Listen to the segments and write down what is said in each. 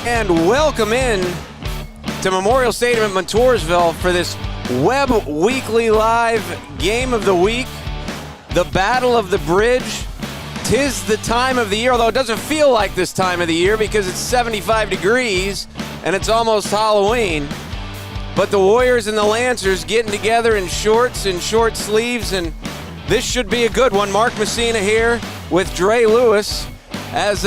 And welcome in to Memorial Stadium at Montoursville for this Webb Weekly Live Game of the Week, the Battle of the Bridge. 'Tis the time of the year, although it doesn't feel like this time of the year because it's 75 degrees and it's almost Halloween. But the Warriors and the Lancers getting together in shorts and short sleeves, and this should be a good one. Mark Messina here with Dre Lewis as,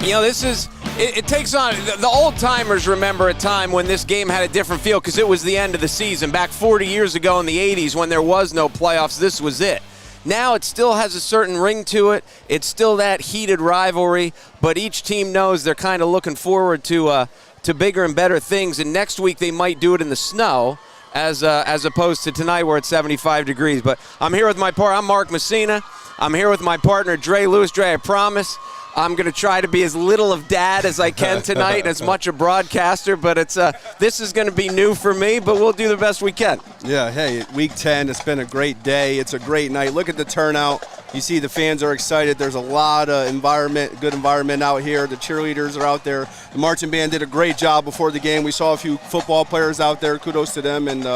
this is, it takes on, the old timers remember a time when this game had a different feel because it was the end of the season. Back 40 years ago in the 80s when there was no playoffs, this was it. Now it still has a certain ring to it. It's still that heated rivalry, but each team knows they're kind of looking forward to bigger and better things. And next week they might do it in the snow as opposed to tonight where it's 75 degrees. But I'm here with I'm Mark Messina. I'm here with my partner, Dre Lewis. Dre, I promise I'm going to try to be as little of dad as I can tonight, as much a broadcaster, but this is going to be new for me, but we'll do the best we can. Yeah, hey, Week 10, it's been a great day. It's a great night. Look at the turnout. You see the fans are excited. There's a lot of good environment out here. The cheerleaders are out there. The marching band did a great job before the game. We saw a few football players out there. Kudos to them. And,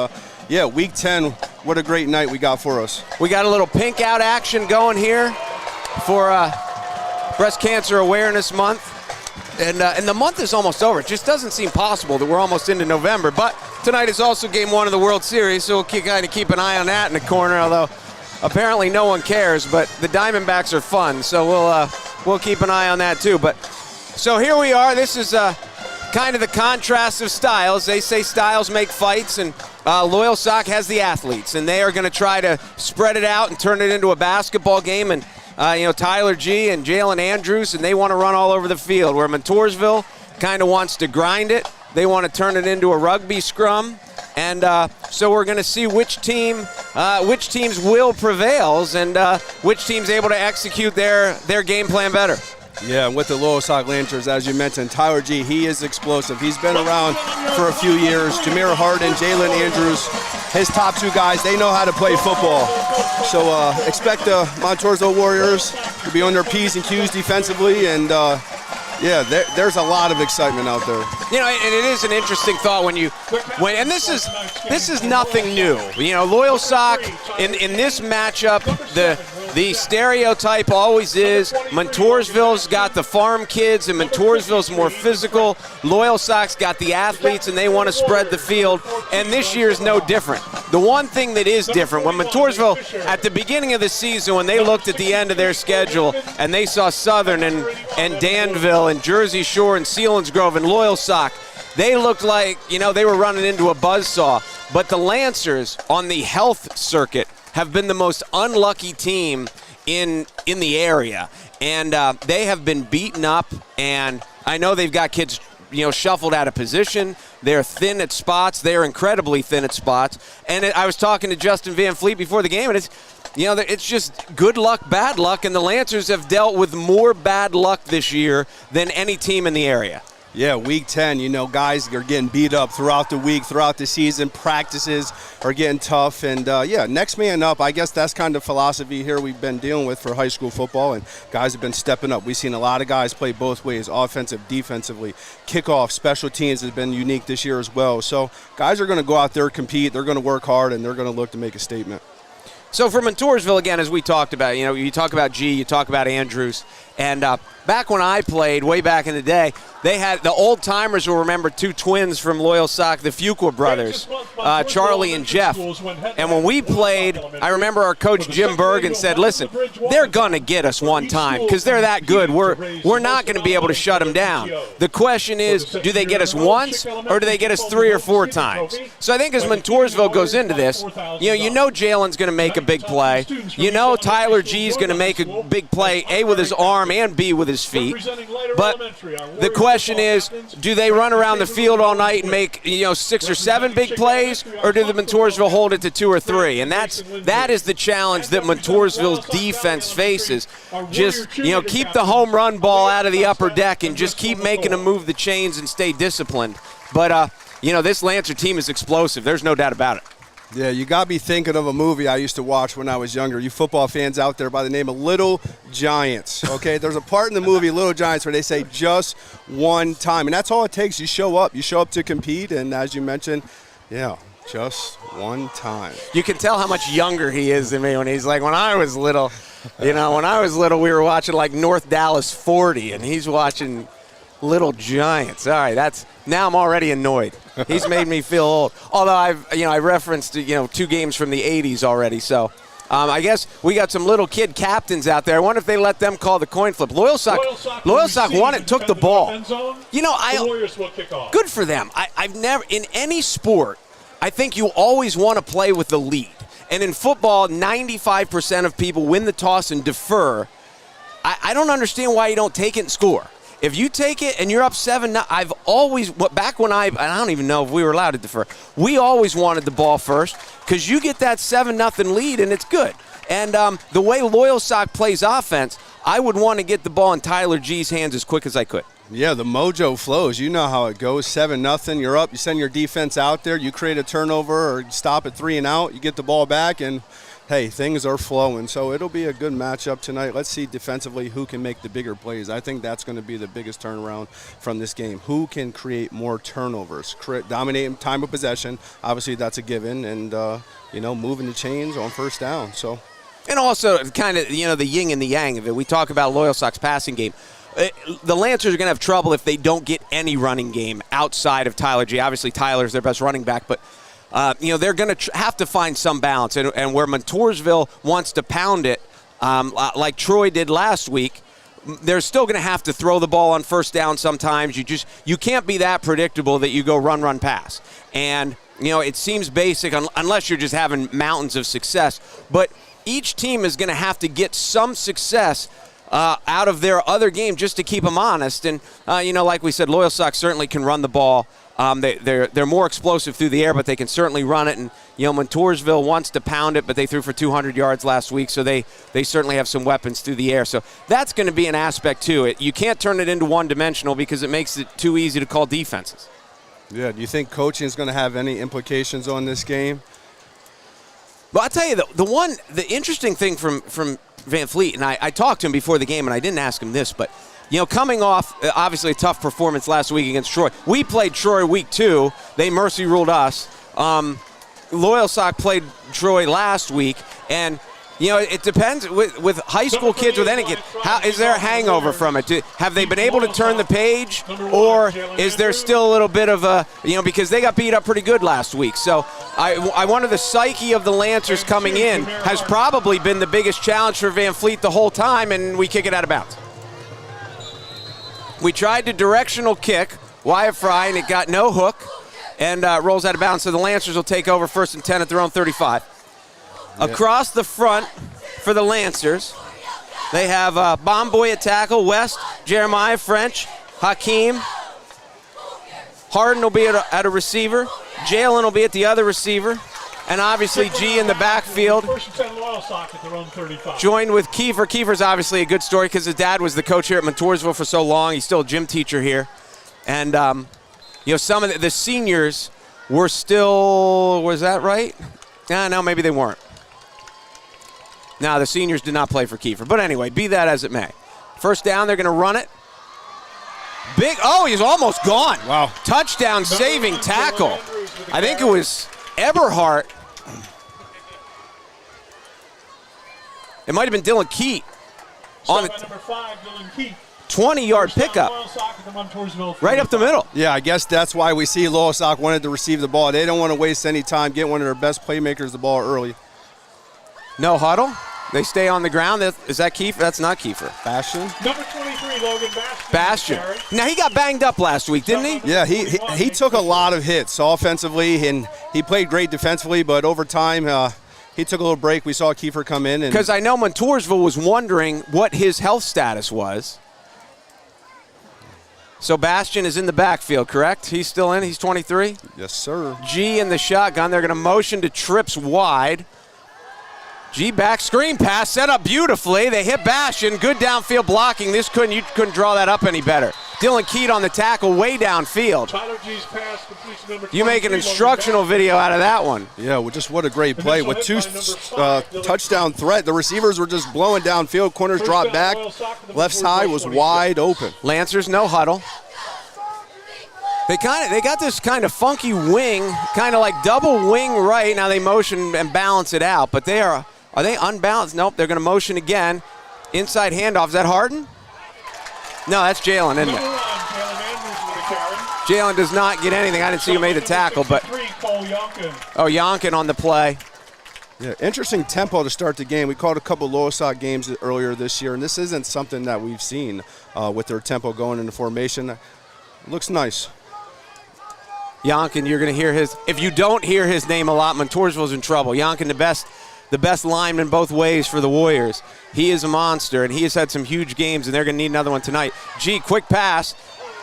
Week 10, what a great night we got for us. We got a little pink out action going here for Breast Cancer Awareness Month, and the month is almost over. It just doesn't seem possible that we're almost into November, but tonight is also Game 1 of the World Series, so we'll kind of keep an eye on that in the corner, although apparently no one cares, but the Diamondbacks are fun, so we'll keep an eye on that too. But so here we are. This is kind of the contrast of styles. They say styles make fights, and LOYALSOCK has the athletes, and they are going to try to spread it out and turn it into a basketball game. And Tyler G and Jalen Andrews, and they want to run all over the field, where Montoursville kind of wants to grind it. They want to turn it into a rugby scrum. And so we're going to see which team's will prevails and which team's able to execute their game plan better. Yeah, and with the LOYALSOCK Lancers, as you mentioned, Tyler G, he is explosive. He's been around for a few years. Jameer Harden, Jalen Andrews, his top two guys, they know how to play football. So expect the Montoursville Warriors to be on their P's and Q's defensively, and there's a lot of excitement out there. And it is an interesting thought and this is nothing new. LOYALSOCK in this matchup, the stereotype always is Montoursville's got the farm kids and Montoursville's more physical. LOYALSOCK's got the athletes and they want to spread the field, and this year is no different. The one thing that is different, when Montoursville, at the beginning of the season, when they looked at the end of their schedule and they saw Southern and Danville and Jersey Shore and Selinsgrove and LOYALSOCK, they looked like, they were running into a buzzsaw. But the Lancers on the health circuit have been the most unlucky team in the area. And they have been beaten up, and I know they've got kids shuffled out of position. They're thin at spots. They're incredibly thin at spots. And I was talking to Justin Van Fleet before the game, and it's just good luck, bad luck, and the Lancers have dealt with more bad luck this year than any team in the area. Yeah, Week 10, guys are getting beat up throughout the week, throughout the season. Practices are getting tough. And, next man up, I guess that's kind of philosophy here we've been dealing with for high school football, and guys have been stepping up. We've seen a lot of guys play both ways, offensive, defensively. Kickoff, special teams has been unique this year as well. So guys are going to go out there, compete. They're going to work hard, and they're going to look to make a statement. So for Montoursville, again, as we talked about, you talk about G, you talk about Andrews, and back when I played, way back in the day, they had the old timers will remember two twins from LOYALSOCK, the Fuqua brothers, Charlie and Jeff. And when we played, I remember our coach Jim Bergen said, "Listen, they're gonna get us one time because they're that good. We're not going to be able to shut them down. The question is, do they get us once or do they get us 3 or 4 times?" So I think as Montoursville goes into this, Jalen's going to make a big play. Tyler G's going to make a big play, A, with his arm and B, with his feet. But the question is, do they run around the field all night and make 6 or 7 big plays, or do the Montoursville hold it to 2 or 3? And that is the challenge that Montoursville's defense faces. Just keep the home run ball out of the upper deck and just keep making them move the chains and stay disciplined. But this Lancer team is explosive. There's no doubt about it. Yeah, you got me thinking of a movie I used to watch when I was younger. You football fans out there, by the name of Little Giants, okay? There's a part in the movie, Little Giants, where they say just one time. And that's all it takes. You show up. You show up to compete, and as you mentioned, yeah, just one time. You can tell how much younger he is than me when he's like, when I was little, when I was little, we were watching like North Dallas 40, and he's watching Little Giants. All right, now I'm already annoyed. He's made me feel old. Although I referenced 2 games from the 80s already. So I guess we got some little kid captains out there. I wonder if they let them call the coin flip. LOYALSOCK won it, took the ball. The Warriors will kick off. Good for them. I've never in any sport. I think you always want to play with the lead. And in football, 95% of people win the toss and defer. I don't understand why you don't take it and score. If you take it and you're up 7, I've always, back when I don't even know if we were allowed to defer, we always wanted the ball first because you get that 7-0 lead and it's good. And the way LOYALSOCK plays offense, I would want to get the ball in Tyler G's hands as quick as I could. Yeah, the mojo flows. You know how it goes. 7-0, you're up. You send your defense out there. You create a turnover or stop at 3 and out. You get the ball back, and, hey, things are flowing. So it'll be a good matchup tonight. Let's see defensively who can make the bigger plays. I think that's going to be the biggest turnaround from this game. Who can create more turnovers, dominate time of possession. Obviously, that's a given. And, moving the chains on first down. So. And also kind of, the yin and the yang of it. We talk about LOYALSOCK's passing game. The Lancers are going to have trouble if they don't get any running game outside of Tyler G. Obviously, Tyler's their best running back, but they're going to have to find some balance. And where Montoursville wants to pound it, like Troy did last week, they're still going to have to throw the ball on first down sometimes. You can't be that predictable that you go run, pass. And, it seems basic unless you're just having mountains of success. But each team is going to have to get some success out of their other game just to keep them honest. And, like we said, LOYALSOCK certainly can run the ball. They're more explosive through the air, but they can certainly run it. And, Montoursville wants to pound it, but they threw for 200 yards last week, so they certainly have some weapons through the air. So that's going to be an aspect to it. You can't turn it into one-dimensional because it makes it too easy to call defenses. Yeah, do you think coaching is going to have any implications on this game? Well, I'll tell you, the interesting thing from Van Fleet, and I talked to him before the game, and I didn't ask him this, but, coming off, obviously, a tough performance last week against Troy. We played Troy week 2. They mercy ruled us. LOYALSOCK played Troy last week, and, it depends with high school kids, with any kid. How is there a hangover from it? Have they been able to turn the page, or is there still a little bit of a, because they got beat up pretty good last week. So I wonder, the psyche of the Lancers coming in has probably been the biggest challenge for Van Fleet the whole time, and we kick it out of bounds. We tried to directional kick Wyatt Fry, and it got no hook, and rolls out of bounds. So the Lancers will take over 1st and 10 at their own 35. Across the front for the Lancers, they have Bomboy at tackle, West, Jeremiah, French, Hakeem. Harden will be at a receiver. Jalen will be at the other receiver. And obviously G in the backfield. Joined with Kiefer. Kiefer's obviously a good story because his dad was the coach here at Montoursville for so long. He's still a gym teacher here. And, some of the seniors were still, was that right? No, maybe they weren't. No, the seniors did not play for Kiefer. But anyway, be that as it may. First down, they're going to run it. He's almost gone. Wow. Touchdown saving tackle. I think it was Eberhardt. It might have been Dylan Keat. On the number 5, Dylan Keat. 20-yard pickup. Right up the middle. Yeah, I guess that's why we see LOYALSOCK wanted to receive the ball. They don't want to waste any time, get one of their best playmakers the ball early. No huddle. They stay on the ground. Is that Kiefer? That's not Kiefer. Bastion? Number 23, Logan Bastion. Now, he got banged up last week, didn't he? Yeah, he took a lot of hits offensively, and he played great defensively, but over time he took a little break. We saw Kiefer come in. Because I know Montoursville was wondering what his health status was. So Bastion is in the backfield, correct? He's still in? He's 23? Yes, sir. G in the shotgun. They're going to motion to trips wide. G back screen pass set up beautifully. They hit Bastion. Good downfield blocking. You couldn't draw that up any better. Dylan Keat on the tackle way downfield. Tyler G's pass completes number You make an 23, instructional video out of that one. Yeah, well, just what a great play. With two touchdown threat, the receivers were just blowing downfield. Corners dropped back. Left side was wide open. Lancers, no huddle. They got this kind of funky wing, kind of like double wing right. Now they motion and balance it out, but are they unbalanced? Nope, they're going to motion again. Inside handoff, is that Harden? No, that's Jalen, isn't it? Jalen does not get anything. I didn't see who made a tackle, but Yonkin on the play. Yeah, interesting tempo to start the game. We called a couple LOYALSOCK games earlier this year, and this isn't something that we've seen with their tempo going into formation. It looks nice. Yonkin, you're going to hear his. If you don't hear his name a lot, Montoursville's in trouble. Yonkin, the best lineman both ways for the Warriors. He is a monster, and he has had some huge games, and they're going to need another one tonight. Quick pass.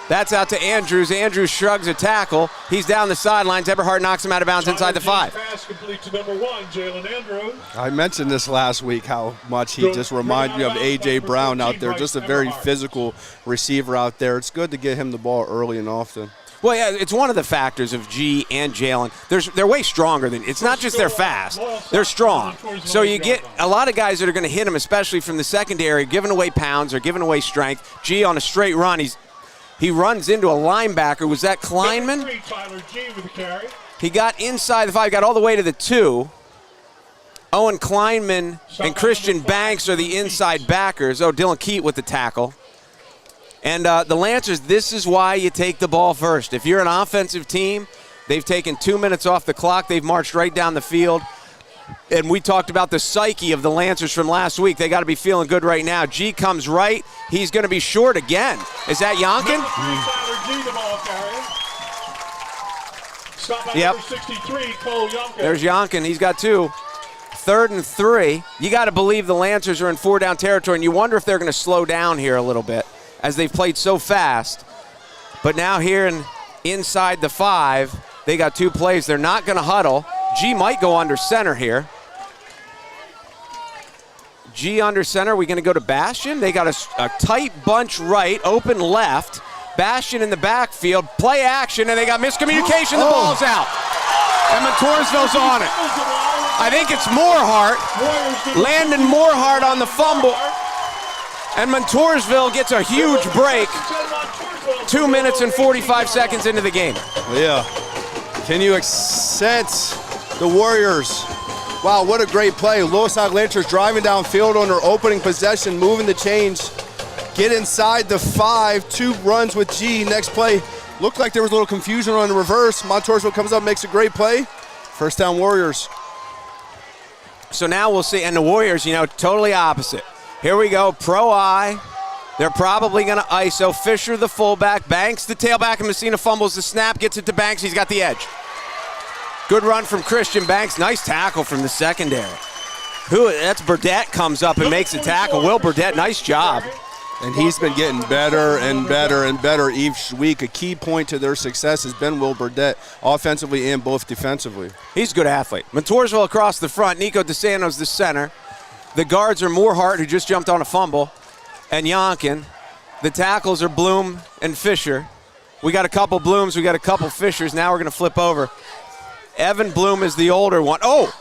That's out to Andrews. Andrews shrugs a tackle. He's down the sidelines. Eberhardt knocks him out of bounds inside the 5. Pass complete to number 1, Jalen Andrews. I mentioned this last week, how much he just reminded me of A.J. Brown out there. Just a very physical receiver out there. It's good to get him the ball early and often. Well, yeah, it's one of the factors of G and Jalen. They're way stronger than. It's not just they're fast; they're strong. So you get a lot of guys that are going to hit him, especially from the secondary, giving away pounds or giving away strength. G on a straight run, he runs into a linebacker. Was that Kleinman? Tyler G with the carry. He got inside the 5, got all the way to the 2. Owen Kleinman and Christian Banks are the inside backers. Oh, Dylan Keat with the tackle. And the Lancers, this is why you take the ball first. If you're an offensive team, they've taken 2 minutes off the clock. They've marched right down the field. And we talked about the psyche of the Lancers from last week. They got to be feeling good right now. G comes right. He's going to be short again. Is that Yonkin? Yep. Number 63, Cole Yonkin. There's Yonkin. He's got 2. 3rd and 3. You got to believe the Lancers are in 4-down territory, and you wonder if they're going to slow down here a little bit, as they've played so fast. But now here inside the 5, they got 2 plays. They're not going to huddle. G might go under center here. G under center. We going to go to Bastion? They got a tight bunch right, open left. Bastion in the backfield. Play action, and they got miscommunication. The ball's out. And Montoursville's on it. I think it's Moorhart. Landon Moorhart on the fumble. And Montoursville gets a huge break 2 minutes and 45 seconds into the game. Yeah. Can you sense the Warriors? Wow, what a great play. LOYALSOCK Lancers driving downfield on their opening possession, moving the chains, get inside the 5, 2 runs with G. Next play, looked like there was a little confusion on the reverse. Montoursville comes up, makes a great play. First down Warriors. So now we'll see, and the Warriors, totally opposite. Here we go, pro eye. They're probably going to ISO. Fisher, the fullback. Banks, the tailback, and Messina fumbles the snap, gets it to Banks. He's got the edge. Good run from Christian Banks. Nice tackle from the secondary. That's Burdett comes up and makes a tackle. Will Burdett, nice job. And he's been getting better and better and better each week. A key point to their success has been Will Burdett, offensively and both defensively. He's a good athlete. Montoursville across the front. Nico DeSanto's the center. The guards are Moorhart, who just jumped on a fumble, and Yonkin. The tackles are Bloom and Fisher. We got a couple Blooms, we got a couple Fishers. Now we're going to flip over. Evan Bloom is the older one. Oh,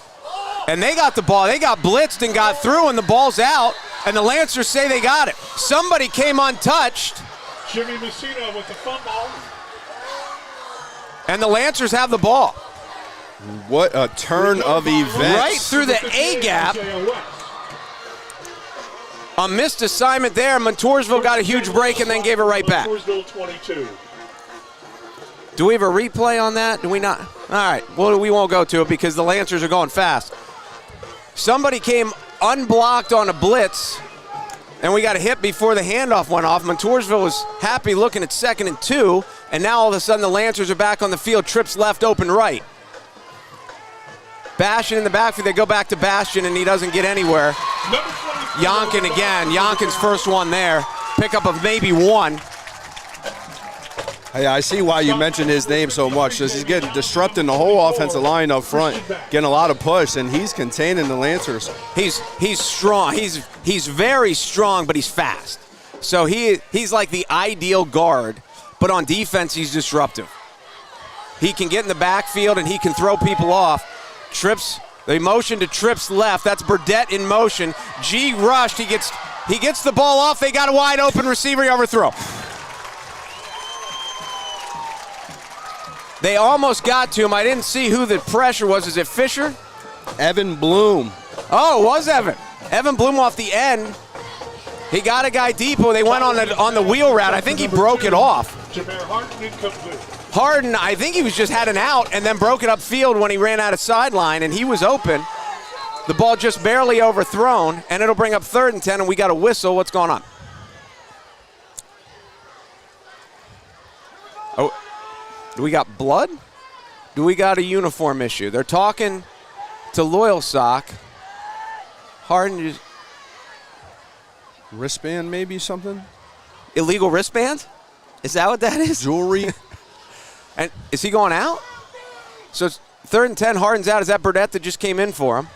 and they got the ball. They got blitzed and got through, and the ball's out, and the Lancers say they got it. Somebody came untouched. Jimmy Messina with the fumble. And the Lancers have the ball. What a turn of events. Right through the A-gap. A missed assignment there. Montoursville got a huge break and then gave it right back. Montoursville 22. Do we have a replay on that? Do we not? All right. Well, we won't go to it because the Lancers are going fast. Somebody came unblocked on a blitz, and we got a hit before the handoff went off. Montoursville was happy looking at 2nd and 2, and now all of a sudden the Lancers are back on the field. Trips left, open right. Bastion in the backfield. They go back to Bastion, and he doesn't get anywhere. Yonkin again. Yonkin's first one there. Pickup of maybe 1. Hey, I see why you mentioned his name so much. He's getting disrupting the whole offensive line up front, getting a lot of push, and he's containing the Lancers. He's strong. He's very strong, but he's fast. So he's like the ideal guard, but on defense he's disruptive. He can get in the backfield and he can throw people off. Trips, they motion to Trips left. That's Burdett in motion. G rushed. He gets the ball off. They got a wide open receiver. He overthrow. They almost got to him. I didn't see who the pressure was. Is it Fisher? Evan Bloom. Oh, it was Evan. Evan Bloom off the end. He got a guy deep. They went on the wheel route. I think he broke it off. Jameer Harden incomplete. Harden, I think he was just had an out and then broke it upfield when he ran out of sideline, and he was open. The ball just barely overthrown, and it'll bring up 3rd and 10, and we got a whistle. What's going on? Oh, do we got blood? Do we got a uniform issue? They're talking to LOYALSOCK. Harden just Wristband, maybe something? illegal wristband? Is that what that is? Jewelry? And is he going out? So it's 3rd and 10, Harden's out. Is that Burdett that just came in for him?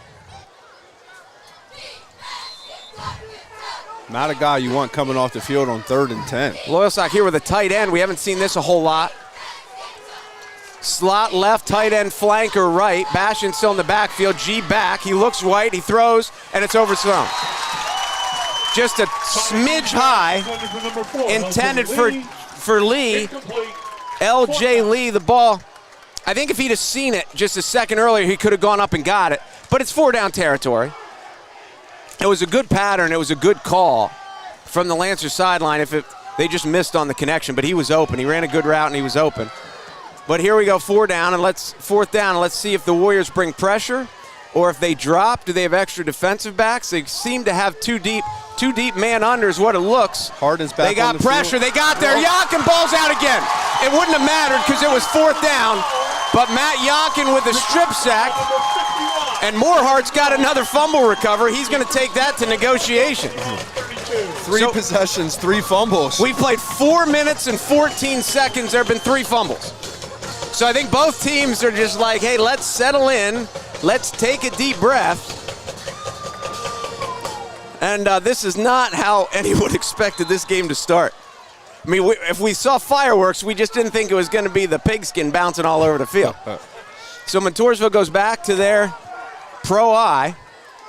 Not a guy you want coming off the field on 3rd and 10. LOYALSOCK here with a tight end. We haven't seen this a whole lot. Slot left, tight end, flanker right. Bastion still in the backfield. G back. He looks white. He throws, and it's overthrown. Just a smidge high. Intended for Lee. LJ Lee, the ball. I think if he'd have seen it just a second earlier, he could have gone up and got it. But it's 4-down territory. It was a good pattern. It was a good call from the Lancer sideline. They just missed on the connection, but he was open. He ran a good route, and he was open. But here we go, 4th down, and let's see if the Warriors bring pressure or if they drop. Do they have extra defensive backs? They seem to have two deep man under is what it looks. Harden's back. They got on the pressure. field. They got there. Yakin balls out again. It wouldn't have mattered because it was 4th down. But Matt Yakin with a strip sack. And Moorhart's got another fumble recover. He's going to take that to negotiation. 3 possessions, 3 fumbles. We played 4 minutes and 14 seconds. There have been 3 fumbles. So I think both teams are just like, hey, let's settle in. Let's take a deep breath. And this is not how anyone expected this game to start. I mean, if we saw fireworks, we just didn't think it was going to be the pigskin bouncing all over the field. So Montoursville goes back to their pro I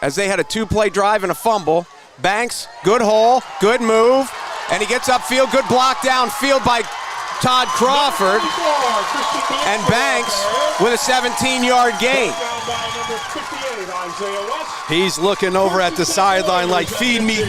as they had a 2-play drive and a fumble. Banks, good hole, good move, and he gets upfield, good block downfield by Todd Crawford, and Banks with a 17-yard gain. He's looking over at the sideline like, feed me,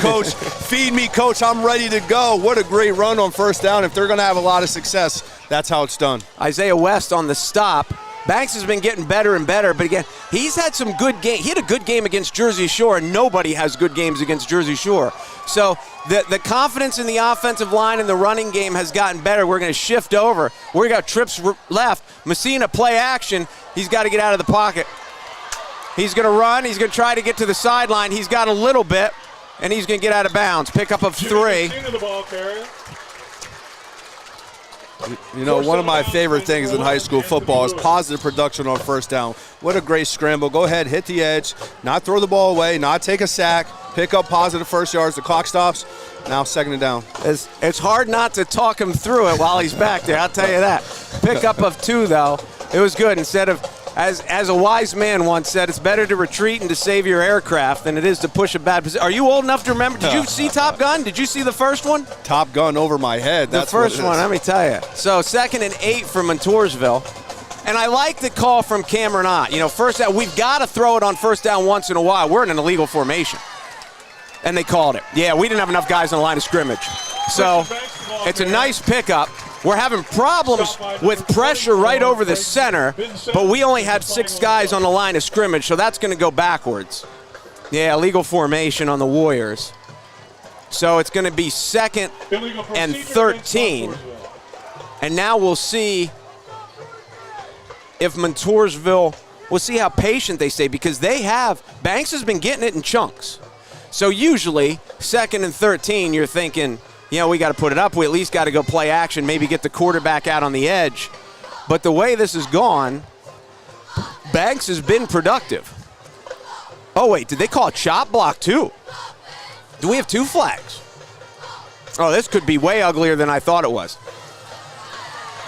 coach, I'm ready to go. What a great run on 1st down. If they're going to have a lot of success, that's how it's done. Isaiah West on the stop. Banks has been getting better and better, but again, he's had some good game. He had a good game against Jersey Shore, and nobody has good games against Jersey Shore. So the confidence in the offensive line and the running game has gotten better. We're going to shift over. We got Trips left. Messina play action. He's got to get out of the pocket. He's going to run. He's going to try to get to the sideline. He's got a little bit, and he's going to get out of bounds. Pickup of 3. You know, one of my favorite things in high school football is positive production on 1st down. What a great scramble. Go ahead, hit the edge, not throw the ball away, not take a sack, pick up positive 1st yards. The clock stops. Now 2nd and down. It's hard not to talk him through it while he's back there, I'll tell you that. Pickup of 2, though. It was good. Instead of, as a wise man once said, it's better to retreat and to save your aircraft than it is to push a bad position. Are you old enough to remember? Did you see Top Gun? Did you see the first one? Top Gun over my head. That's the first one, let me tell you. So 2nd and 8 for Montoursville. And I like the call from Cameron Ott. You know, 1st down, we've got to throw it on 1st down once in a while. We're in an illegal formation. And they called it. Yeah, we didn't have enough guys on the line of scrimmage. So it's a nice pickup. We're having problems with pressure right over the center, but we only had 6 guys on the line of scrimmage, so that's going to go backwards. Yeah, illegal formation on the Warriors. So it's going to be 2nd and 13. And now we'll see if Montoursville, we'll see how patient they stay, because Banks has been getting it in chunks. So usually 2nd and 13, you're thinking, you know, we got to put it up. We at least got to go play action, maybe get the quarterback out on the edge. But the way this has gone, Banks has been productive. Oh, wait, did they call a chop block too? Do we have 2 flags? Oh, this could be way uglier than I thought it was.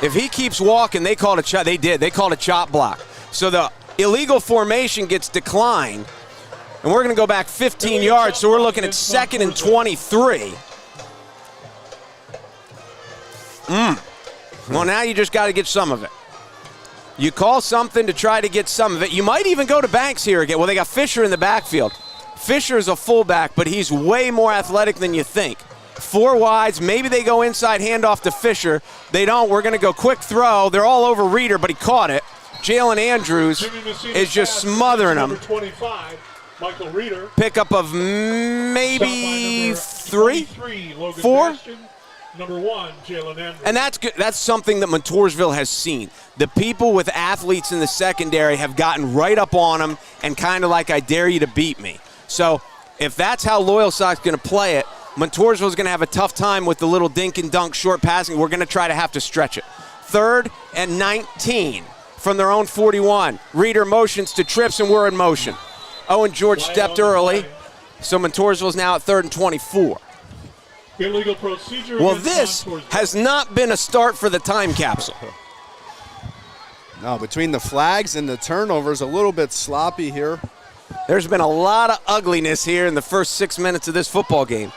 If he keeps walking, they called a chop. They did. They called a chop block. So the illegal formation gets declined, and we're going to go back 15 yards, so we're looking at 2nd and 23. Well, now you just got to get some of it. You call something to try to get some of it. You might even go to Banks here again. Well, they got Fisher in the backfield. Fisher is a fullback, but he's way more athletic than you think. 4 wides. Maybe they go inside, handoff to Fisher. They don't. We're going to go quick throw. They're all over Reader, but he caught it. Jalen Andrews is just smothering him. 25, Michael Reader. Pickup of maybe 3, 4. Number 1, Jalen Andrews. And that's good. That's something that Montoursville has seen. The people with athletes in the secondary have gotten right up on them and kind of like, I dare you to beat me. So if that's how LOYALSOCK's going to play it, Montoursville's going to have a tough time with the little dink and dunk short passing. We're going to try to have to stretch it. 3rd and 19 from their own 41. Reader motions to trips, and we're in motion. Owen George stepped early, so Montoursville's now at 3rd and 24. Illegal procedure. Well, this has not been a start for the time capsule. No, between the flags and the turnovers, a little bit sloppy here. There's been a lot of ugliness here in the first 6 minutes of this football game.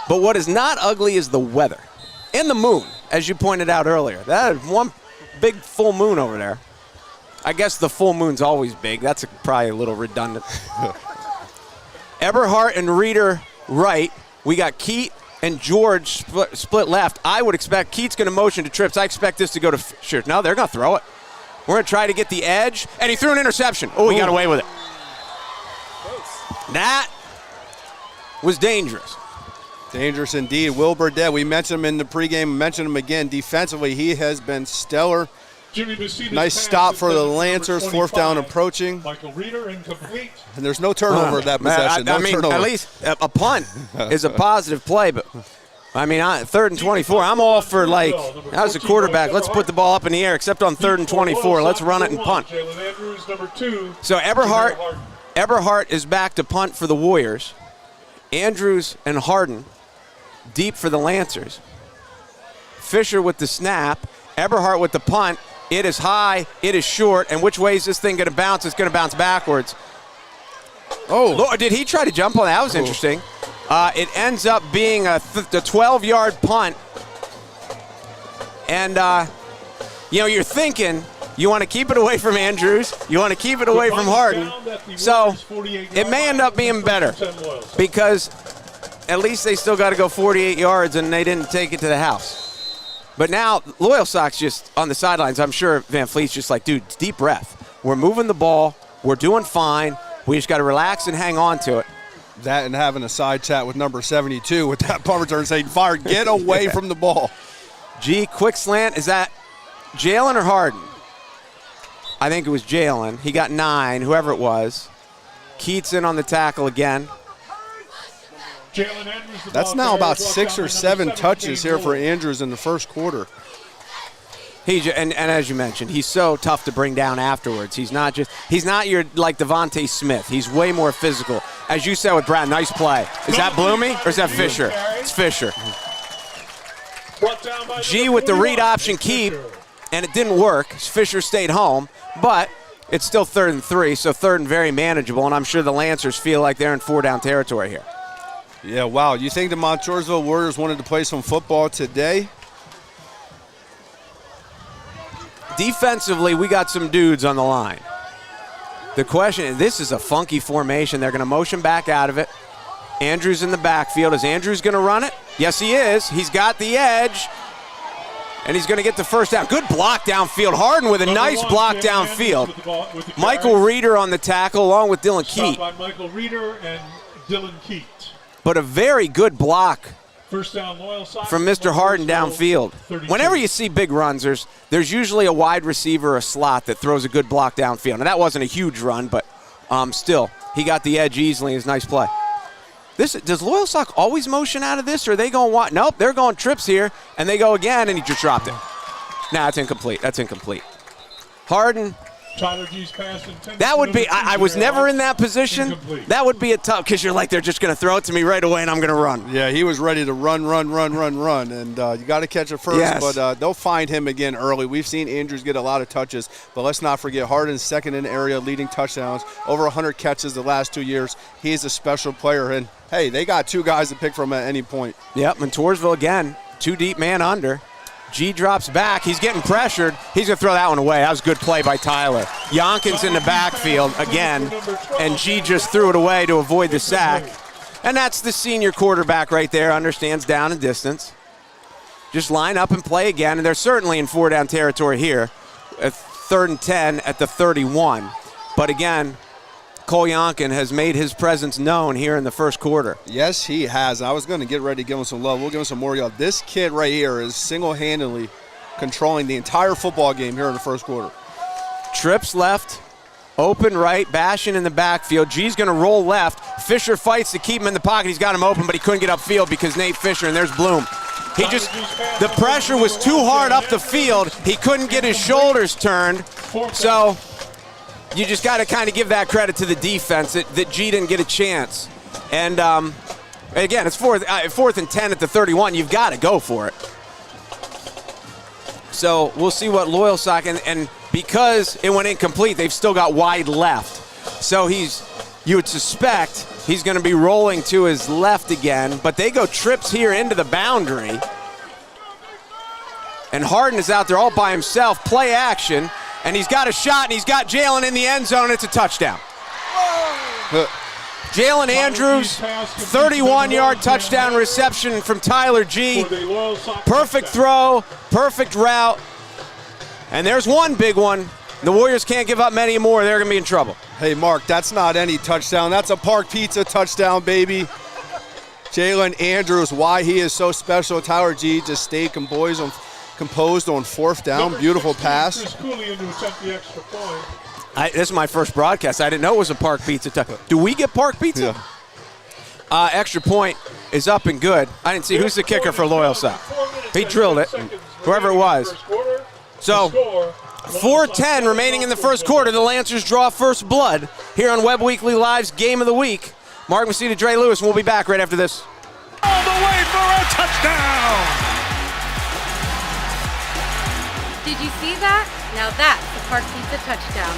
But what is not ugly is the weather and the moon, as you pointed out earlier. That is one big full moon over there. I guess the full moon's always big. That's probably a little redundant. Eberhardt and Reader right. We got Keat and George split left. I would expect Keat's going to motion to trips. I expect this to go to Fisher. No, they're going to throw it. We're going to try to get the edge, and he threw an interception. Oh, he got away with it. That was dangerous. Dangerous indeed. Will Burdett, we mentioned him in the pregame, mentioned him again. Defensively, he has been stellar. Nice stop for the Lancers, 4th down approaching. Michael Reader incomplete. And there's no turnover at that possession. I mean, turnover. at least a punt is a positive play, but I mean, 3rd and 24, I'm all for, like, as a quarterback, let's put the ball up in the air, except on 3rd and 24. Let's run it and punt. So Eberhardt is back to punt for the Warriors. Andrews and Harden deep for the Lancers. Fisher with the snap. Eberhardt with the punt. It is high, it is short, and which way is this thing going to bounce? It's going to bounce backwards. Oh, did he try to jump on that? That was interesting. It ends up being a 12-yard punt. And, you're thinking you want to keep it away from Andrews. You want to keep it away from Harden. So it may end up being better because at least they still got to go 48 yards, and they didn't take it to the house. But now LOYALSOCK's just on the sidelines. I'm sure Van Fleet's just like, dude, deep breath. We're moving the ball. We're doing fine. We just got to relax and hang on to it. That and having a side chat with number 72 with that punt return saying, fire, get away from the ball. Quick slant. Is that Jalen or Harden? I think it was Jalen. He got 9, whoever it was. Keats in on the tackle again. That's now about 6 or 7 touches here for Andrews in the first quarter. And as you mentioned, he's so tough to bring down afterwards. He's not your like Devontae Smith. He's way more physical. As you said with Brad, nice play. Is that Bloomy or is that Fisher? It's Fisher. G with the read option keep, and it didn't work. Fisher stayed home, but it's still 3rd and 3, so 3rd and very manageable, and I'm sure the Lancers feel like they're in 4-down territory here. Yeah, wow. You think the Montoursville Warriors wanted to play some football today? Defensively, we got some dudes on the line. The question is, this is a funky formation. They're going to motion back out of it. Andrews in the backfield. Is Andrews going to run it? Yes, he is. He's got the edge, and he's going to get the first down. Good block downfield. Harden with a nice block downfield. Michael Reader on the tackle along with Dylan Keat. By Michael Reader and Dylan Keat. But a very good block First down, LOYALSOCK from Mr. Harden downfield. 32. Whenever you see big runs, there's usually a wide receiver or a slot that throws a good block downfield. Now, that wasn't a huge run, but still, he got the edge easily. It was a nice play. Does LOYALSOCK always motion out of this, or are they going what? Nope, they're going trips here, and they go again, and he just dropped it. Nah, that's incomplete. That's incomplete. Harden Tyler G's pass intended. That would be, I was never in that position. Incomplete. That would be a tough, because you're like, they're just going to throw it to me right away and I'm going to run. Yeah, he was ready to run. And you got to catch it first. Yes. But they'll find him again early. We've seen Andrews get a lot of touches. But let's not forget, Harden's second in the area, leading touchdowns. Over 100 catches the last 2 years. He's a special player. And, hey, they got two guys to pick from at any point. Yep, Montoursville again. 2 deep man under. G drops back. He's getting pressured. He's going to throw that one away. That was a good play by Tyler. Yonkins in the backfield again, and G just threw it away to avoid the sack. And that's the senior quarterback right there, understands down and distance. Just line up and play again, and they're certainly in 4-down territory here. 3rd and 10 at the 31. But again, Cole Yonkin has made his presence known here in the first quarter. Yes, he has. I was going to get ready to give him some love. We'll give him some more love. This kid right here is single-handedly controlling the entire football game here in the first quarter. Trips left, open right, Bastion in the backfield. G's going to roll left. Fisher fights to keep him in the pocket. He's got him open, but he couldn't get upfield because Nate Fisher, and there's Bloom. The pressure was too hard up the field. He couldn't get his shoulders turned, so you just got to kind of give that credit to the defense that G didn't get a chance. And again, it's 4th and 10 at the 31. You've got to go for it. So we'll see what LOYALSOCK, and because it went incomplete, they've still got wide left. So you would suspect he's going to be rolling to his left again, but they go trips here into the boundary. And Harden is out there all by himself, play action. And he's got a shot, and he's got Jalen in the end zone. It's a touchdown. Jalen Andrews, 31-yard touchdown reception from Tyler G. Perfect throw, perfect route. And there's one big one. The Warriors can't give up many more. They're going to be in trouble. Hey, Mark, that's not any touchdown. That's a Park Pizza touchdown, baby. Jalen Andrews, why he is so special. Tyler G just stayed composed on 4th down. Beautiful pass. This is my first broadcast. I didn't know it was a Park Pizza. Do we get Park Pizza? Yeah. Extra point is up and good. I didn't see who's the kicker for LOYALSOCK. He drilled it, whoever it was. So 4:10 remaining in the first quarter. The Lancers draw first blood here on Webb Weekly Live's Game of the Week. Mark Messina, Dre Lewis, and we'll be back right after this. All the way for a touchdown! Did you see that? Now that's a Park Pizza touchdown.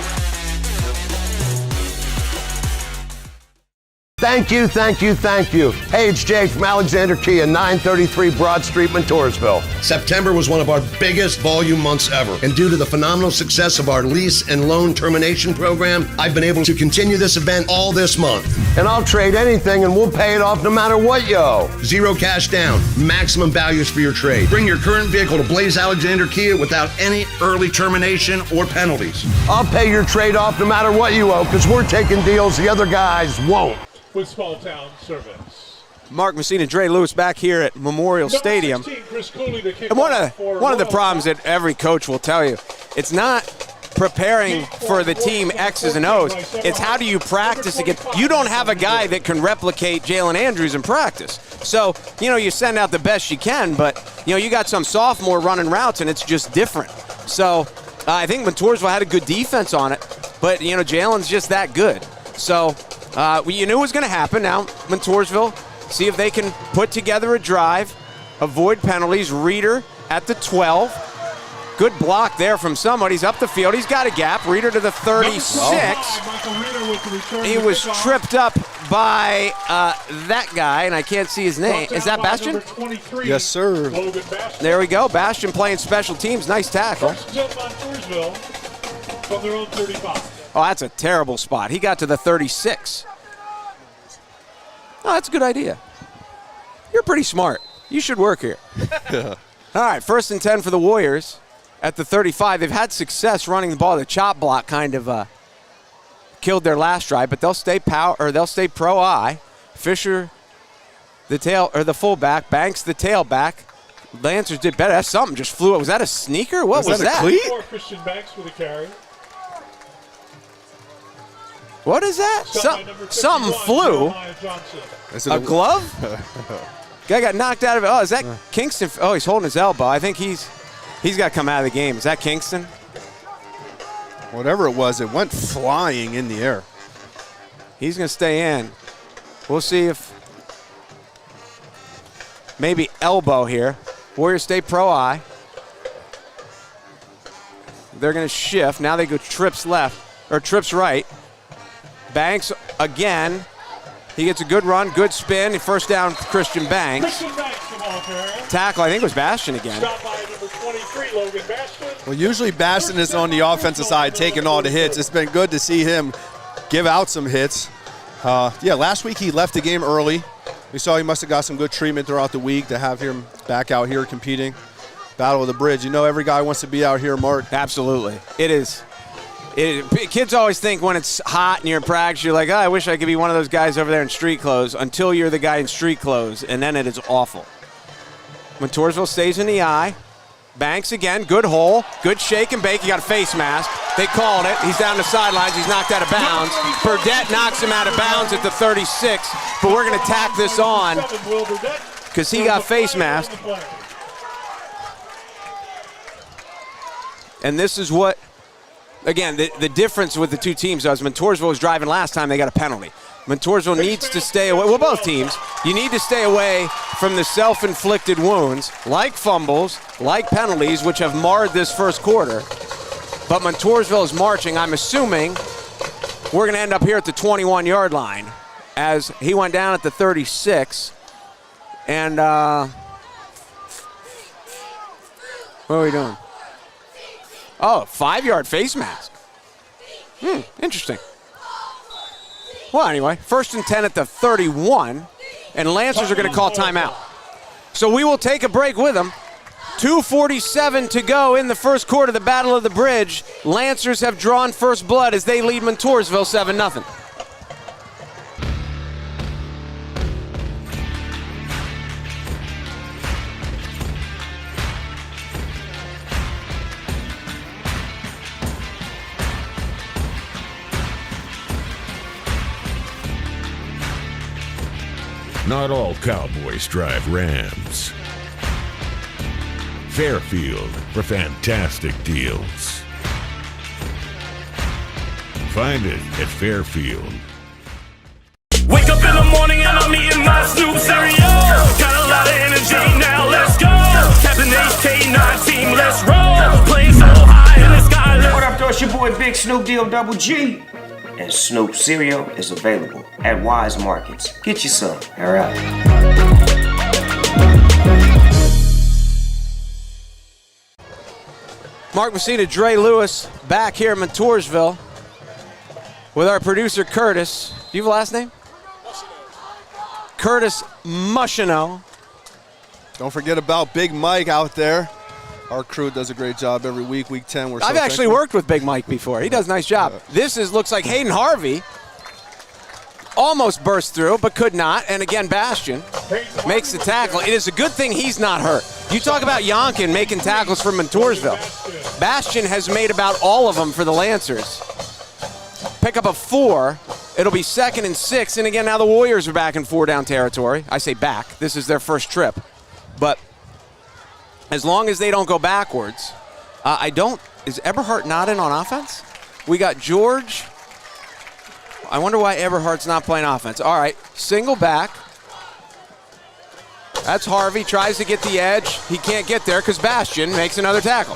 Thank you. Hey, it's Jay from Alexander Kia, 933 Broad Street, Montoursville. September was one of our biggest volume months ever. And due to the phenomenal success of our lease and loan termination program, I've been able to continue this event all this month. And I'll trade anything and we'll pay it off no matter what, yo. Zero cash down, maximum values for your trade. Bring your current vehicle to Blaze Alexander Kia without any early termination or penalties. I'll pay your trade off no matter what you owe, because we're taking deals the other guys won't. With Small Town Service. Mark Messina, Dre Lewis back here at Memorial Stadium. 16, Chris Cooley, the And one of the problems that every coach will tell you, it's not preparing for the team X's and O's. It's how do you practice again. You don't have a guy that can replicate Jalen Andrews in practice. So, you send out the best you can, but, you got some sophomore running routes, and it's just different. So, I think Montoursville had a good defense on it, but, Jalen's just that good. So, you knew it was going to happen. Now, Montoursville, see if they can put together a drive, avoid penalties. Reeder at the 12. Good block there from somebody. He's up the field. He's got a gap. Reeder to the 36. He was tripped up by that guy, and I can't see his name. Is that Bastion? Yes, sir. There we go. Bastion playing special teams. Nice tackle. From their own 35. Oh, that's a terrible spot. He got to the 36. Oh, that's a good idea. You're pretty smart. You should work here. All right, 1st and 10 for the Warriors at the 35. They've had success running the ball. The chop block kind of killed their last drive, but they'll stay pro I. Fisher, the fullback, Banks, the tailback. Lancers did better. That's something just flew. Was that a sneaker? What was that? A cleat? Christian Banks with a carry. What is that? Something flew. A glove? Guy got knocked out of it. Oh, is that Kingston? Oh, he's holding his elbow. I think he's got to come out of the game. Is that Kingston? Whatever it was, it went flying in the air. He's going to stay in. We'll see if maybe elbow here. Warriors stay pro eye. They're going to shift. Now they go trips left, or trips right. Banks again. He gets a good run, good spin. First down, Christian Banks. Christian Banks, come on, Karen. Tackle, I think it was Bastion again. Stop by number 23, Logan Bastion. Well, usually Bastion is on the offensive side taking all the hits. It's been good to see him give out some hits. Yeah, last week he left the game early. We saw he must have got some good treatment throughout the week to have him back out here competing. Battle of the Bridge. You know every guy wants to be out here, Mark. Absolutely. It is. Kids always think when it's hot and you're in practice, you're like, oh, I wish I could be one of those guys over there in street clothes, until you're the guy in street clothes, and then it is awful. Montoursville stays in the eye. Banks again, good hole, good shake and bake. He got a face mask. They called it. He's down the sidelines. He's knocked out of bounds. Burdette knocks him out of bounds at the 36, but we're going to tack this on because he got face masked. And this is what, again, the difference with the two teams was Montoursville was driving last time, they got a penalty. Montoursville needs to stay away. Well, both teams, you need to stay away from the self-inflicted wounds, like fumbles, like penalties, which have marred this first quarter. But Montoursville is marching. I'm assuming we're going to end up here at the 21-yard line as he went down at the 36. And what are we doing? Oh, 5-yard face mask. Interesting. Well, anyway, 1st and 10 at the 31, and Lancers are going to call timeout. So we will take a break with them. 2:47 to go in the first quarter of the Battle of the Bridge. Lancers have drawn first blood as they lead Montoursville 7-0. Not all cowboys drive Rams. Fairfield for fantastic deals. Find it at Fairfield. Wake up in the morning and I'm eating my Snoop cereal. Got a lot of energy, now let's go. Captain HK9 team, let's roll. Playing so high in the sky. What up, though? It's your boy Big Snoop Deal Double G. And Snoop cereal is available at Wise Markets. Get you some. All right. Mark Messina, Dre Lewis, back here in Montoursville with our producer Curtis. Do you have a last name? Curtis Mushino. Don't forget about Big Mike out there. Our crew does a great job every week. Week 10, we're so I've actually thankful. worked with Big Mike before. He does a nice job. This looks like Hayden Harvey almost burst through, but could not. And again, Bastion makes the tackle. It is a good thing he's not hurt. You talk about Yonkin making tackles for Montoursville. Bastion has made about all of them for the Lancers. Pick up a 4. It'll be 2nd and 6. And again, now the Warriors are back in 4-down territory. I say back. This is their first trip. But as long as they don't go backwards, is Eberhardt not in on offense? We got George. I wonder why Eberhardt's not playing offense. All right, single back. That's Harvey, tries to get the edge. He can't get there because Bastion makes another tackle.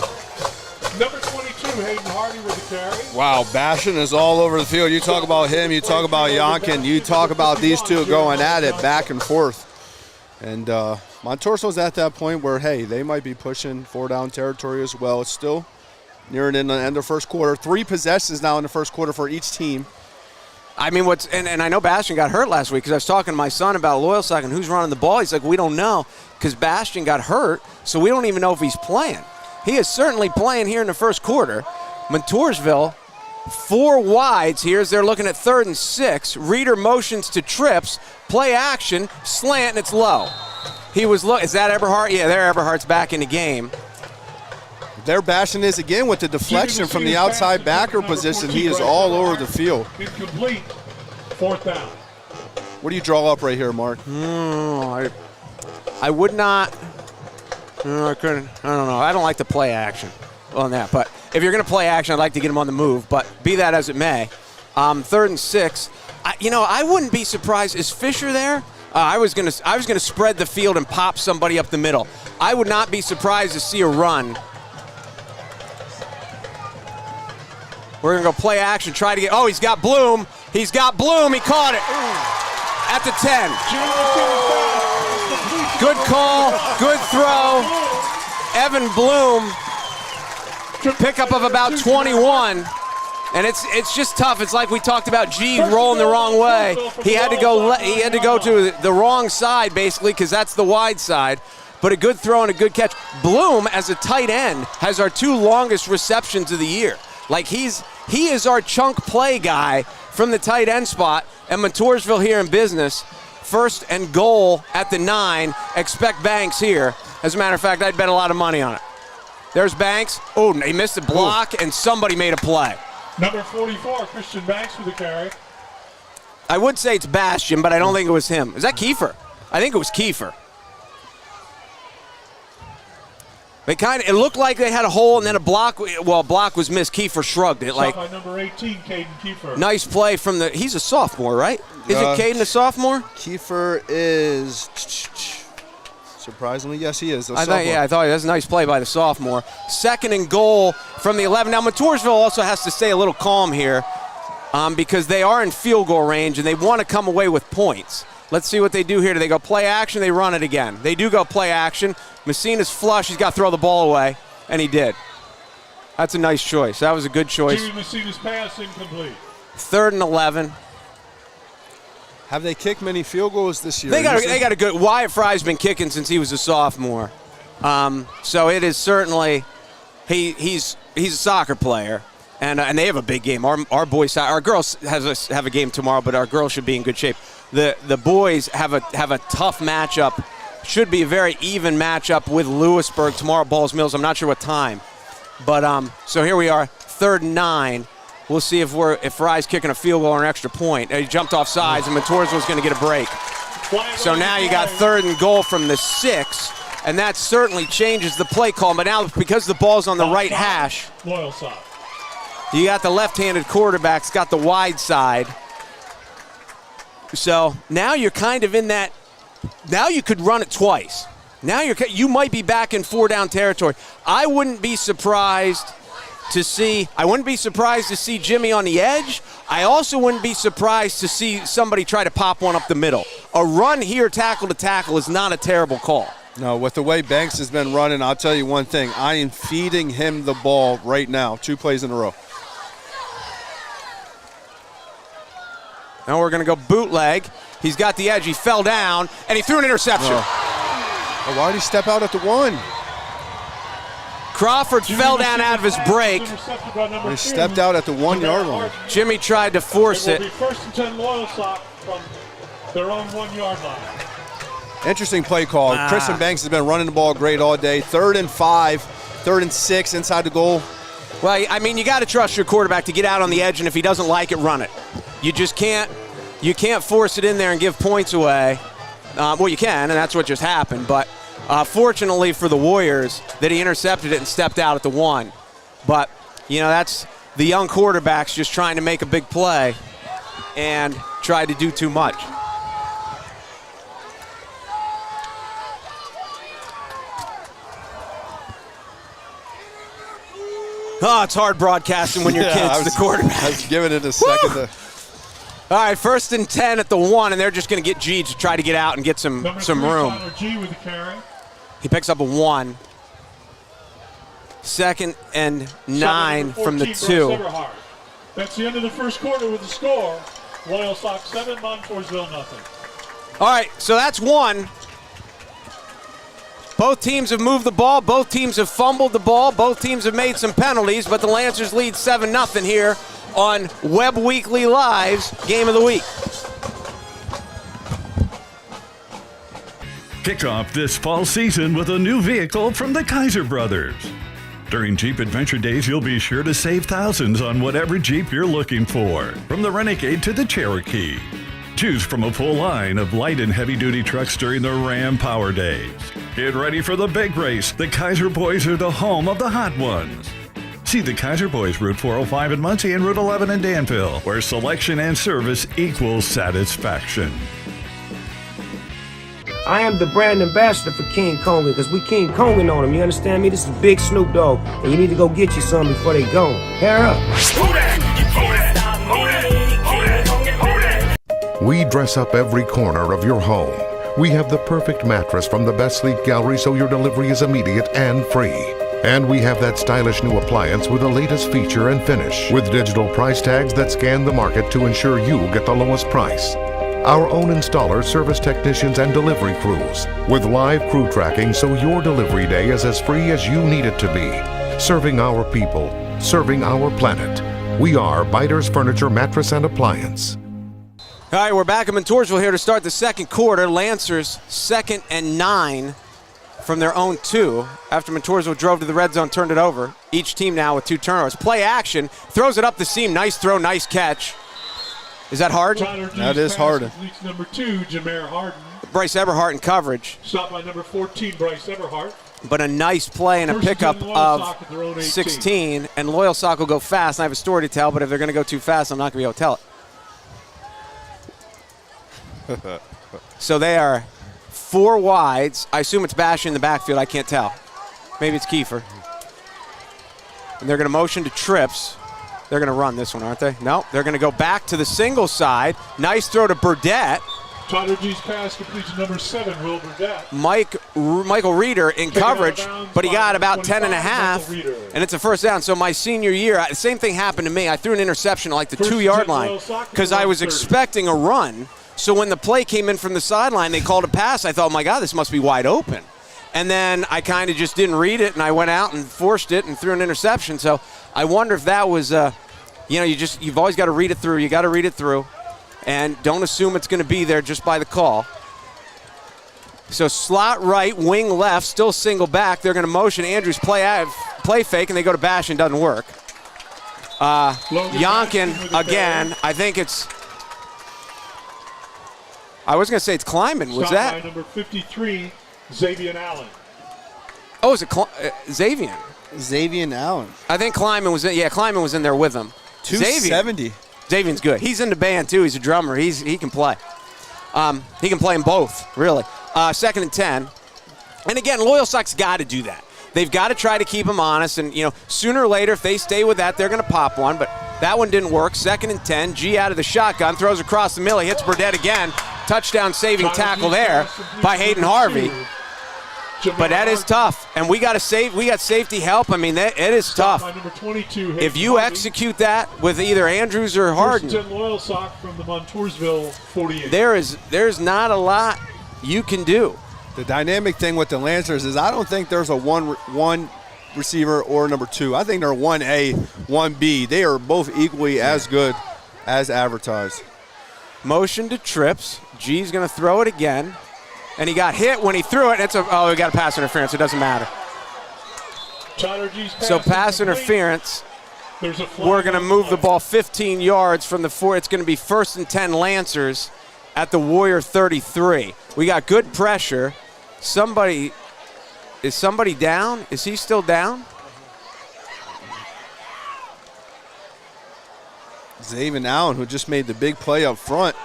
Number 22, Hayden Hardy with the carry. Wow, Bastion is all over the field. You talk about him, you talk about Yonkin, you talk about these two going at it back and forth. And Montoursville's at that point where, hey, they might be pushing 4-down territory as well. It's still nearing in the end of first quarter. 3 possessions now in the first quarter for each team. I mean, and I know Bastion got hurt last week because I was talking to my son about LOYALSOCK and who's running the ball. He's like, we don't know because Bastion got hurt, so we don't even know if he's playing. He is certainly playing here in the first quarter. Montoursville, 4 wides here as they're looking at 3rd and 6. Reader motions to trips, play action, slant, and it's low. Is that Eberhardt? Yeah, there Eberhardt's back in the game. There Bastion is again with the deflection from the outside backer position. He is all over the field. Incomplete. 4th down. What do you draw up right here, Mark? I would not. I couldn't. I don't know. I don't like the play action. on that. But if you're going to play action, I'd like to get him on the move. But be that as it may, 3rd and 6. I wouldn't be surprised. Is Fisher there? I was gonna spread the field and pop somebody up the middle. I would not be surprised to see a run. We're gonna go play action, try to get. Oh, he's got Bloom. He caught it at the 10. Good call. Good throw. Evan Bloom. Pickup of about 21. And it's just tough. It's like we talked about G rolling the wrong way. He had to go to the wrong side basically because that's the wide side. But a good throw and a good catch. Bloom as a tight end has our 2 longest receptions of the year. Like he is our chunk play guy from the tight end spot. And Montoursville here in business. 1st and goal at the 9. Expect Banks here. As a matter of fact, I'd bet a lot of money on it. There's Banks. Oh, he missed a block and somebody made a play. Number 44, Christian Banks with the carry. I would say it's Bastion, but I don't think it was him. Is that Kiefer? I think it was Kiefer. It looked like they had a hole and then a block. Well, a block was missed. Kiefer shrugged it. By number 18, Caden Kiefer. Nice play from he's a sophomore, right? Is it Caden a sophomore? Kiefer is, surprisingly, yes, he is. I thought that's a nice play by the sophomore. 2nd and goal from the 11. Now, Montoursville also has to stay a little calm here because they are in field goal range and they want to come away with points. Let's see what they do here. Do they go play action? They run it again. They do go play action. Messina's flush. He's got to throw the ball away, and he did. That's a nice choice. That was a good choice. Jimmy Messina's pass incomplete. 3rd and 11. Have they kicked many field goals this year? They got a good. Wyatt Fry's been kicking since he was a sophomore, so it is certainly he's a soccer player, and they have a big game. Our boys, our girls have a game tomorrow, but our girls should be in good shape. The boys have a tough matchup. Should be a very even matchup with Lewisburg tomorrow at Balls Mills. I'm not sure what time, but so here we are, 3rd and 9. We'll see if Fry's kicking a field goal or an extra point. He jumped off sides, and Montoursville's going to get a break. So now you got 3rd and goal from the 6, and that certainly changes the play call. But now because the ball's on the right hash, LOYALSOCK. you got the left-handed quarterback's got the wide side. So now you're kind of in that. Now you could run it twice. Now you might be back in 4-down territory. I wouldn't be surprised to see Jimmy on the edge. I also wouldn't be surprised to see somebody try to pop one up the middle. A run here, tackle to tackle, is not a terrible call. No, with the way Banks has been running, I'll tell you one thing. I am feeding him the ball right now, 2 plays in a row. Now we're going to go bootleg. He's got the edge. He fell down, and he threw an interception. Oh, why did he step out at the 1? Crawford fell down out of his break. He stepped out at the 1-yard line. Jimmy tried to force it. It will be 1st and 10 LOYALSOCK from their own 1-yard line. Interesting play call. Christian Banks has been running the ball great all day. 3rd and 5, 3rd and 6 inside the goal. Well, I mean, you got to trust your quarterback to get out on the edge, and if he doesn't like it, run it. You just can't. You can't force it in there and give points away. Well, you can, and that's what just happened. But fortunately for the Warriors, that he intercepted it and stepped out at the 1. But that's the young quarterbacks just trying to make a big play and tried to do too much. Oh, it's hard broadcasting when your kid's the quarterback. I was giving it a second to. All right, 1st and 10 at the 1, and they're just going to get G to try to get out and get some room. G with the carry. He picks up a 1. 2nd and 9 from the 2. That's the end of the first quarter with the score. LOYALSOCK 7, Montoursville nothing. All right, so that's 1. Both teams have moved the ball. Both teams have fumbled the ball. Both teams have made some penalties, but the Lancers lead 7-0 here on Webb Weekly Live's Game of the Week. Kick off this fall season with a new vehicle from the Kaiser Brothers. During Jeep Adventure Days, you'll be sure to save thousands on whatever Jeep you're looking for, from the Renegade to the Cherokee. Choose from a full line of light and heavy-duty trucks during the Ram Power Days. Get ready for the big race. The Kaiser boys are the home of the hot ones. See the Kaiser Boys Route 405 in Muncie and Route 11 in Danville, where selection and service equals satisfaction. I am the brand ambassador for King Kong because we King Konging on them. You understand me? This is Big Snoop Dogg, and you need to go get you some before they gone. Hair up. We dress up every corner of your home. We have the perfect mattress from the best sleep gallery so your delivery is immediate and free. And we have that stylish new appliance with the latest feature and finish, with digital price tags that scan the market to ensure you get the lowest price. Our own installers, service technicians, and delivery crews, with live crew tracking so your delivery day is as free as you need it to be. Serving our people, serving our planet. We are Biters Furniture, Mattress, and Appliance. All right, we're back in Montoursville here to start the second quarter. Lancers 2nd and 9 from their own 2 after Montoursville drove to the red zone, turned it over. Each team now with 2 turnovers. Play action, throws it up the seam. Nice throw, nice catch. Is that Harden? That is Harden. Number 2, Jameer Harden. Bryce Everhart in coverage. Stopped by number 14, Bryce Everhart. But a nice play and a pickup of 16. And LOYALSOCK will go fast. And I have a story to tell, but if they're going to go too fast, I'm not going to be able to tell it. So they are 4 wides. I assume it's Bash in the backfield. I can't tell. Maybe it's Kiefer. And they're going to motion to trips. They're going to run this one, aren't they? No, they're going to go back to the single side. Nice throw to Burdett. Tyler G's pass complete to number 7, Will Burdett. Michael Reeder in coverage, but he got about 10 and a half, and it's a first down. So my senior year, the same thing happened to me. I threw an interception at like the 2-yard line because I was expecting a run. So when the play came in from the sideline, they called a pass. I thought, oh my God, this must be wide open. And then I kind of just didn't read it, and I went out and forced it and threw an interception. So I wonder if that was, you've always got to read it through. You got to read it through, and don't assume it's going to be there just by the call. So slot right, wing left, still single back. They're going to motion Andrews play fake, and they go to Bash and doesn't work. Yonkin again. I think it's. I was going to say it's Kleiman. Was that? By number 53. Xavier Allen. Oh, is it Xavier? Xavier Allen. I think Kleiman was in. Yeah, Kleiman was in there with him. 270. Xavier's good. He's in the band too. He's a drummer. He can play. He can play them both, really. 2nd and 10. And again, LOYALSOCK's got to do that. They've got to try to keep them honest. And sooner or later, if they stay with that, they're going to pop one. But that one didn't work. 2nd and 10. G out of the shotgun, throws across the middle. He hits Burdett again. Touchdown saving tackle there by Hayden Harvey. But that is tough, and we got safety help. I mean, it is tough. If you execute that with either Andrews or Harden, LOYALSOCK from the Montoursville 48. There's not a lot you can do. The dynamic thing with the Lancers is I don't think there's a one receiver or number 2. I think they're 1A, 1B. They are both equally as good as advertised. Motion to trips. G's going to throw it again. And he got hit when he threw it. He got a pass interference. It doesn't matter. So pass interference. We're going to move the ball 15 yards from the 4. It's going to be 1st and 10 Lancers at the Warrior 33. We got good pressure. Is somebody down? Is he still down? Xavier Allen, who just made the big play up front.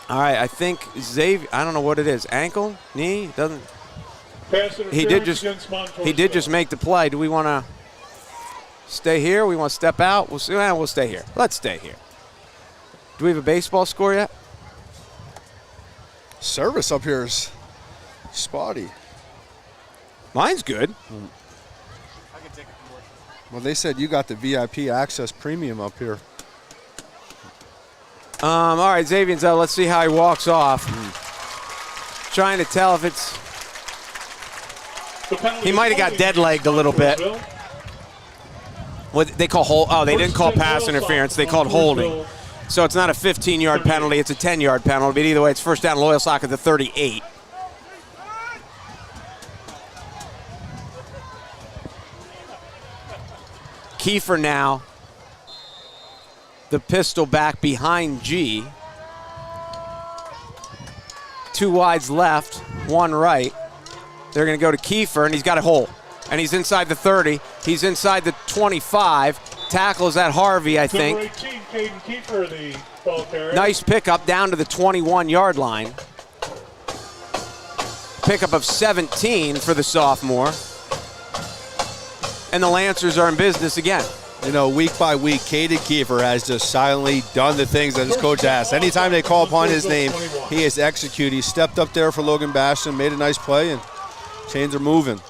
All right, I think Xavier, I don't know what it is. Ankle, knee, doesn't. He did just make the play. Do we want to stay here? We want to step out? We'll stay here. Let's stay here. Do we have a baseball score yet? Service up here is spotty. Mine's good. Well, they said you got the VIP access premium up here. All right, Xavier's out. Let's see how he walks off. Trying to tell if it's. He might have got dead-legged a little bit. What they call hold? Oh, they didn't call pass interference. They called holding. So it's not a 15-yard penalty. It's a 10-yard penalty. But either way, it's first down. LOYALSOCK at the 38. Kiefer now. The pistol back behind G. 2 wides left, 1 right. They're going to go to Kiefer, and he's got a hole. And he's inside the 30. He's inside the 25. Tackles at Harvey, I think. Number 18, Caden Kiefer, the ball carrier. Nice pickup down to the 21-yard line. Pickup of 17 for the sophomore. And the Lancers are in business again. You know, week by week, Caden Kiefer has just silently done the things that his coach asked. Anytime they call upon his name, he has executed. He stepped up there for Logan Bastion, made a nice play, and chains are moving.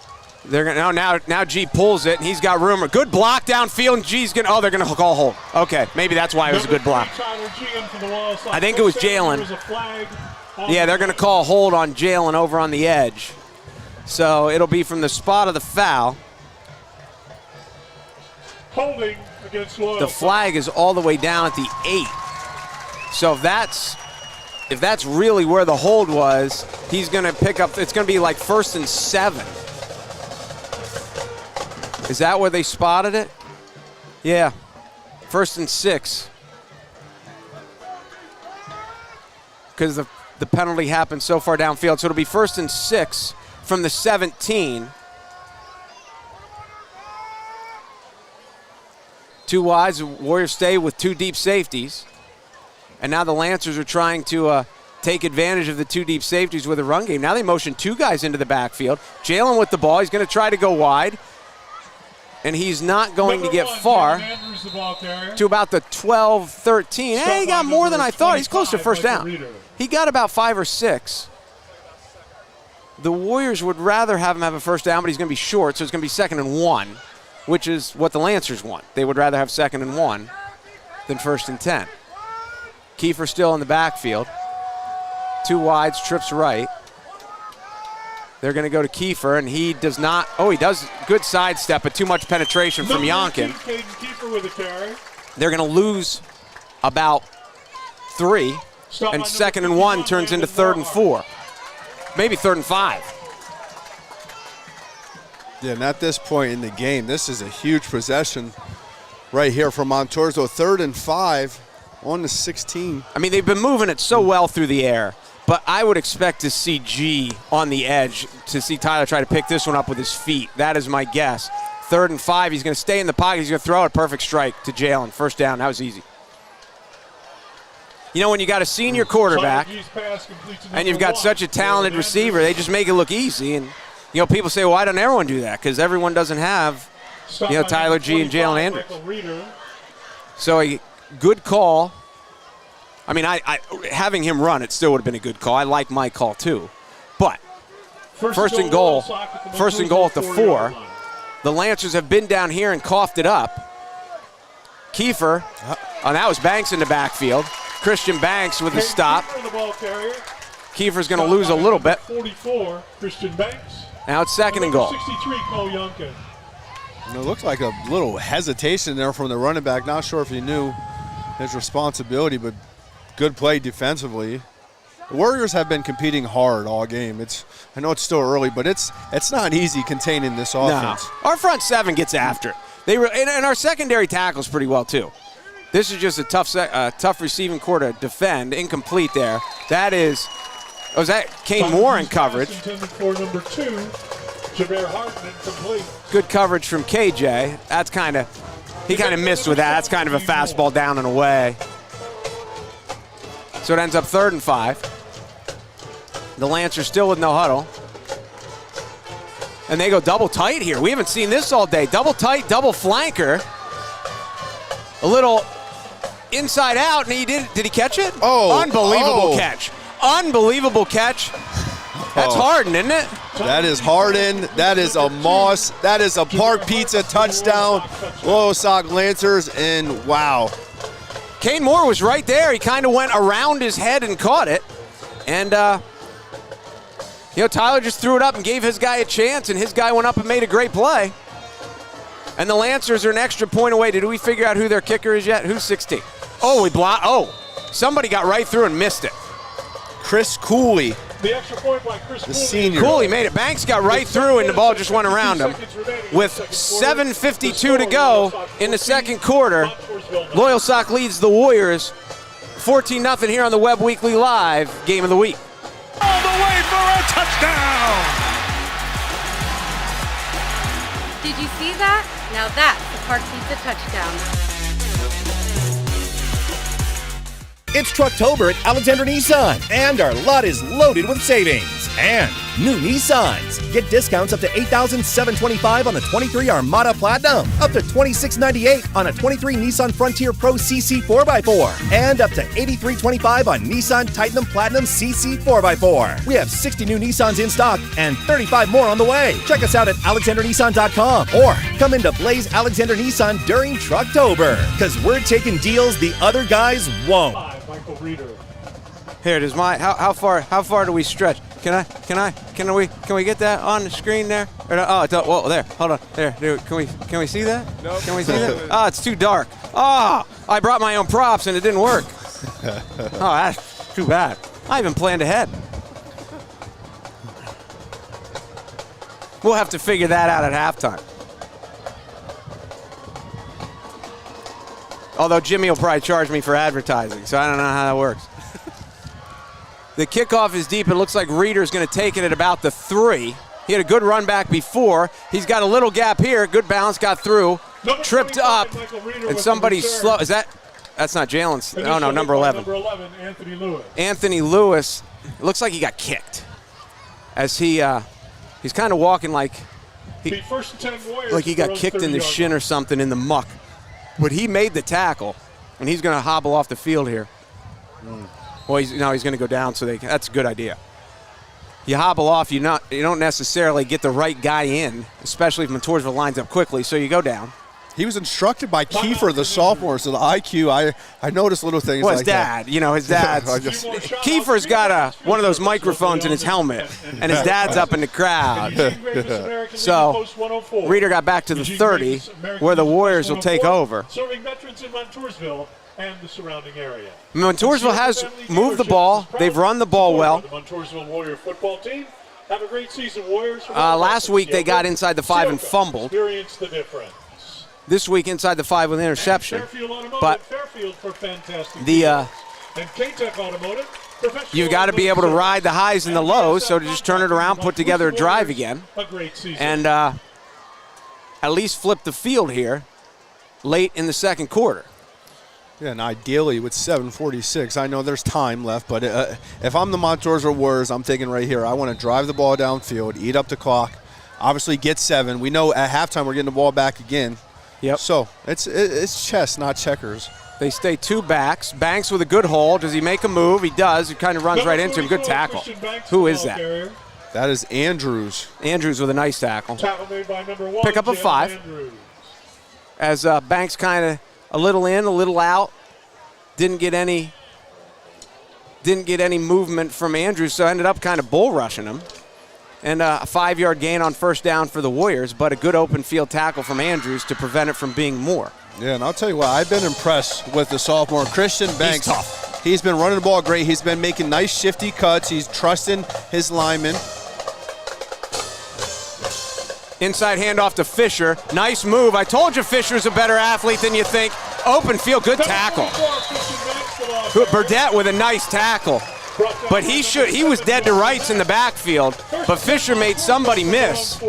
They're gonna now G pulls it, and he's got room. A good block downfield, and G's gonna. Oh, they're gonna call hold. Okay, maybe that's why it was a good block. I think it was Jalen. Yeah, they're gonna call hold on Jalen over on the edge. So it'll be from the spot of the foul. Holding against Loyal. The flag is all the way down at the 8. So if that's really where the hold was, he's going to pick up. It's going to be like 1st and 7. Is that where they spotted it? Yeah, 1st and 6. Because the penalty happened so far downfield. So it'll be 1st and 6 from the 17. 2 wides, Warriors stay with 2 deep safeties. And now the Lancers are trying to take advantage of the 2 deep safeties with a run game. Now they motion 2 guys into the backfield. Jalen with the ball. He's going to try to go wide. And he's not going to get far to about the 12, 13. Hey, he got more than I thought. He's close to first down. He got about 5 or 6. The Warriors would rather have him have a first down, but he's going to be short, so it's going to be 2nd and 1. Which is what the Lancers want. They would rather have 2nd and 1 than 1st and 10. Kiefer still in the backfield. 2 wides, trips right. They're going to go to Kiefer, and he does not. Oh, he does good sidestep, but too much penetration from Yonkin. They're going to lose about 3, and 2nd and 1 turns into 3rd and 4. Maybe 3rd and 5. Yeah, and at this point in the game, this is a huge possession right here for Montoursville. 3rd and 5 on the 16. I mean, they've been moving it so well through the air, but I would expect to see G on the edge, to see Tyler try to pick this one up with his feet. That is my guess. 3rd and 5, he's going to stay in the pocket. He's going to throw a perfect strike to Jalen. First down, that was easy. You know, when you got a senior quarterback and you've got such a talented receiver, they just make it look easy. And you know, people say, well, why doesn't everyone do that? Because everyone doesn't have, Tyler G and Jalen Andrews. So a good call. I mean, I having him run, it still would have been a good call. I like my call too. But first and goal at the 4. The Lancers have been down here and coughed it up. Kiefer, that was Banks in the backfield. Christian Banks with the stop. Kiefer's going to lose a little bit. 44, Christian Banks. Now it's 2nd and goal. 63, Cole Yonkin. And it looked like a little hesitation there from the running back. Not sure if he knew his responsibility, but good play defensively. The Warriors have been competing hard all game. I know it's still early, but it's not easy containing this offense. No. Our front 7 gets after it. And our secondary tackles pretty well too. This is just a tough receiving core to defend. Incomplete there. Was that Kane Moore in coverage? For number 2, Jameer Harden, incomplete. Good coverage from KJ. He kind of missed with that. That's kind of a fastball down and away. So it ends up 3rd and 5. The Lancers still with no huddle. And they go double tight here. We haven't seen this all day. Double tight, double flanker. A little inside out, and did he catch it? Oh. Unbelievable catch. Unbelievable catch. That's Harden, isn't it? That is Harden. That is a Moss. That is a Park Pizza touchdown. LOYALSOCK Lancers, and wow. Kane Moore was right there. He kind of went around his head and caught it. And, Tyler just threw it up and gave his guy a chance, and his guy went up and made a great play. And the Lancers are an extra point away. Did we figure out who their kicker is yet? Who's 16? Somebody got right through and missed it. Chris Cooley. The extra point by Chris Cooley. Senior. Cooley made it. Banks got right through, and the ball just went around him. With 7:52 to go in the second quarter, LOYALSOCK leads the Warriors 14-0 here on the Webb Weekly Live Game of the Week. All the way for a touchdown! you see that? Now that's a Park Pizza touchdown. It's Trucktober at Alexander Nissan, and our lot is loaded with savings. And new Nissans. Get discounts up to $8,725 on the 23 Armada Platinum, up to $2,698 on a 23 Nissan Frontier Pro CC 4x4, and up to $8,325 on Nissan Titan Platinum CC 4x4. We have 60 new Nissans in stock and 35 more on the way. Check us out at alexandernissan.com or come into Blaze Alexander Nissan during Trucktober, because we're taking deals the other guys won't. Michael Reeder. Here it is. How far do we stretch? Can we get that on the screen there? Or no, whoa, there. Hold on. There. Can we see that? No. Can we see that? Oh, it's too dark. Oh, I brought my own props and it didn't work. Oh, that's too bad. I even planned ahead. We'll have to figure that out at halftime. Although Jimmy will probably charge me for advertising, so I don't know how that works. The kickoff is deep. It looks like Reeder's going to take it at about the 3. He had a good run back before. He's got a little gap here. Good balance, got through. Tripped up, and somebody's slow. Is that? That's not Jalen's. Oh, no, number 11. Number 11, Anthony Lewis. Anthony Lewis. It looks like he got kicked. As he's kind of walking like he got kicked in the shin or something in the muck. But he made the tackle, and he's going to hobble off the field here. Well, he's going to go down, so that's a good idea. You hobble off, you don't necessarily get the right guy in, especially if Montoursville lines up quickly, so you go down. He was instructed by Kiefer, the sophomore, so the IQ, I noticed little things like that. His dad, Kiefer's got one of those microphones in his helmet, and his dad's up in the crowd. So Reeder got back to the 30, where the Warriors will take over. Serving veterans in Montoursville and the surrounding area. Montoursville has moved the ball. They've run the ball well. The Montoursville Warrior football team. Have a great season, Warriors. Last week they got inside the 5 and fumbled. Experience the difference. This week inside the 5 with an interception. But you've got to be able to ride the highs and the lows, so to just turn it around, put together a drive again, and at least flip the field here late in the second quarter. Yeah, and ideally with 7:46, I know there's time left, but if I'm the Montoursville Warriors, I'm thinking right here, I want to drive the ball downfield, eat up the clock, obviously get 7. We know at halftime we're getting the ball back again. Yep. So it's chess, not checkers. They stay 2 backs. Banks with a good hold. Does he make a move? He does. He kind of runs right into him. Good tackle. Who is that? That is Andrews. Andrews with a nice tackle. Tackle made by number 1. Pick up a 5. As Banks kind of a little in, a little out. Didn't get any movement from Andrews, so ended up kind of bull rushing him. And a 5-yard gain on first down for the Warriors, but a good open field tackle from Andrews to prevent it from being more. Yeah, and I'll tell you what, I've been impressed with the sophomore Christian Banks. He's tough. He's been running the ball great. He's been making nice shifty cuts. He's trusting his linemen. Inside handoff to Fisher. Nice move. I told you Fisher's a better athlete than you think. Open field, good tackle. Burdette with a nice tackle. But he was dead to rights in the backfield, but Fisher made somebody miss.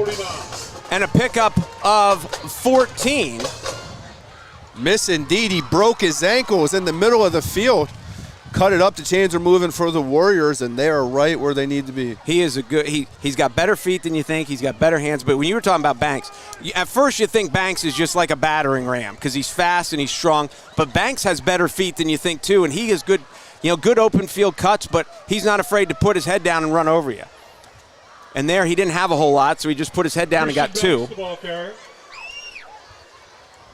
And a pickup of 14. Miss indeed. He broke his ankle. Was in the middle of the field. Cut it up. The chains are moving for the Warriors, and they are right where they need to be. He is he's got better feet than you think. He's got better hands. But when you were talking about Banks, at first you think Banks is just like a battering ram because he's fast and he's strong. But Banks has better feet than you think too, and he is good. Good open field cuts, but he's not afraid to put his head down and run over you. And there he didn't have a whole lot, so he just put his head down and got 2.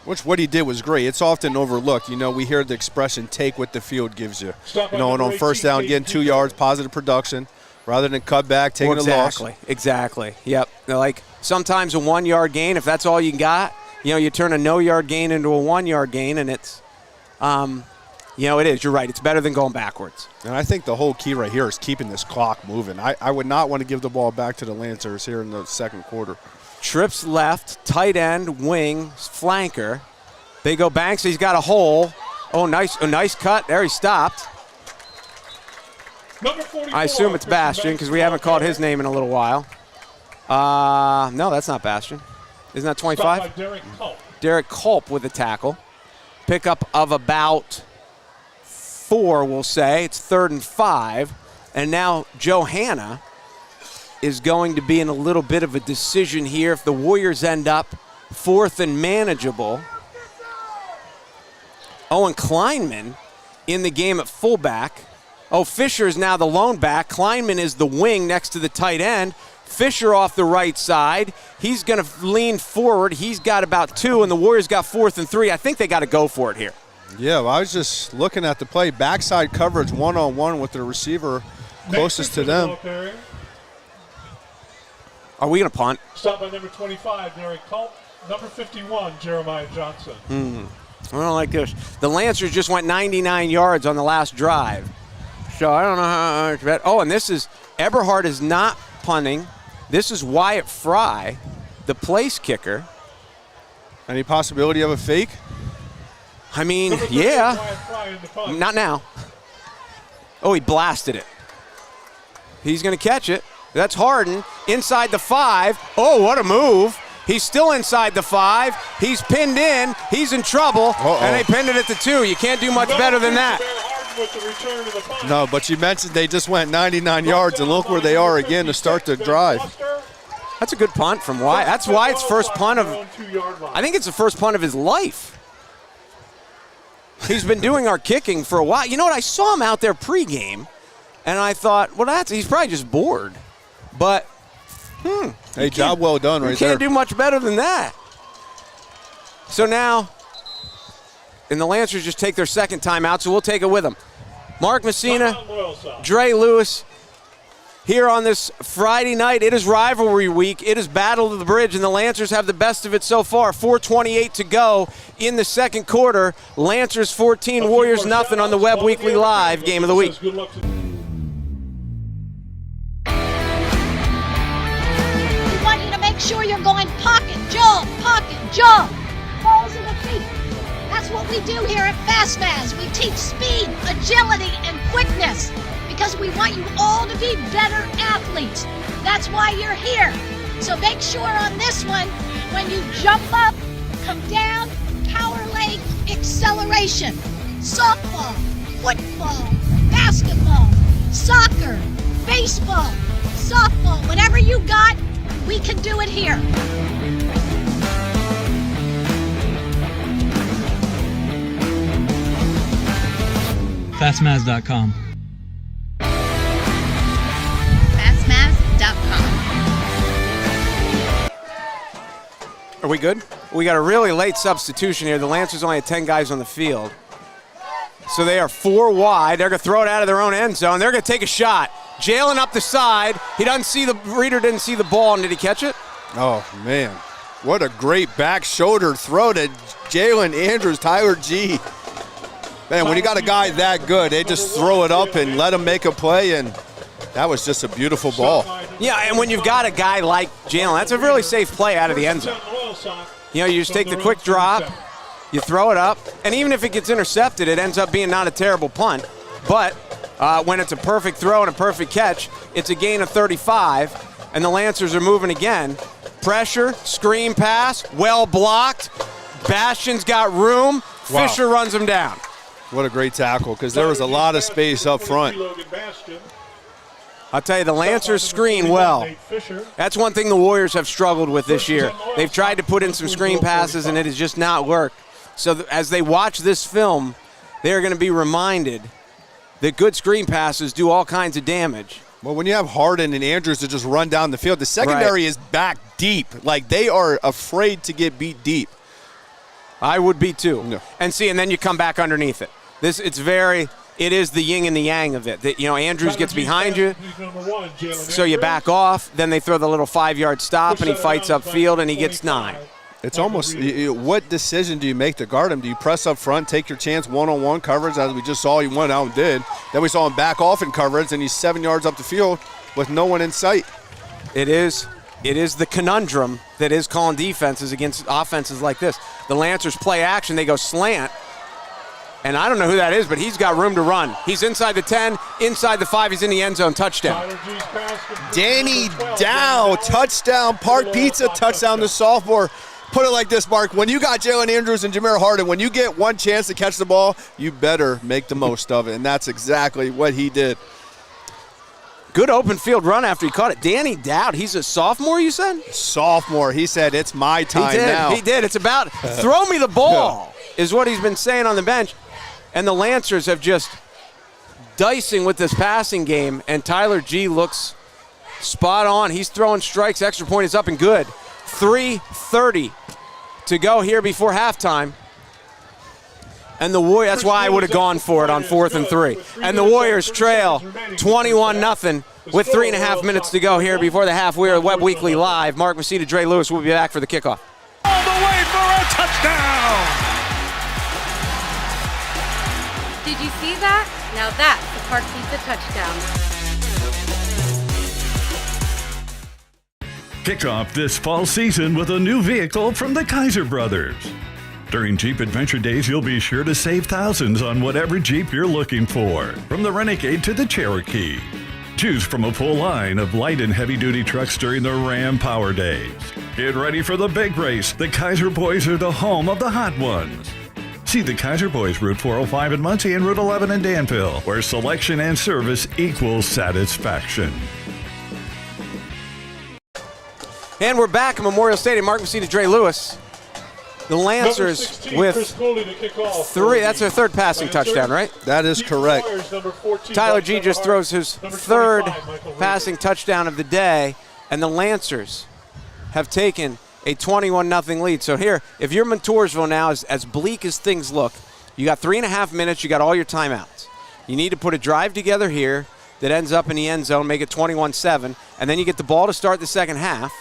What he did was great. It's often overlooked. We hear the expression, take what the field gives you. And on first down, getting 2 yards, positive production, rather than cut back, taking a loss. Exactly. Yep. Like sometimes a 1-yard gain, if that's all you got, you turn a no-yard gain into a 1-yard gain, and it's it is. You're right. It's better than going backwards. And I think the whole key right here is keeping this clock moving. I would not want to give the ball back to the Lancers here in the second quarter. Trips left, tight end, wing, flanker. They go Banks. He's got a hole. Oh, a nice cut. There he stopped. I assume it's Bastian because we haven't called his name in a little while. No, that's not Bastian. Isn't that Stop 25? by Derek Culp. Derek Culp with a tackle. Pickup of about 4, we'll say. It's 3rd and 5. And now Johanna is going to be in a little bit of a decision here. If the Warriors end up 4th and manageable. Owen Kleinman in the game at fullback. Oh, Fisher is now the lone back. Kleinman is the wing next to the tight end. Fisher off the right side. He's going to lean forward. He's got about 2, and the Warriors got 4th and 3. I think they got to go for it here. Yeah, well, I was just looking at the play. Backside coverage one-on-one with the receiver closest to them. Are we going to punt? Stop by number 25, Derek Culp. Number 51, Jeremiah Johnson. I don't like this. The Lancers just went 99 yards on the last drive. So I don't know how much bet. Oh, and this is Eberhard is not punting. This is Wyatt Fry, the place kicker. Any possibility of a fake? I mean, yeah. Not now. Oh, he blasted it. He's going to catch it. That's Harden inside the 5. Oh, what a move. He's still inside the 5. He's pinned in. He's in trouble. And they pinned it at the 2. You can't do much better than that. No, but you mentioned they just went 99 yards, and look where they are again to start the drive. That's a good punt from Wyatt. That's Wyatt's first punt of, I think it's the first punt of his life. He's been doing our kicking for a while. You know what? I saw him out there pregame, and I thought, well, he's probably just bored. But, hey, job well done right there. You can't do much better than that. So now, and the Lancers just take their second timeout, so we'll take it with them. Mark Messina, Dre Lewis, here on this Friday night. It is rivalry week. It is Battle of the Bridge, and the Lancers have the best of it so far. 4:28 to go in the second quarter. Lancers 14, Warriors nothing on the Webb Weekly Live Game of the Week. We want you to make sure you're going pocket, jump, balls in the feet. That's what we do here at FastFaz. We teach speed, agility, and quickness because we want you all to be better athletes. That's why you're here. So make sure on this one, when you jump up, come down, power leg, acceleration. Softball, football, basketball, soccer, baseball, softball, whatever you got, we can do it here. Fastmaz.com. Fastmaz.com. Are we good? We got a really late substitution here. The Lancers only had 10 guys on the field. So they are 4 wide. They're going to throw it out of their own end zone. They're going to take a shot. Jalen up the side. Reader didn't see the ball, and did he catch it? Oh, man. What a great back shoulder throw to Jalen Andrews, Tyler G. Man, when you got a guy that good, they just throw it up and let him make a play, and that was just a beautiful ball. Yeah, and when you've got a guy like Jalen, that's a really safe play out of the end zone. You know, you just take the quick drop, you throw it up, and even if it gets intercepted, it ends up being not a terrible punt. But when it's a perfect throw and a perfect catch, it's a gain of 35, and the Lancers are moving again. Pressure, screen pass, well blocked. Bastion's got room. Wow. Fisher runs him down. What a great tackle, because there was a lot of space up front. I'll tell you, the Lancers screen well. That's one thing the Warriors have struggled with this year. They've tried to put in some screen passes, and it has just not worked. So as they watch this film, they're going to be reminded that good screen passes do all kinds of damage. Well, when you have Harden and Andrews to just run down the field, the secondary is back deep. Like, they are afraid to get beat deep. I would be too. No. And then you come back underneath it. It is the yin and the yang of it. That, Andrews gets behind you, so you back off. Then they throw the little 5-yard stop, and he fights upfield, and he gets 9. It's almost, what decision do you make to guard him? Do you press up front, take your chance one-on-one coverage, as we just saw he went out and did? Then we saw him back off in coverage, and he's 7 yards up the field with no one in sight. It is the conundrum that is calling defenses against offenses like this. The Lancers play action. They go slant. And I don't know who that is, but he's got room to run. He's inside the 10, inside the 5. He's in the end zone. Touchdown. Danny Dow, touchdown. Park Pizza, touchdown to sophomore. Put it like this, Mark. When you got Jalen Andrews and Jameer Harden, when you get one chance to catch the ball, you better make the most of it. And that's exactly what he did. Good open field run after he caught it. Danny Dowd, he's a sophomore, you said? Sophomore. He said, it's my time now. He did. It's about throw me the ball is what he's been saying on the bench. And the Lancers have just dicing with this passing game, and Tyler G looks spot on. He's throwing strikes. Extra point is up and good. 3:30 to go here before halftime. And the Warriors, that's why I would have gone for it on 4th and 3. And the Warriors trail 21-0 with 3.5 minutes to go here before the half. We are Webb Weekly Live. Mark Messina, Dre Lewis will be back for the kickoff. All the way for a touchdown! Did you see that? Now that's the Park Pizza touchdown. Kick off this fall season with a new vehicle from the Kaiser Brothers. During Jeep Adventure Days, you'll be sure to save thousands on whatever Jeep you're looking for, from the Renegade to the Cherokee. Choose from a full line of light and heavy-duty trucks during the Ram Power Days. Get ready for the big race. The Kaiser Boys are the home of the hot ones. See the Kaiser Boys, Route 405 in Muncie and Route 11 in Danville, where selection and service equals satisfaction. And we're back at Memorial Stadium. Mark Messina, Dre Lewis. The Lancers 16, with 3. That's their third passing touchdown, right? That is correct. Tyler G just throws his third passing touchdown of the day, and the Lancers have taken a 21-0 lead. So here, if you're Montoursville now, as bleak as things look, you got 3.5 minutes, you got all your timeouts. You need to put a drive together here that ends up in the end zone, make it 21-7, and then you get the ball to start the second half.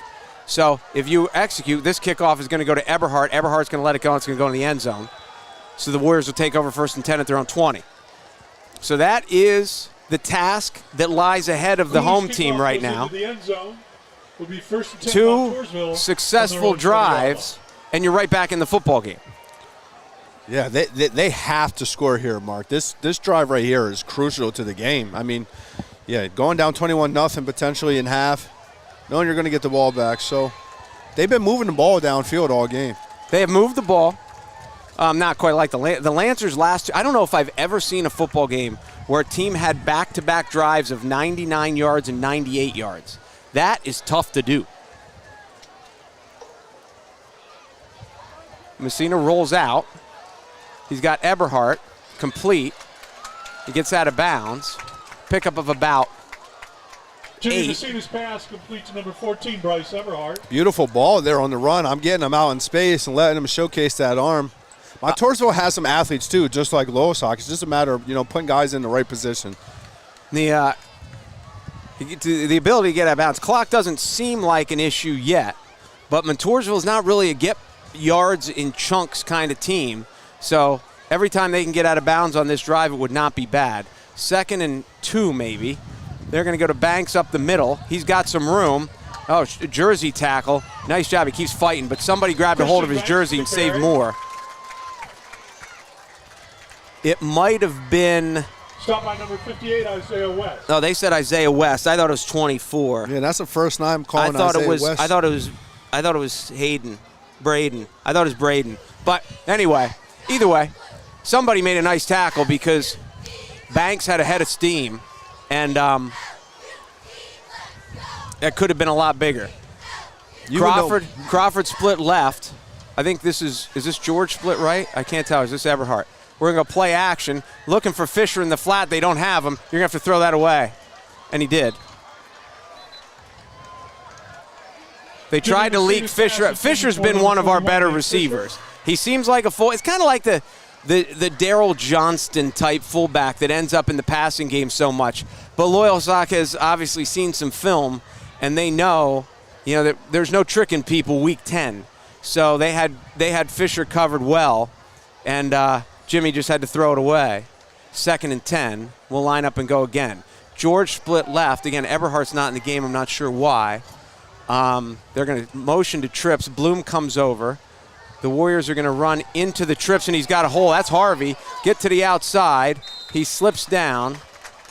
So if you execute, this kickoff is going to go to Eberhardt. Eberhardt's going to let it go, and it's going to go in the end zone. So the Warriors will take over 1st and 10 at their own 20. So that is the task that lies ahead of the home team right now. 2 successful drives, and you're right back in the football game. Yeah, they have to score here, Mark. This drive right here is crucial to the game. I mean, yeah, going down 21-0 potentially in half, knowing you're going to get the ball back. So they've been moving the ball downfield all game. They have moved the ball. Not quite like the Lancers last. I don't know if I've ever seen a football game where a team had back-to-back drives of 99 yards and 98 yards. That is tough to do. Messina rolls out. He's got Eberhardt complete. He gets out of bounds. Pickup of about Jimmy Messina's pass complete to number 14, Bryce Eberhardt. Beautiful ball there on the run. I'm getting him out in space and letting him showcase that arm. Montoursville has some athletes too, just like LOYALSOCK. It's just a matter of putting guys in the right position. The ability to get out of bounds. Clock doesn't seem like an issue yet, but Montoursville is not really a get yards in chunks kind of team. So every time they can get out of bounds on this drive, it would not be bad. 2nd and 2 maybe. They're going to go to Banks up the middle. He's got some room. Oh, jersey tackle. Nice job. He keeps fighting, but somebody grabbed a hold of his jersey and saved more. It might have been... Stop by number 58, Isaiah West. Oh, they said Isaiah West. I thought it was 24. Yeah, that's the first time calling Isaiah West. I thought it was Braden. I thought it was Braden. But anyway, either way, somebody made a nice tackle because Banks had a head of steam, and that could have been a lot bigger. Crawford split left. I think is this George split right? I can't tell. Is this Eberhardt? We're going to play action. Looking for Fisher in the flat. They don't have him. You're going to have to throw that away. And he did. They tried to leak Fisher. Fisher's been one of our better receivers. He seems like a full. It's kind of like the Daryl Johnston type fullback that ends up in the passing game so much. But LOYALSOCK has obviously seen some film, and they know, that there's no tricking people week 10. So they had Fisher covered well, and Jimmy just had to throw it away. 2nd and 10. We'll line up and go again. George split left. Again, Eberhardt's not in the game. I'm not sure why. They're going to motion to trips. Bloom comes over. The Warriors are going to run into the trips, and he's got a hole. That's Harvey. Get to the outside. He slips down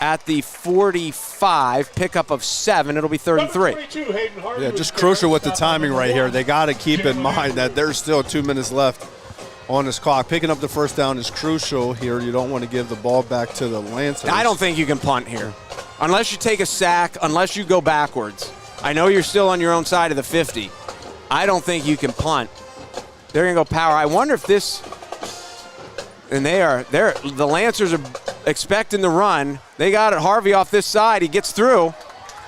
at the 45, pickup of 7. It'll be 3rd and 3. Yeah, just crucial with the timing right here. They got to keep in mind that there's still 2 minutes left on this clock. Picking up the first down is crucial here. You don't want to give the ball back to the Lancers. I don't think you can punt here. Unless you take a sack, unless you go backwards. I know you're still on your own side of the 50. I don't think you can punt. They're going to go power. I wonder if this, and the Lancers are expecting the run. They got it. Harvey off this side. He gets through.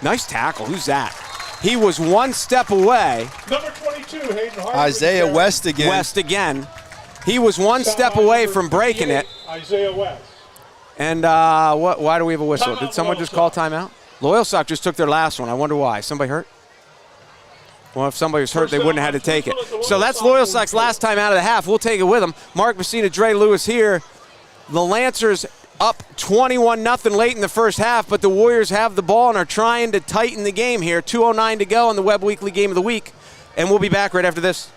Nice tackle. Who's that? He was 1 step away. Number 22, Hayden Harvey. Isaiah West again. West again. He was 1 step away from breaking it. Isaiah West. And why do we have a whistle? Did someone just call timeout? LOYALSOCK just took their last one. I wonder why. Somebody hurt? Well, if somebody was hurt, they wouldn't have had to take it. So that's LOYALSOCK's last time out of the half. We'll take it with them. Mark Messina, Dre Lewis here. The Lancers up 21-0 late in the first half, but the Warriors have the ball and are trying to tighten the game here. 2:09 to go on the Webb Weekly Game of the Week. And we'll be back right after this.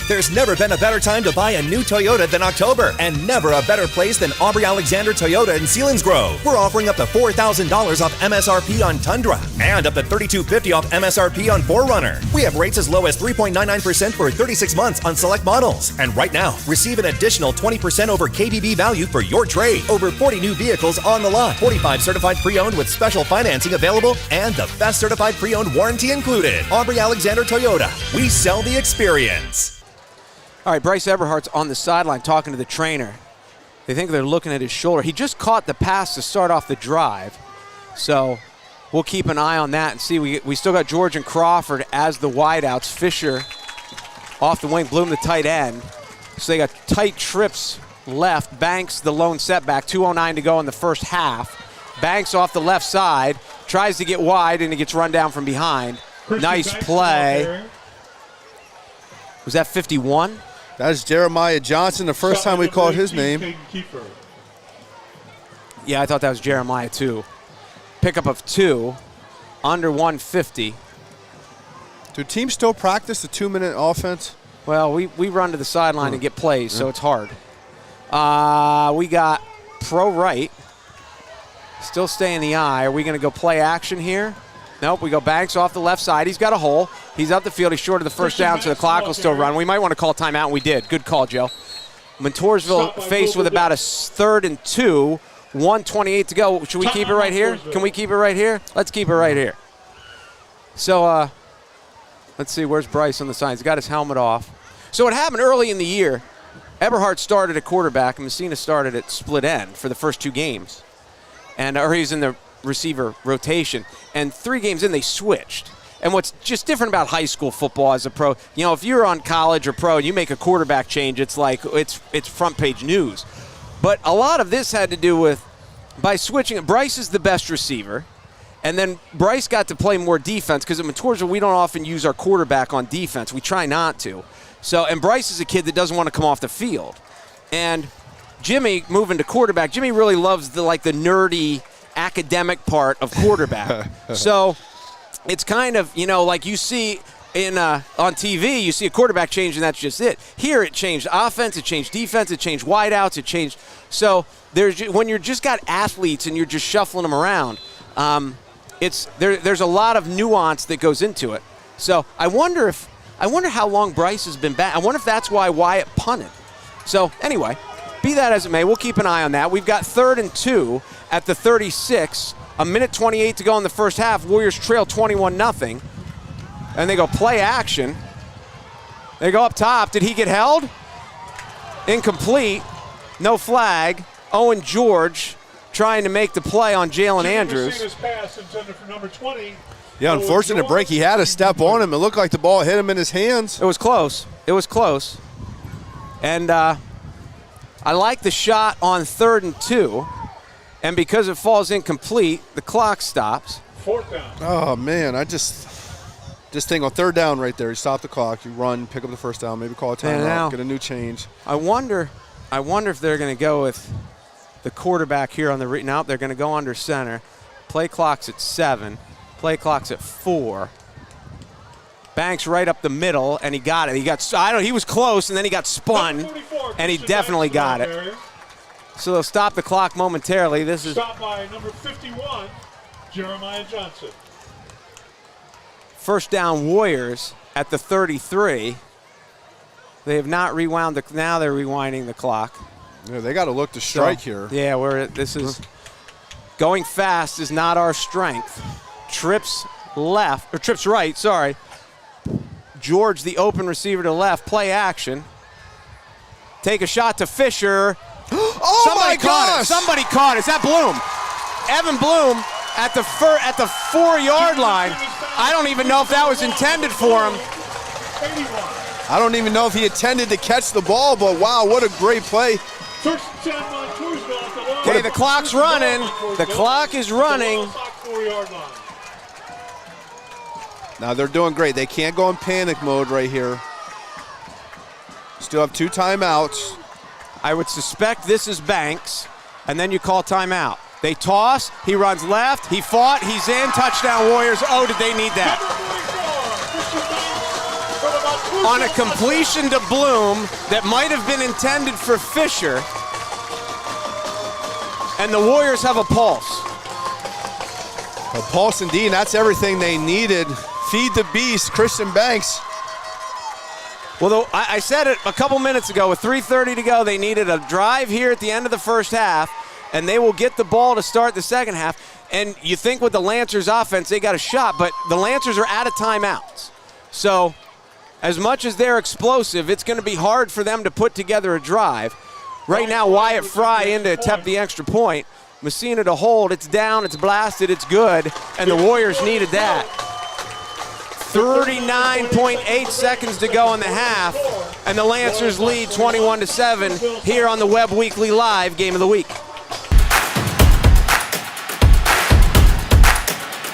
There's never been a better time to buy a new Toyota than October, and never a better place than Aubrey Alexander Toyota in Selinsgrove. We're offering up to $4,000 off MSRP on Tundra and up to $3,250 off MSRP on 4Runner. We have rates as low as 3.99% for 36 months on select models. And right now, receive an additional 20% over KBB value for your trade. Over 40 new vehicles on the lot, 45 certified pre-owned with special financing available, and the best certified pre-owned warranty included. Aubrey Alexander Toyota. We sell the experience. All right, Bryce Eberhardt's on the sideline talking to the trainer. They think they're looking at his shoulder. He just caught the pass to start off the drive. So we'll keep an eye on that and see. We still got George and Crawford as the wideouts. Fisher off the wing, Bloom the tight end. So they got tight trips left. Banks the lone setback. 2:09 to go in the first half. Banks off the left side. Tries to get wide, and he gets run down from behind. Nice play. Was that 51? That's Jeremiah Johnson, the first time we called his name. Yeah, I thought that was Jeremiah too. Pickup of 2, under 150. Do teams still practice the 2-minute offense? Well, we run to the sideline and get plays, so it's hard. We got pro right. Still stay in the eye. Are we going to go play action here? Nope, we go Banks off the left side. He's got a hole. He's up the field. He's short of the first down, so the clock will still run. We might want to call timeout, and we did. Good call, Joe. Montoursville faced with about a 3rd and 2, 1:28 to go. Should we keep it right here? Can we keep it right here? Let's keep it right here. So let's see. Where's Bryce on the side? He's got his helmet off. So what happened early in the year, Eberhardt started at quarterback, and Messina started at split end for the first 2 games. Or he was in the receiver rotation. And 3 games in, they switched. And what's just different about high school football as a pro, if you're on college or pro and you make a quarterback change, it's like it's front page news. But a lot of this had to do with, by switching, Bryce is the best receiver. And then Bryce got to play more defense because at Montoursville, we don't often use our quarterback on defense. We try not to. And Bryce is a kid that doesn't want to come off the field. And Jimmy, moving to quarterback, Jimmy really loves the nerdy academic part of quarterback. So it's kind of, like you see on TV, you see a quarterback change and that's just it. Here it changed offense, it changed defense, it changed wideouts, it changed. So when you're just got athletes and you're just shuffling them around, there's a lot of nuance that goes into it. So I wonder how long Bryce has been back. I wonder if that's why Wyatt punted. So anyway, be that as it may, we'll keep an eye on that. We've got 3rd and 2 at the 36. 1:28 to go in the first half. Warriors trail 21-0. And they go play action. They go up top. Did he get held? Incomplete. No flag. Owen George trying to make the play on Jalen Andrews. Pass intended for number 20. Yeah, unfortunate break. He had a step on him. It looked like the ball hit him in his hands. It was close. And I like the shot on 3rd and 2. And because it falls incomplete, the clock stops. 4th down. Oh, man, I just think on 3rd down right there, you stop the clock, you run, pick up the first down, maybe call a timeout, get a new change. I wonder if they're going to go with the quarterback here on the now they're going to go under center. Play clock's at 7. Play clock's at 4. Banks right up the middle, and he got it. He was close, and then he got spun, and he definitely got it. So they'll stop the clock momentarily. This is stopped by number 51, Jeremiah Johnson. First down Warriors at the 33. They have not rewound now they're rewinding the clock. Yeah, they got to look to strike here. Yeah, this is going fast is not our strength. Trips right, sorry. George, the open receiver to left, play action. Take a shot to Fisher. Oh my gosh! Somebody caught it. Is that Bloom? Evan Bloom at the 4-yard line. I don't even know if that was intended for him. I don't even know if he intended to catch the ball, but wow, what a great play. First and 10 Montoursville at the line. Okay, the clock's running. The clock is running. 4-yard line. Now they're doing great. They can't go in panic mode right here. Still have 2 timeouts. I would suspect this is Banks, and then you call timeout. They toss, he runs left, he fought, he's in, touchdown Warriors. Oh, did they need that? On a completion to Bloom that might have been intended for Fisher, and the Warriors have a pulse. A pulse indeed, that's everything they needed. Feed the beast, Christian Banks. Well, though, I said it a couple minutes ago, with 3:30 to go, they needed a drive here at the end of the first half, and they will get the ball to start the second half. And you think with the Lancers offense, they got a shot, but the Lancers are out of timeouts. So as much as they're explosive, it's going to be hard for them to put together a drive. Right now, Wyatt Fry in to attempt the extra point. Messina to hold, it's down, it's blasted, it's good, and the Warriors needed that. 39.8 seconds to go in the half, and the Lancers lead 21-7 here on the Webb Weekly Live Game of the Week.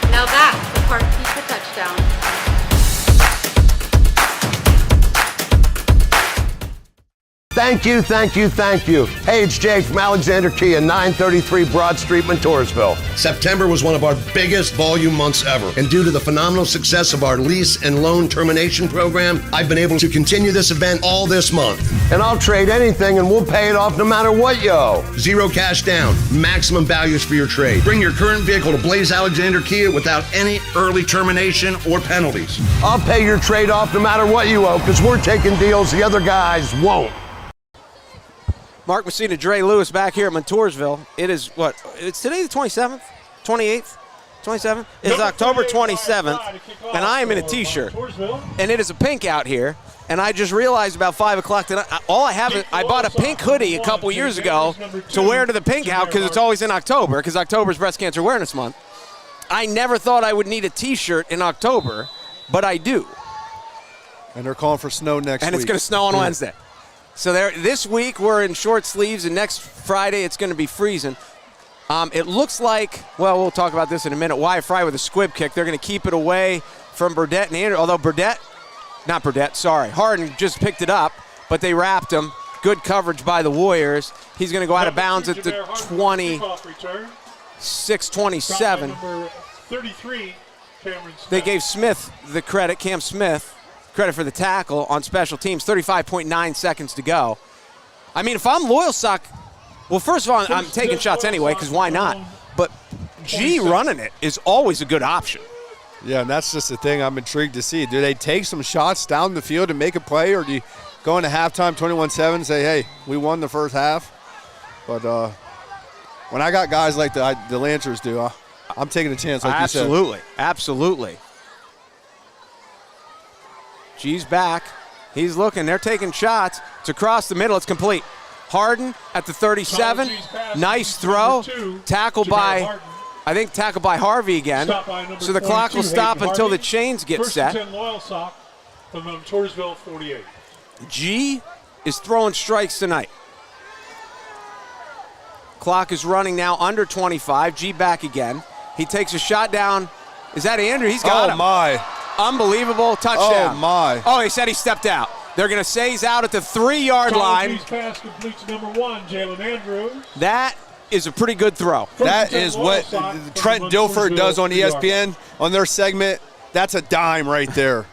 Now that's a Park Pizza touchdown. Thank you, thank you, thank you. Hey, it's Jake from Alexander Kia, 933 Broad Street, Montoursville. September was one of our biggest volume months ever. And due to the phenomenal success of our lease and loan termination program, I've been able to continue this event all this month. And I'll trade anything and we'll pay it off no matter what you owe. Zero cash down, maximum values for your trade. Bring your current vehicle to Blaze Alexander Kia without any early termination or penalties. I'll pay your trade off no matter what you owe, because we're taking deals the other guys won't. Mark Messina, Dre Lewis back here at Montoursville. It is what? It's today the 27th? 28th? 27th? It's October 27th, and I am in a t-shirt. And it is a pink out here, and I just realized about 5 o'clock tonight, all I have is, I bought a pink hoodie a couple years ago to wear to the pink out because it's always in October, because October is Breast Cancer Awareness Month. I never thought I would need a t-shirt in October, but I do. And they're calling for snow next week. And it's going to snow on Wednesday. So this week we're in short sleeves, and next Friday it's going to be freezing. It looks like, well, we'll talk about this in a minute, Wyatt Fry with a squib kick. They're going to keep it away from Burdett and Andrew, although Harden just picked it up, but they wrapped him. Good coverage by the Warriors. He's going to go out of bounds at the 26-27. 33, they gave Smith the credit, Cam Smith, credit for the tackle on special teams. 35.9 seconds to go. I mean, if I'm LOYALSOCK, well, first of all, I'm taking shots anyway, because why not? But G running it is always a good option. Yeah, and that's just the thing I'm intrigued to see. Do they take some shots down the field and make a play, or do you go into halftime 21-7 and say, hey, we won the first half? But when I got guys like the Lancers do, I'm taking a chance, like you said. Absolutely. G's back. He's looking. They're taking shots. It's across the middle. It's complete. Harden at the 37. Nice throw. Tackled by Harvey again. So the clock will stop until the chains get set. First and 10 LOYALSOCK from Montoursville 48. G is throwing strikes tonight. Clock is running now under 25. G back again. He takes a shot down. Is that Andrew? He's got him. Oh, my. Unbelievable touchdown. Oh, my. Oh, he said he stepped out. They're going to say he's out at the 3-yard line. Pass completes number 1, Jalen Andrews. That is a pretty good throw. That is what Trent Dilfer does on ESPN on their segment. That's a dime right there.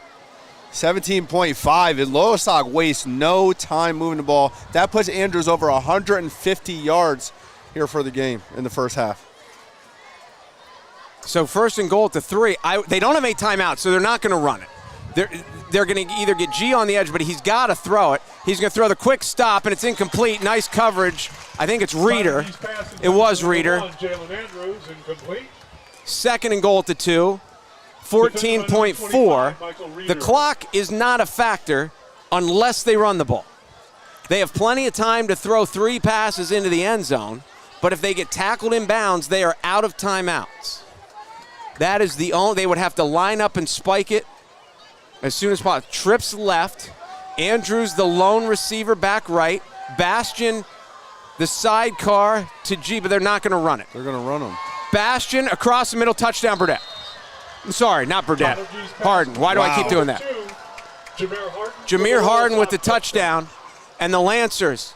17.5, and LOYALSOCK wastes no time moving the ball. That puts Andrews over 150 yards here for the game in the first half. So 1st and goal at the 3. They don't have any timeouts, so they're not going to run it. They're going to either get G on the edge, but he's got to throw it. He's going to throw the quick stop, and it's incomplete. Nice coverage. I think it's Reeder. It was Reeder. 2nd and goal at the 2. 14.4. The clock is not a factor unless they run the ball. They have plenty of time to throw 3 passes into the end zone, but if they get tackled in bounds, they are out of timeouts. That is the only, they would have to line up and spike it as soon as possible. Trips left. Andrews, the lone receiver, back right. Bastion, the sidecar to G, but they're not going to run it. They're going to run them. Bastion across the middle, touchdown, Burdett. I'm sorry, not Burdett. Harden. Why do I keep doing that? Jameer Harden with the touchdown, and the Lancers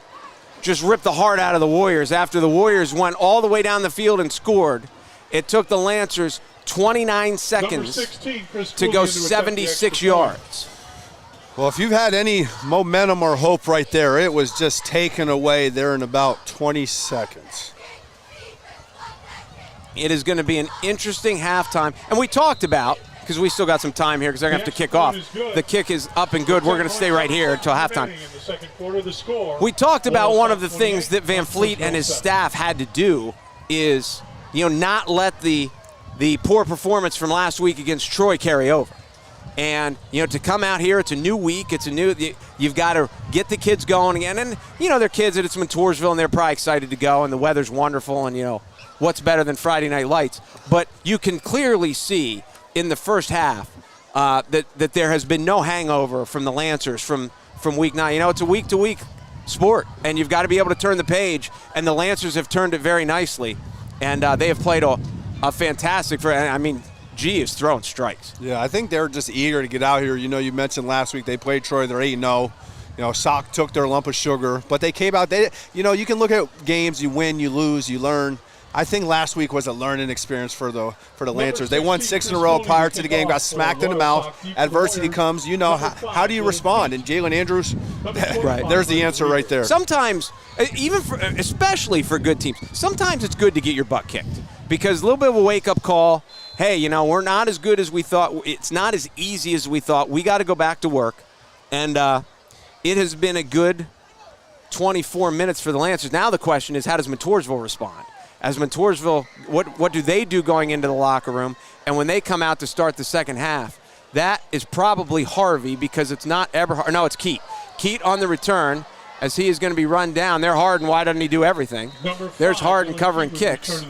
just ripped the heart out of the Warriors after the Warriors went all the way down the field and scored. It took the Lancers 29 seconds to go 76 yards. Well, if you've had any momentum or hope right there, it was just taken away there in about 20 seconds. It is going to be an interesting halftime. And we talked about, because we still got some time here because they're going to have to kick off. The kick is up and good. We're going to stay right here until halftime. We talked about one of the things that Van Fleet and his staff had to do is, not let the poor performance from last week against Troy carry over. And, to come out here, it's a new week. You've got to get the kids going again. And, they're kids and it's Montoursville and they're probably excited to go and the weather's wonderful and, what's better than Friday Night Lights? But you can clearly see in the first half that there has been no hangover from the Lancers from week 9. It's a week-to-week sport, and you've got to be able to turn the page, and the Lancers have turned it very nicely. And they have played a fantastic G is throwing strikes. Yeah, I think they're just eager to get out here. You mentioned last week they played Troy. They're 8-0. Sock took their lump of sugar, but they came out. You can look at games. You win, you lose, you learn. I think last week was a learning experience for the Lancers. They won 6 in a row prior to the game, got smacked in the mouth. Adversity comes. How do you respond? And Jalen Andrews, right. There's the answer right there. Sometimes, especially for good teams, sometimes it's good to get your butt kicked because a little bit of a wake-up call. Hey, we're not as good as we thought. It's not as easy as we thought. We got to go back to work. And it has been a good 24 minutes for the Lancers. Now the question is, how does Montoursville respond? As Montoursville, what do they do going into the locker room? And when they come out to start the second half, that is probably Harvey because it's not Eberhard. No, it's Keat. Keat on the return as he is going to be run down. They're Harden. Why doesn't he do everything? There's Harden covering kicks.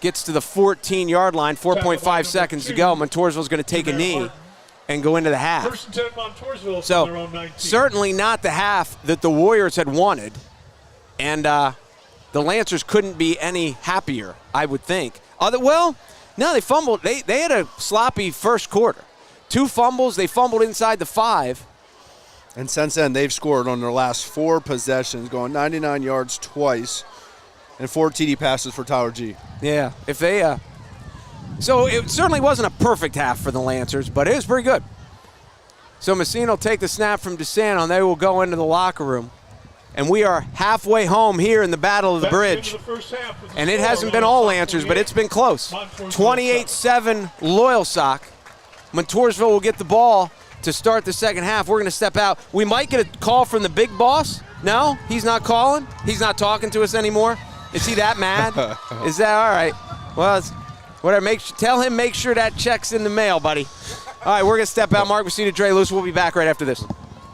Gets to the 14-yard line, 4.5 seconds to go. Montoursville's going to take a knee and go into the half. So certainly not the half that the Warriors had wanted. And the Lancers couldn't be any happier, I would think. No, they fumbled. They had a sloppy first quarter. 2 fumbles. They fumbled inside the 5. And since then, they've scored on their last 4 possessions, going 99 yards twice, and 4 TD passes for Tyler G. Yeah, so it certainly wasn't a perfect half for the Lancers, but it was pretty good. So Messina will take the snap from DeSanto, and they will go into the locker room. And we are halfway home here in the Battle of the Bridge. And it hasn't been all Lancers, but it's been close. 28-7 LOYALSOCK. Montoursville will get the ball to start the second half. We're going to step out. We might get a call from the big boss. No, he's not calling. He's not talking to us anymore. Is he that mad? Is that all right? Well, it's whatever. Tell him make sure that check's in the mail, buddy. All right, we're going to step out. Mark Messina, Dre Lewis. We'll be back right after this.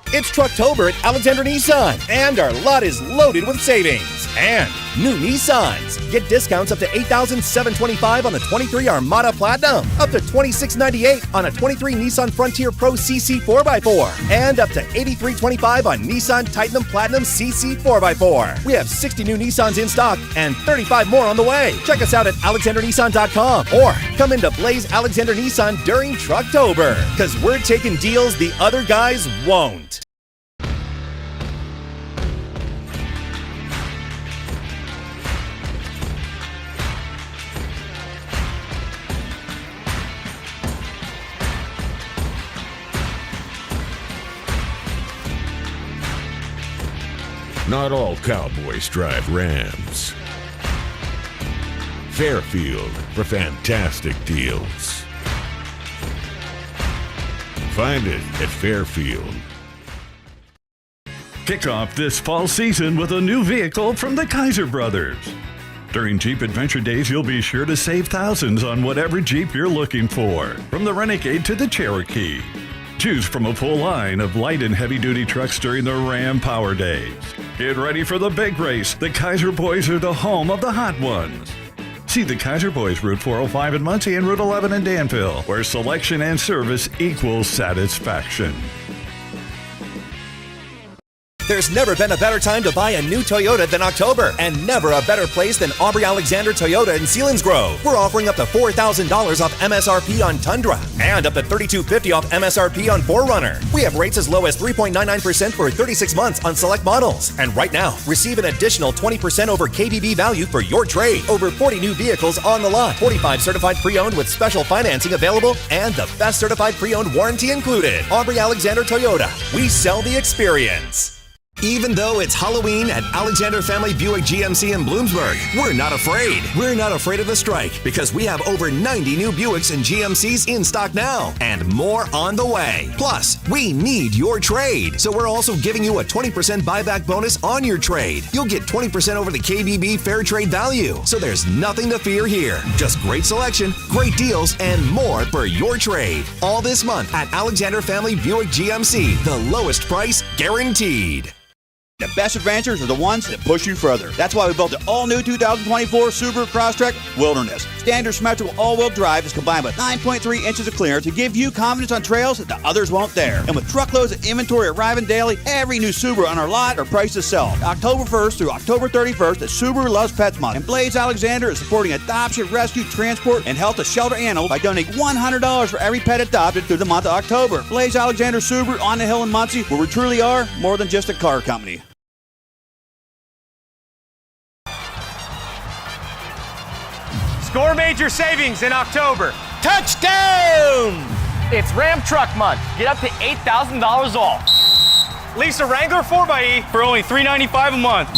It's Trucktober at Alexander Nissan, and our lot is loaded with savings. And new Nissans. Get discounts up to $8,725 on the 23 Armada Platinum, up to $2,698 on a 23 Nissan Frontier Pro CC 4x4, and up to $8,325 on Nissan Titan Platinum CC 4x4. We have 60 new Nissans in stock and 35 more on the way. Check us out at alexandernissan.com or come into Blaze Alexander Nissan during Trucktober, because we're taking deals the other guys won't. Not all cowboys drive Rams. Fairfield for fantastic deals. Find it at Fairfield. Kick off this fall season with a new vehicle from the Kaiser Brothers. During Jeep Adventure Days, you'll be sure to save thousands on whatever Jeep you're looking for, from the Renegade to the Cherokee. Choose from a full line of light and heavy-duty trucks during the Ram Power Days. Get ready for the big race. The Kaiser Boys are the home of the hot ones. See the Kaiser Boys Route 405 in Muncie and Route 11 in Danville, where selection and service equals satisfaction. There's never been a better time to buy a new Toyota than October, and never a better place than Aubrey Alexander Toyota in Selinsgrove. We're offering up to $4,000 off MSRP on Tundra and up to $3,250 off MSRP on 4Runner. We have rates as low as 3.99% for 36 months on select models. And right now, receive an additional 20% over KBB value for your trade. Over 40 new vehicles on the lot, 45 certified pre-owned with special financing available, and the best certified pre-owned warranty included. Aubrey Alexander Toyota. We sell the experience. Even though it's Halloween at Alexander Family Buick GMC in Bloomsburg, we're not afraid. We're not afraid of the strike because we have over 90 new Buicks and GMCs in stock now and more on the way. Plus, we need your trade. So we're also giving you a 20% buyback bonus on your trade. You'll get 20% over the KBB fair trade value. So there's nothing to fear here. Just great selection, great deals, and more for your trade. All this month at Alexander Family Buick GMC. The lowest price guaranteed. The best adventures are the ones that push you further. That's why we built the all-new 2024 Subaru Crosstrek Wilderness. Standard symmetrical all-wheel drive is combined with 9.3 inches of clearance to give you confidence on trails that the others won't dare. And with truckloads of inventory arriving daily, every new Subaru on our lot are priced to sell. October 1st through October 31st at Subaru Loves Pets Month. And Blaze Alexander is supporting adoption, rescue, transport, and help to shelter animals by donating $100 for every pet adopted through the month of October. Blaze Alexander Subaru on the hill in Muncie, where we truly are more than just a car company. Score major savings in October. Touchdown! It's Ram Truck Month. Get up to $8,000 off. Lease a Wrangler 4xe for only $395 a month.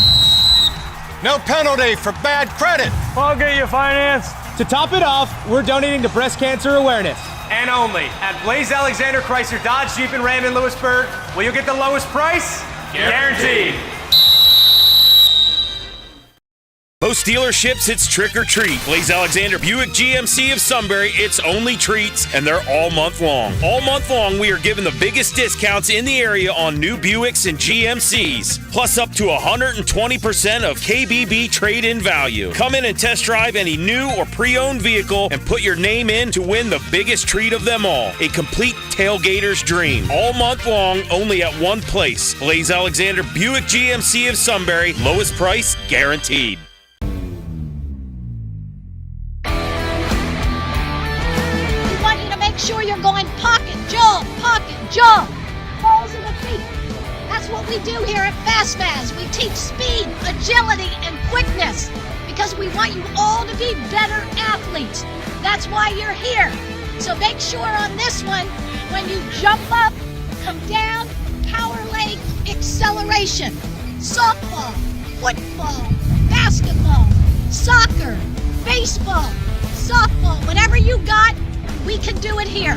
No penalty for bad credit. I'll get you financed. To top it off, we're donating to breast cancer awareness. And only at Blaze Alexander Chrysler Dodge Jeep and Ram in Lewisburg, will you get the lowest price? Guaranteed. Most dealerships, it's trick or treat. Blaze Alexander Buick GMC of Sunbury, it's only treats, and they're all month long. All month long, we are giving the biggest discounts in the area on new Buicks and GMCs, plus up to 120% of KBB trade-in value. Come in and test drive any new or pre-owned vehicle and put your name in to win the biggest treat of them all, a complete tailgater's dream. All month long, only at one place. Blaze Alexander Buick GMC of Sunbury, lowest price guaranteed. Sure you're going pocket, jump, balls in the feet. That's what we do here at FastMaz. We teach speed, agility, and quickness because we want you all to be better athletes. That's why you're here. So make sure on this one, when you jump up, come down, power leg, acceleration. Softball, football, basketball, soccer, baseball, softball, whatever you got, we can do it here.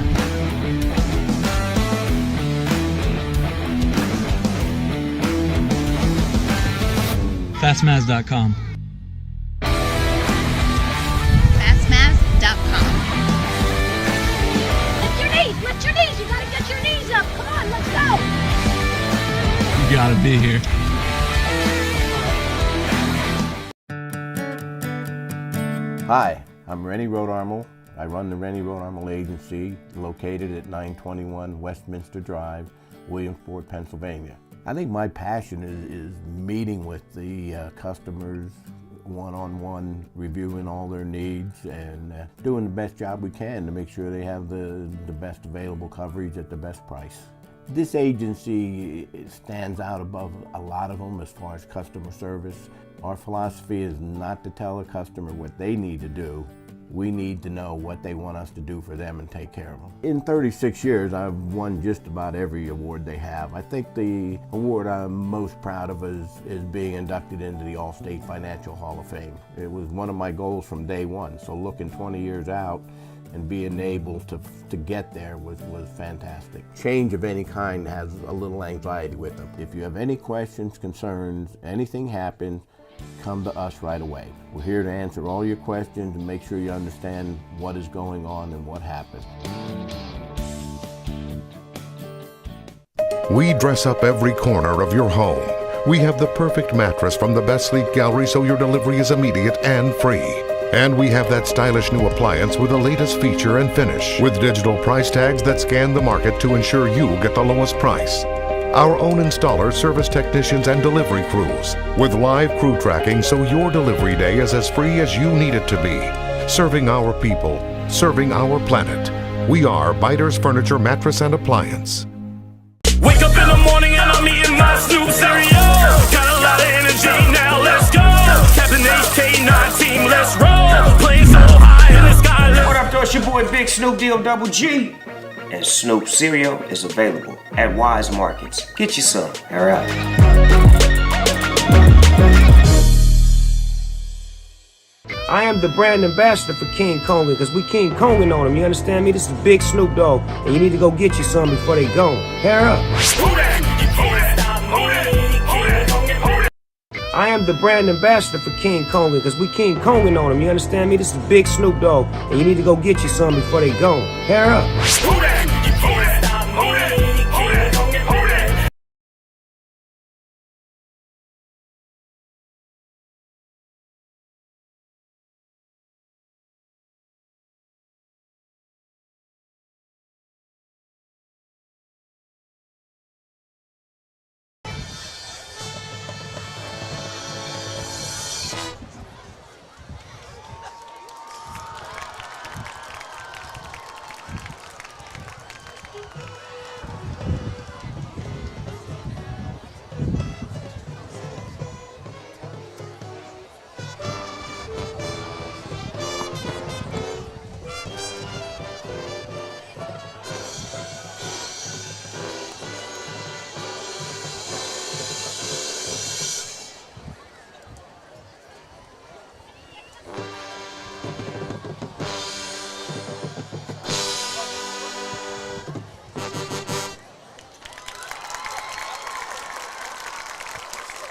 Fastmaz.com. Fastmaz.com. Lift your knees. You gotta get your knees up. Come on, let's go. You gotta be here. Hi, I'm Rennie Rodarmel. I run the Rennie Rodarmel Agency, located at 921 Westminster Drive, Williamsport, Pennsylvania. I think my passion is meeting with the customers one-on-one, reviewing all their needs and doing the best job we can to make sure they have the best available coverage at the best price. This agency stands out above a lot of them as far as customer service. Our philosophy is not to tell a customer what they need to do, we need to know what they want us to do for them and take care of them. In 36 years, I've won just about every award they have. I think the award I'm most proud of is being inducted into the All-State Financial Hall of Fame. It was one of my goals from day one, so looking 20 years out and being able to get there was fantastic. Change of any kind has a little anxiety with them. If you have any questions, concerns, anything happens, come to us right away. We're here to answer all your questions and make sure you understand what is going on and what happened. We dress up every corner of your home. We have the perfect mattress from the best sleep gallery so your delivery is immediate and free. And we have that stylish new appliance with the latest feature and finish, with digital price tags that scan the market to ensure you get the lowest price. Our own installers, service technicians, and delivery crews, with live crew tracking so your delivery day is as free as you need it to be. Serving our people, serving our planet. We are Biters Furniture, Mattress, and Appliance. Wake up in the morning and I'm eating my Snoop cereal. Got a lot of energy, now let's go. Captain HK9 team, let's roll. Playing so high in the sky. What up, though? It's your boy Big Snoop Deal Double G. And Snoop cereal is available at Wise Markets. Get you some. Hurry up. I am the brand ambassador for King Kongin, because we King Kongin on them, you understand me? This is Big Snoop Dogg, and you need to go get you some before they gone. Hurry up. I am the brand ambassador for King Kongin, because we King Kongin on them, you understand me? This is Big Snoop Dogg, and you need to go get you some before they gone. Hurry up.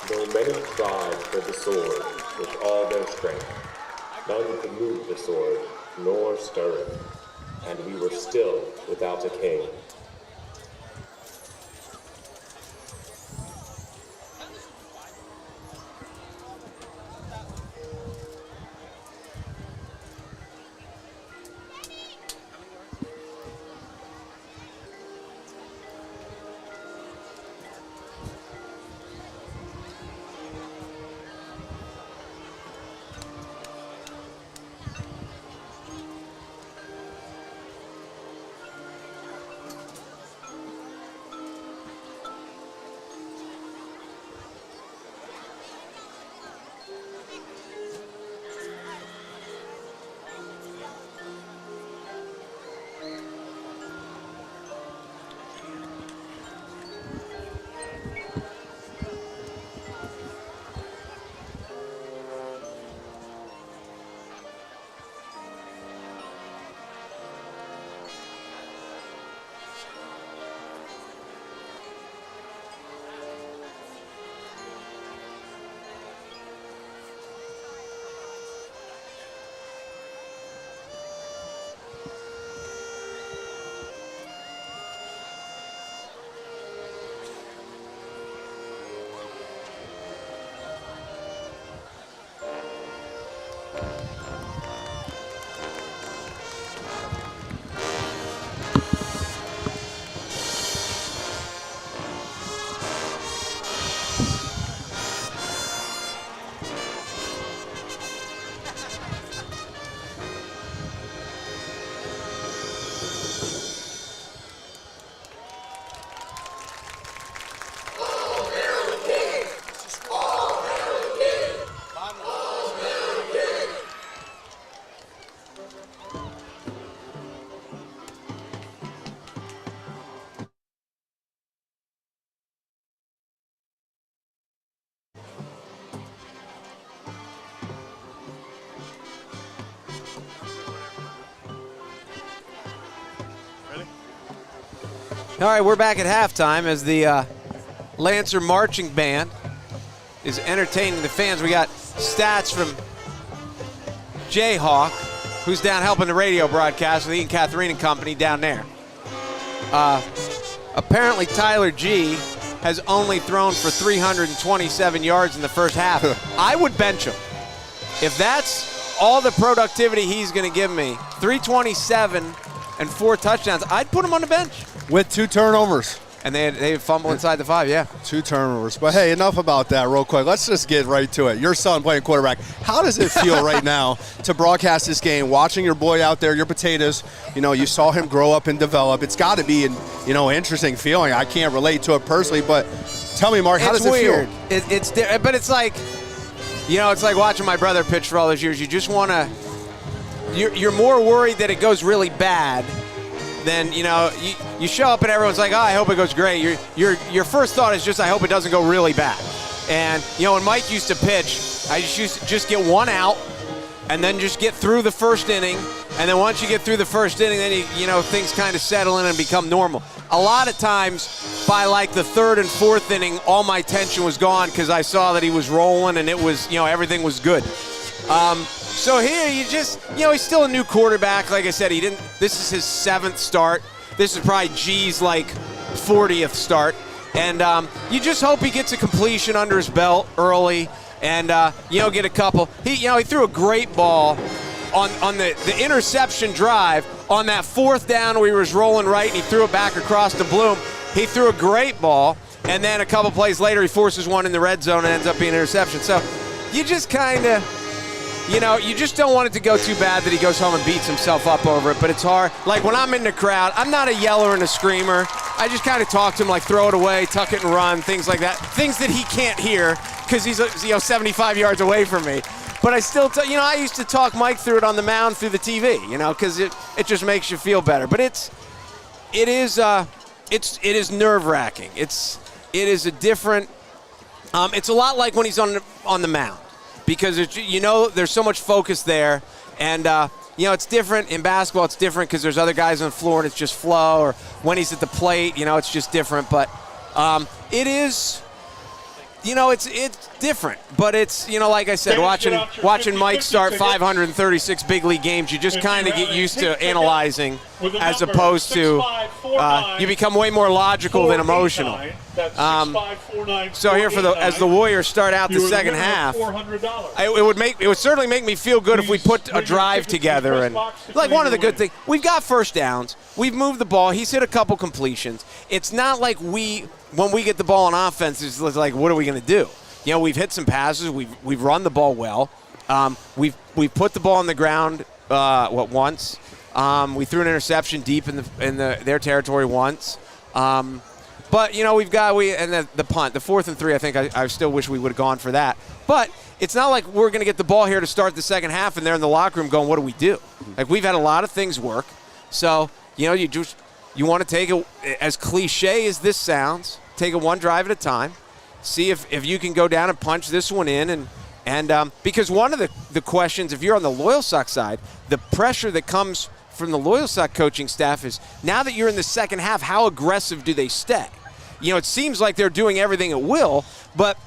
Though many tried for the sword with all their strength, none could move the sword, nor stir it, and we were still without a king. All right, we're back at halftime as the Lancer Marching Band is entertaining the fans. We got stats from Jayhawk, who's down helping the radio broadcast with Ian Catherine and company down there. Apparently Tyler G has only thrown for 327 yards in the first half. I would bench him. If that's all the productivity he's going to give me, 327 and 4 touchdowns, I'd put him on the bench. With 2 turnovers. And they fumble inside the 5, yeah. 2 turnovers. But, hey, enough about that real quick. Let's just get right to it. Your son playing quarterback. How does it feel right now to broadcast this game, watching your boy out there, your potatoes? You know, you saw him grow up and develop. It's got to be an interesting feeling. I can't relate to it personally, but tell me, Mark, how does it feel? But it's like, it's like watching my brother pitch for all those years. You just want to – you're more worried that it goes really bad than, you show up and everyone's like, oh, I hope it goes great. Your first thought is just, I hope it doesn't go really bad. And, when Mike used to pitch, I used to just get 1 out and then just get through the first inning. And then once you get through the first inning, then, things kind of settle in and become normal. A lot of times by like the 3rd and 4th inning, all my tension was gone because I saw that he was rolling and it was, everything was good. So here you just, he's still a new quarterback. Like I said, this is his 7th start. This is probably G's 40th start. And you just hope he gets a completion under his belt early and, get a couple. He threw a great ball on the interception drive on that 4th down where he was rolling right and he threw it back across to Bloom. He threw a great ball. And then a couple plays later, he forces one in the red zone and ends up being an interception. So you just kind of, you just don't want it to go too bad that he goes home and beats himself up over it, but it's hard. Like when I'm in the crowd, I'm not a yeller and a screamer. I just kind of talk to him like throw it away, tuck it and run, things like that. Things that he can't hear because he's 75 yards away from me. But I still, I used to talk Mike through it on the mound through the TV, because it just makes you feel better. But it is nerve-wracking. It is a different. It's a lot like when he's on the mound. Because there's so much focus there, and it's different in basketball. It's different because there's other guys on the floor and it's just flow. Or when he's at the plate, it's just different. But it is, it's different. But it's like I said, watching Mike start 536 big league games, you just kind of get used to analyzing as opposed to you become way more logical than emotional. So here as the Warriors start out the second half, it would certainly make me feel good if we put a drive together. And like one of the good things, we've got first downs, we've moved the ball, he's hit a couple completions. It's not like when we get the ball on offense, it's like what are we going to do? We've hit some passes, we've run the ball well, we've put the ball on the ground once. We threw an interception deep in their territory once. But, we've got the punt, the 4th and 3, I think I still wish we would have gone for that. But it's not like we're going to get the ball here to start the second half and they're in the locker room going, what do we do? Like, we've had a lot of things work. So, you want to take it, as cliche as this sounds, take it one drive at a time, see if you can go down and punch this one in. And because one of the questions, if you're on the LoyalSock side, the pressure that comes from the LoyalSock coaching staff is now that you're in the second half, how aggressive do they stay? It seems like they're doing everything at will, but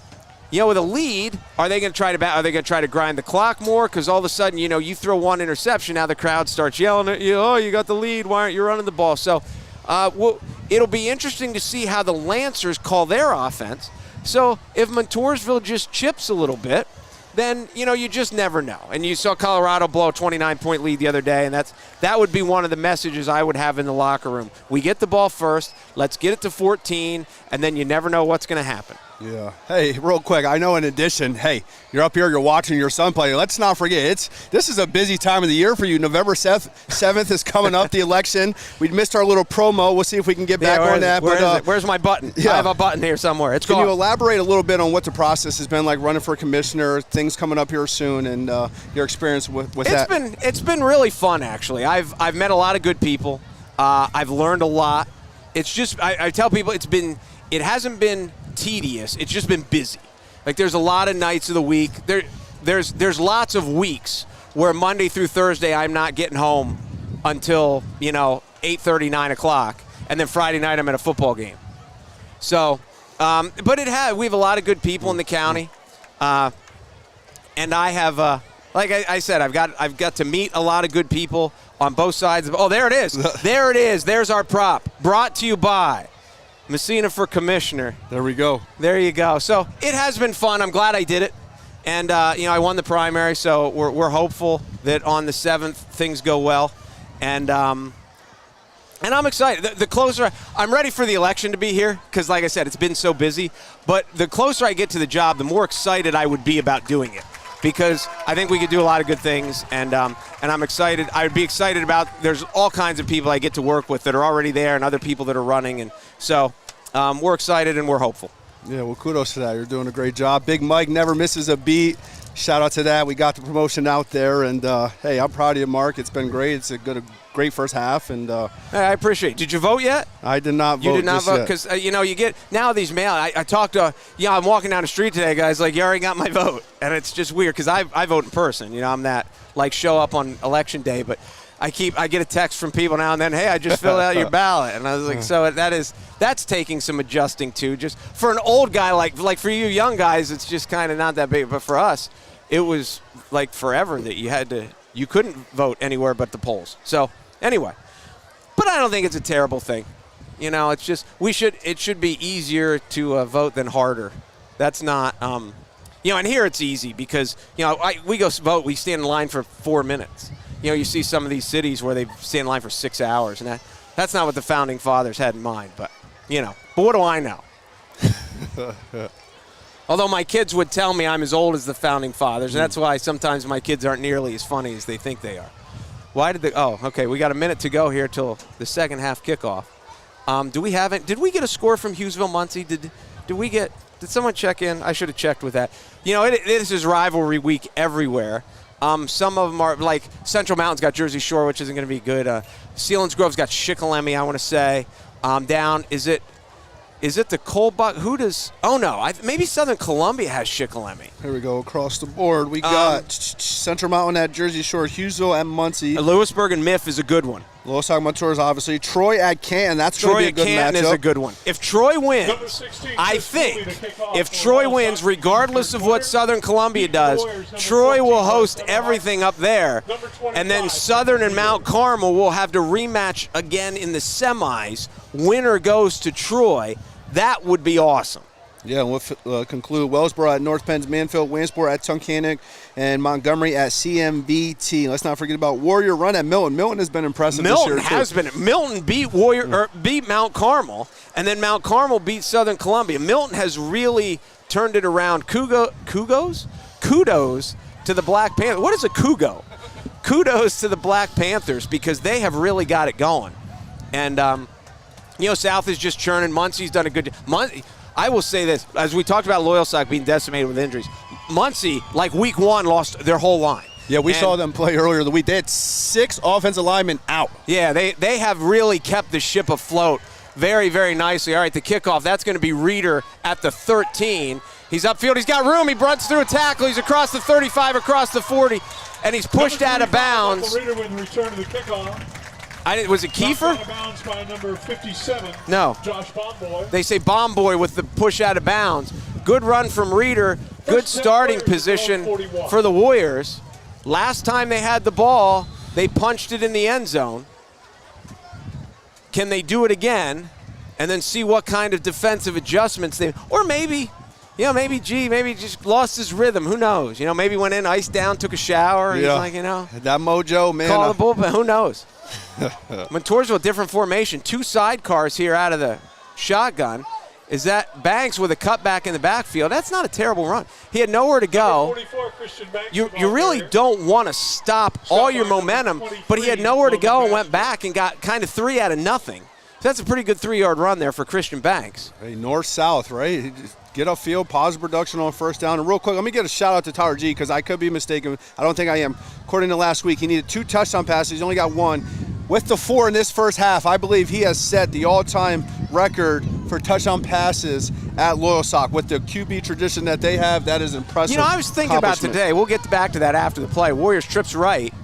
with a lead, are they going to try to grind the clock more? Because all of a sudden, you throw one interception, now the crowd starts yelling at you. Oh, you got the lead. Why aren't you running the ball? So, it'll be interesting to see how the Lancers call their offense. So if Montoursville just chips a little bit, then, you just never know. And you saw Colorado blow a 29-point lead the other day, and that would be one of the messages I would have in the locker room. We get the ball first, let's get it to 14, and then you never know what's going to happen. Yeah. Hey, real quick, I know in addition, hey, you're up here, you're watching your son play. Let's not forget, this is a busy time of the year for you. November 7th is coming up, the election. We missed our little promo. We'll see if we can get back on that. Where's my button? Yeah. I have a button here somewhere. Can you elaborate a little bit on what the process has been like running for commissioner, things coming up here soon, and your experience with that? It's been really fun, actually. I've met a lot of good people. I've learned a lot. It's just, I tell people it hasn't been tedious. It's just been busy. Like there's a lot of nights of the week. There's lots of weeks where Monday through Thursday I'm not getting home until 8:30, 9 o'clock. and then Friday night I'm at a football game. So, but we have a lot of good people in the county, and I have, like I said, I've got to meet a lot of good people on both sides. Oh, there it is. There it is. There's our prop. Brought to you by Messina for Commissioner. There we go. There you go. So it has been fun. I'm glad I did it. And, I won the primary, so we're hopeful that on the 7th things go well. And I'm excited. The closer I'm ready for the election to be here because, like I said, it's been so busy. But the closer I get to the job, the more excited I would be about doing it because I think we could do a lot of good things. And I'm excited. I would be excited about there's all kinds of people I get to work with that are already there and other people that are running. And so we're excited and we're hopeful. Yeah, well, kudos to that. You're doing a great job. Big Mike never misses a beat. Shout out to that. We got the promotion out there, and hey, I'm proud of you, Mark. It's been great. It's a great first half, and hey, I appreciate it. Did you vote yet? I did not vote. You did not vote because you get now these mail. I talked to I'm walking down the street today, guys. Like you already got my vote, and it's just weird because I vote in person. I'm that show up on election day, but. I get a text from people now and then, hey, I just filled out your ballot. And I was like, so that's taking some adjusting too. Just for an old guy, like for you young guys, it's just kind of not that big. But for us, it was like forever that you couldn't vote anywhere but the polls. So anyway, but I don't think it's a terrible thing. It's just it should be easier to vote than harder. That's not, and here it's easy because, we go vote, we stand in line for 4 minutes. You see some of these cities where they stand in line for 6 hours, and that's not what the Founding Fathers had in mind. But, but what do I know? Although my kids would tell me I'm as old as the Founding Fathers, and that's why sometimes my kids aren't nearly as funny as they think they are. Okay, we got a minute to go here till the second half kickoff. Did we get a score from Hughesville, Muncie? Did someone check in? I should have checked with that. This is rivalry week everywhere. Some of them are like Central Mountain's got Jersey Shore, which isn't going to be good. Selinsgrove's got Shikellamy, I want to say. Down, is it the Colbuck? Who does? Oh no, maybe Southern Columbia has Shikellamy. Here we go across the board. We got Central Mountain at Jersey Shore, Hughesville at Muncie. Lewisburg and Miff is a good one. LOYALSOCK Montours, obviously. Troy at Canton. That's going to be a good matchup. Troy at Canton is a good one. If Troy wins, I think if Troy wins, regardless of what Southern Columbia does, Troy will host everything up there. And then Southern and Mount Carmel will have to rematch again in the semis. Winner goes to Troy. That would be awesome. Yeah, we'll conclude Wellsboro at North Penn's Manfield, Williamsport at Tunkhannock, and Montgomery at CMBT. Let's not forget about Warrior Run at Milton. Milton has been impressive this year, too. Milton beat beat Mount Carmel, and then Mount Carmel beat Southern Columbia. Milton has really turned it around. Kudos to the Black Panthers. What is a Kugo? Kudos to the Black Panthers because they have really got it going. And, South is just churning. Muncie's done a good job. I will say this, as we talked about LOYALSOCK being decimated with injuries, Muncie, like week one, lost their whole line. Yeah, we saw them play earlier in the week. They had 6 offensive linemen out. Yeah, they have really kept the ship afloat very, very nicely. All right, the kickoff, that's going to be Reeder at the 13. He's upfield. He's got room. He runs through a tackle. He's across the 35, across the 40, and he's pushed out of bounds. Reeder with the return to the kickoff. Was it Kiefer? Out of bounds by number 57. No. Josh Bomboy. They say Bomboy with the push out of bounds. Good run from Reeder. Good starting position for the Warriors. Last time they had the ball, they punched it in the end zone. Can they do it again? And then see what kind of defensive adjustments they, or maybe just lost his rhythm. Who knows? Maybe went in, iced down, took a shower. Yeah. He's like, that mojo, man. Call the bullpen. Who knows? Montoursville, different formation. 2 sidecars here out of the shotgun. Is that Banks with a cutback in the backfield? That's not a terrible run. He had nowhere to go. You really don't want to stop all your momentum, but he had nowhere to go and went back and got kind of 3 out of nothing. So that's a pretty good 3-yard run there for Christian Banks. Hey, north-south, right? Get upfield, positive production on first down. And real quick, let me get a shout-out to Tyler G because I could be mistaken. I don't think I am. According to last week, he needed 2 touchdown passes. He only got 1. With the 4 in this first half, I believe he has set the all-time record for touchdown passes at LOYALSOCK. With the QB tradition that they have, that is impressive. I was thinking about today. We'll get back to that after the play. Warriors trips right.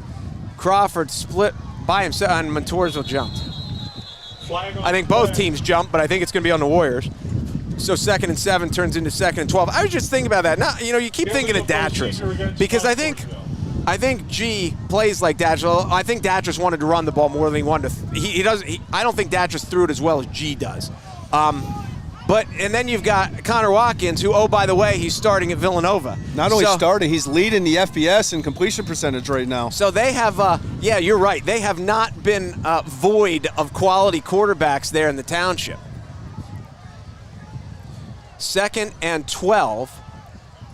Crawford split by himself, and Montoursville jumped. I think both teams jump, but I think it's going to be on the Warriors. So 2nd and 7 turns into 2nd and 12. I was just thinking about that. Now, you keep thinking of Datras because I think G plays like Datras. I think Datras wanted to run the ball more than he wanted to. I don't think Datras threw it as well as G does. And then you've got Connor Watkins, who, oh, by the way, he's starting at Villanova. Not only starting, he's leading the FBS in completion percentage right now. So they have, yeah, you're right. They have not been void of quality quarterbacks there in the township. 2nd and 12.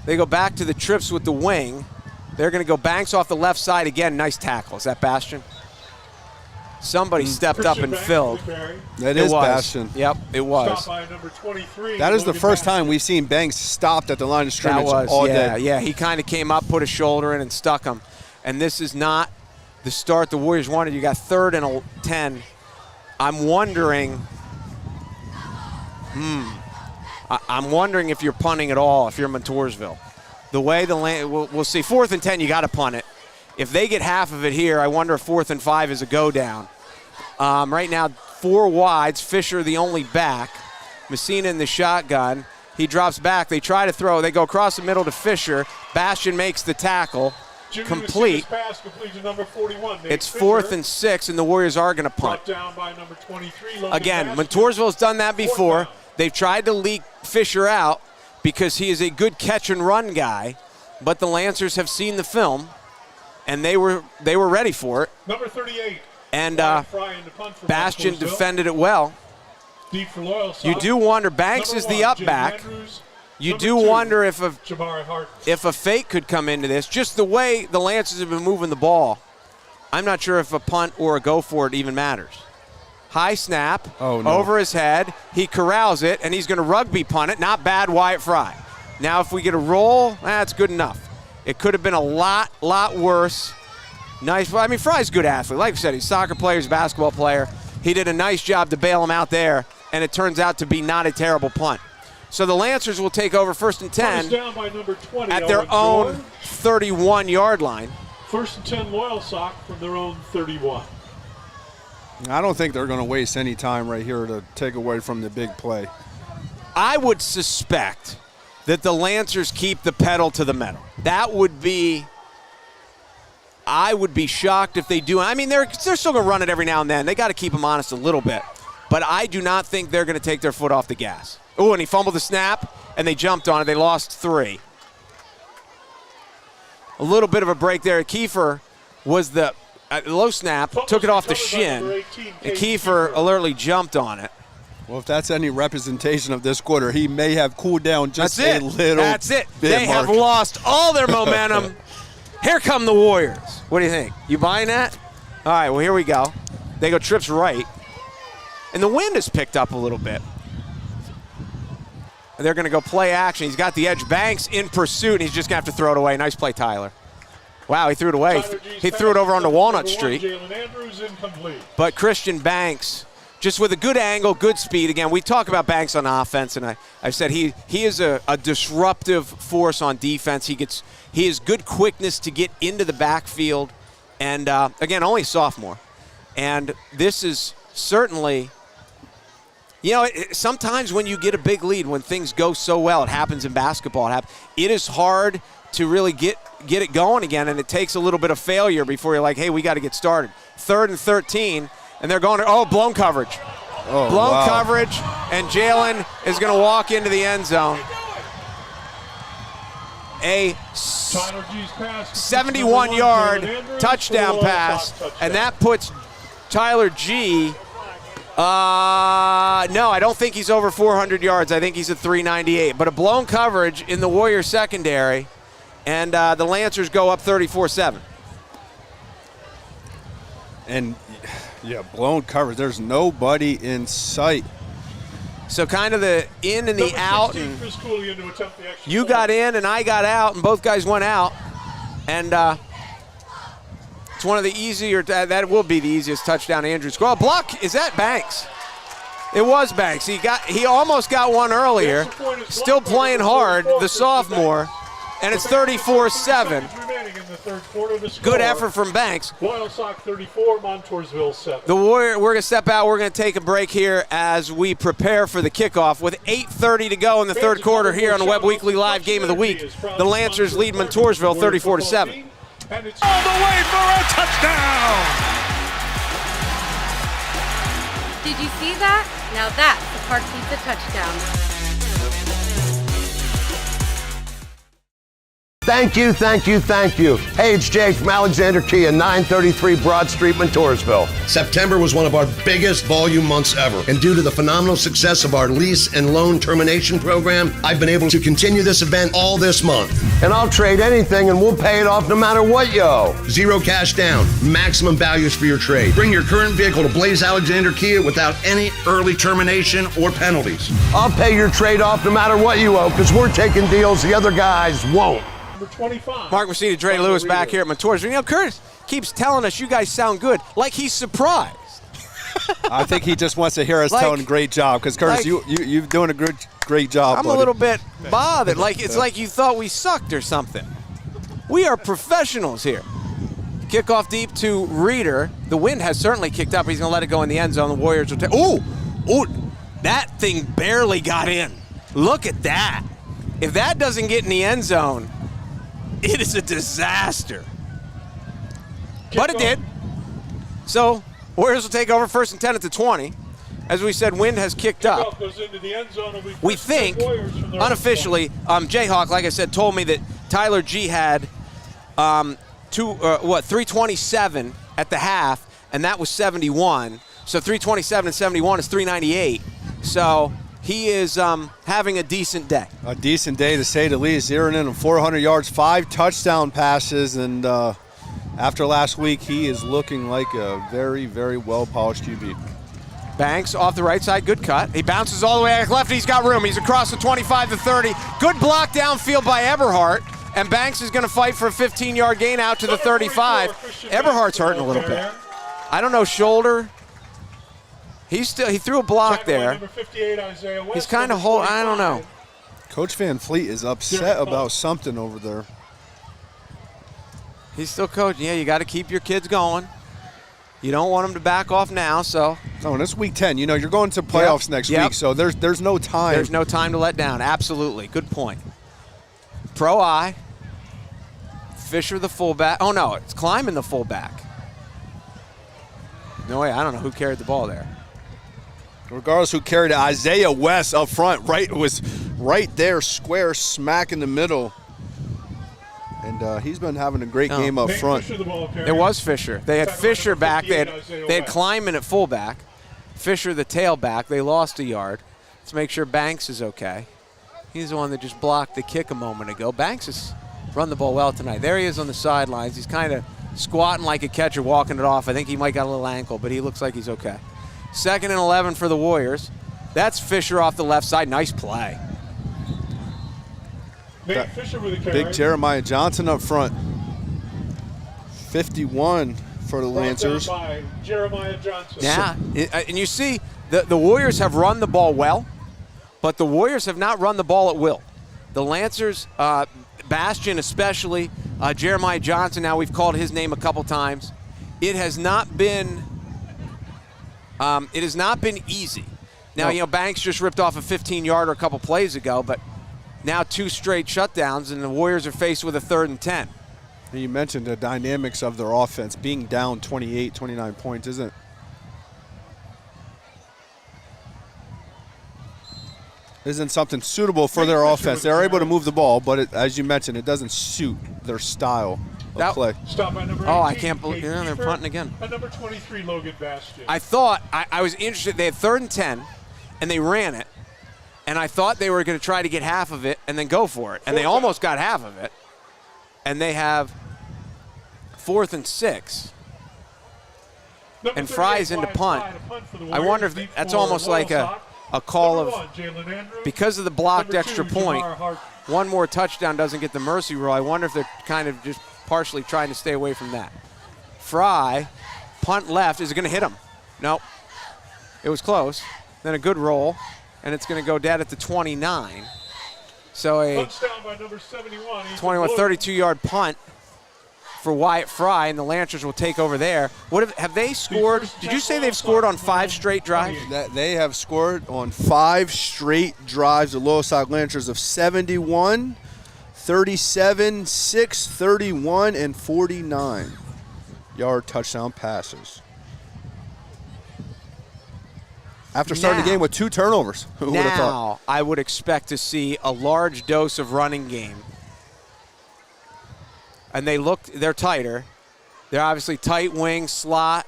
They go back to the trips with the wing. They're going to go Banks off the left side again. Nice tackle. Is that Bastion? Somebody stepped up and filled. That is Bastion. Yep, it was. Stop by number 23. That is the first time we've seen Banks stopped at the line of scrimmage all day. Yeah, he kind of came up, put a shoulder in, and stuck him. And this is not the start the Warriors wanted. You got 3rd and 10. I'm wondering. I'm wondering if you're punting at all, if you're Montoursville. The way we'll see. 4th and 10, you got to punt it. If they get half of it here, I wonder if 4th and 5 is a go down. Right now, 4 wides. Fisher the only back. Messina in the shotgun. He drops back. They try to throw. They go across the middle to Fisher. Bastion makes the tackle. Complete. Pass complete to number 41, it's 4th and 6, and the Warriors are going to punt. Down by number 23, again, Montoursville's done that before. They've tried to leak Fisher out because he is a good catch and run guy, but the Lancers have seen the film, and they were ready for it. Number 38. And Bastion defended it well. Deep for LOYALSOCK. You do wonder, Banks is the up back. You do wonder if a fake could come into this. Just the way the Lancers have been moving the ball, I'm not sure if a punt or a go for it even matters. High snap, over his head. He corrals it, and he's going to rugby punt it. Not bad, Wyatt Fry. Now, if we get a roll, that's good enough. It could have been a lot worse. Nice. I mean, Fry's a good athlete. Like I said, he's a soccer player, he's a basketball player. He did a nice job to bail him out there, and it turns out to be not a terrible punt. So the Lancers will take over 1st and 10 down by number 20, at their own 31-yard line. 1st and 10 LOYALSOCK from their own 31. I don't think they're going to waste any time right here to take away from the big play. I would suspect that the Lancers keep the pedal to the metal. That would be – I would be shocked if they do. I mean, they're still going to run it every now and then. They got to keep them honest a little bit. But I do not think they're going to take their foot off the gas. Oh, and he fumbled the snap, and they jumped on it. They lost 3. A little bit of a break there. Kiefer was the low snap, took it off the shin, and Kiefer alertly jumped on it. Well, if that's any representation of this quarter, he may have cooled down just a little bit. That's it. They have lost all their momentum. Here come the Warriors. What do you think? You buying that? All right, well, here we go. They go trips right. And the wind has picked up a little bit. And they're going to go play action. He's got the edge. Banks in pursuit, and he's just going to have to throw it away. Nice play, Tyler. Wow, he threw it away. He threw it over onto Walnut Street. But Christian Banks, just with a good angle, good speed. Again, we talk about Banks on offense, and I've said he is a disruptive force on defense. He has good quickness to get into the backfield. And, again, only sophomore. And this is certainly, sometimes when you get a big lead, when things go so well, it happens in basketball. It is hard to really get it going again, and it takes a little bit of failure before you're like, hey, we got to get started. 3rd and 13, and they're going to, blown coverage. Blown coverage, and Jalen is going to walk into the end zone. A 71-yard touchdown pass, and that puts Tyler G. No, I don't think he's over 400 yards. I think he's at 398. But a blown coverage in the Warriors secondary, and the Lancers go up 34-7. And, blown coverage. There's nobody in sight. So kind of the in and the out. And you got in and I got out, and both guys went out. And it's one of the easier, that will be the easiest touchdown Andrew scored. Block, is that Banks? It was Banks. He almost got one earlier. Still playing hard, the sophomore. And it's 34-7. third quarter. The score, Good effort from Banks. LOYALSOCK 34, Montoursville 7. The Warrior, we're going to step out. We're going to take a break here as we prepare for the kickoff with 8:30 to go in the third quarter here on the Webb Weekly Live Game of the Week. The Lancers lead Montoursville 34-7. And it's all the way for a touchdown! Did you see that? Now that's a Park Pizza touchdown. Thank you, thank you, thank you. Hey, it's Jay from Alexander Kia, 933 Broad Street, Montoursville. September was one of our biggest volume months ever. And due to the phenomenal success of our lease and loan termination program, I've been able to continue this event all this month. And I'll trade anything and we'll pay it off no matter what you owe. Zero cash down, maximum values for your trade. Bring your current vehicle to Blaze Alexander Kia without any early termination or penalties. I'll pay your trade off no matter what you owe because we're taking deals the other guys won't. Number 25. Mark Messina, Dre Lewis back here at Montoursville. You know, Curtis keeps telling us you guys sound good, like he's surprised. I think he just wants to hear us telling great job, because Curtis, you're doing a great job. I'm buddy. a little bit bothered, like it's like you thought we sucked or something. We are professionals here. Kickoff deep to Reeder. The wind has certainly kicked up. He's going to let it go in the end zone. The Warriors will take. Ooh, that thing barely got in. Look at that. If that doesn't get in the end zone, it is a disaster. But it did. So Warriors will take over 1st and 10 at the 20. As we said, wind has kicked up. Goes into the end zone. We think, unofficially, Jayhawk, like I said, told me that Tyler G had 327 at the half, and that was 71. So 327 and 71 is 398. So he is having a decent day. A decent day, to say the least. Zeroing in on 400 yards, 5 touchdown passes, and after last week, he is looking like a very, very well-polished QB. Banks off the right side, good cut. He bounces all the way back left. He's got room. He's across the 25 to 30. Good block downfield by Eberhardt, and Banks is going to fight for a 15-yard gain out to the 35. Eberhardt's hurting a little bit. I don't know, shoulder. He threw a block there. He's kind of I don't know. Coach Van Fleet is upset about something over there. He's still coaching. Yeah, you got to keep your kids going. You don't want them to back off now, so. No, it's week 10. You know, you're going to playoffs next week, so there's no time. There's no time to let down. Absolutely. Good point. Pro I. Fisher the fullback. Oh, no, it's Kleiman the fullback. No way. I don't know who carried the ball there. Regardless who carried it, Isaiah West up front, was right there, square smack in the middle. And he's been having a great game up front. It was Fisher. They had Fisher back. They had Kleiman at fullback. Fisher the tailback. They lost a yard. Let's make sure Banks is okay. He's the one that just blocked the kick a moment ago. Banks has run the ball well tonight. There he is on the sidelines. He's kind of squatting like a catcher, walking it off. I think he might got a little ankle, but he looks like he's okay. 2nd and 11 for the Warriors. That's Fisher off the left side. Nice play. Fisher with a carry. Big Jeremiah Johnson up front. 51 for the Lancers. By Jeremiah Johnson. Yeah, and you see the Warriors have run the ball well, but the Warriors have not run the ball at will. The Lancers, Bastion especially, Jeremiah Johnson, now we've called his name a couple times. It has not been easy. Now, you know, Banks just ripped off a 15-yarder a couple plays ago, but now 2 straight shutdowns, and the Warriors are faced with a 3rd and 10. You mentioned the dynamics of their offense. Being down 28, 29 points isn't something suitable for their offense. They're able to move the ball, but as you mentioned, it doesn't suit their style of play. Stop by number 18, I can't believe they're punting again. And number 23, Logan Bastion. I thought, I was interested. They had 3rd and 10, and they ran it. And I thought they were going to try to get half of it and then go for it. And they almost got half of it. And they have 4th and 6. And Fry's into punt. I wonder if that's almost like a call of, because of the blocked extra point, one more touchdown doesn't get the mercy rule. I wonder if they're kind of just partially trying to stay away from that. Fry, punt left. Is it going to hit him? Nope. It was close. Then a good roll. And it's going to go dead at the 29. So a 21, 32-yard punt for Wyatt Fry, and the Lancers will take over there. Have they scored? Did you say they've scored on 5 straight drives? They have scored on 5 straight drives. The Loyalsock Lancers of 71, 37, 6, 31, and 49-yard touchdown passes. After starting the game with 2 turnovers. Who would have thought? Now I would expect to see a large dose of running game. And they're tighter. They're obviously tight wing, slot.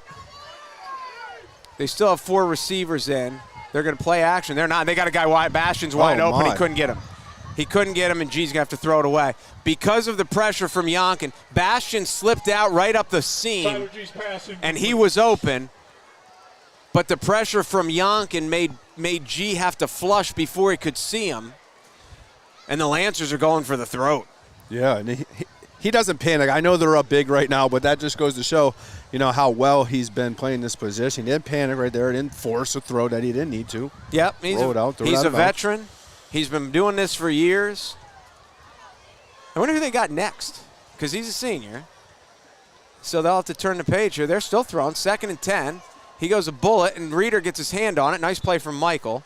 They still have 4 receivers in. They're going to play action. They're not. They got a guy wide. Bastion's wide open. He couldn't get him. He couldn't get him, and G's going to have to throw it away. Because of the pressure from Yonkin, Bastion slipped out right up the seam, and he was open. But the pressure from Yonkin made G have to flush before he could see him. And the Lancers are going for the throat. Yeah, and he doesn't panic. I know they're up big right now, but that just goes to show, how well he's been playing this position. He didn't panic right there. He didn't force a throw that he didn't need to. Yep, he's a veteran. He's been doing this for years. I wonder who they got next, because he's a senior. So they'll have to turn the page here. They're still throwing. 2nd and 10. He goes a bullet, and Reeder gets his hand on it. Nice play from Michael.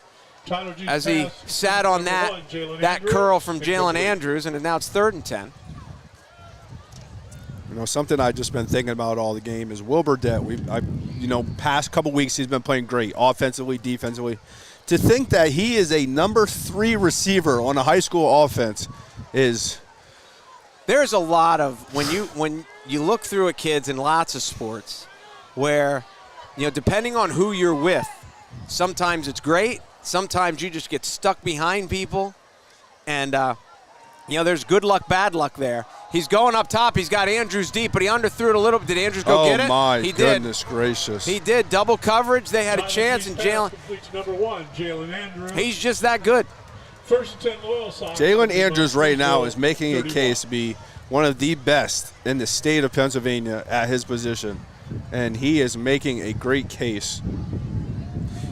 As he sat on that curl from Jalen Andrews, and now it's 3rd and 10. Something I've just been thinking about all the game is Wilbur Dett. Past couple weeks he's been playing great, offensively, defensively. To think that he is a number 3 receiver on a high school offense is. There's a lot of when you look through at kids in lots of sports, where, depending on who you're with, sometimes it's great. Sometimes you just get stuck behind people, and there's good luck, bad luck there. He's going up top. He's got Andrews deep, but he underthrew it a little bit. Did Andrews go get it? Oh, my he goodness gracious. He did. Double coverage. They had a chance, and Jalen. Number 1, Jalen Andrews. He's just that good. 1st and 10 Loyalsock. Jalen Andrews right now is making a case to be one of the best in the state of Pennsylvania at his position, and he is making a great case.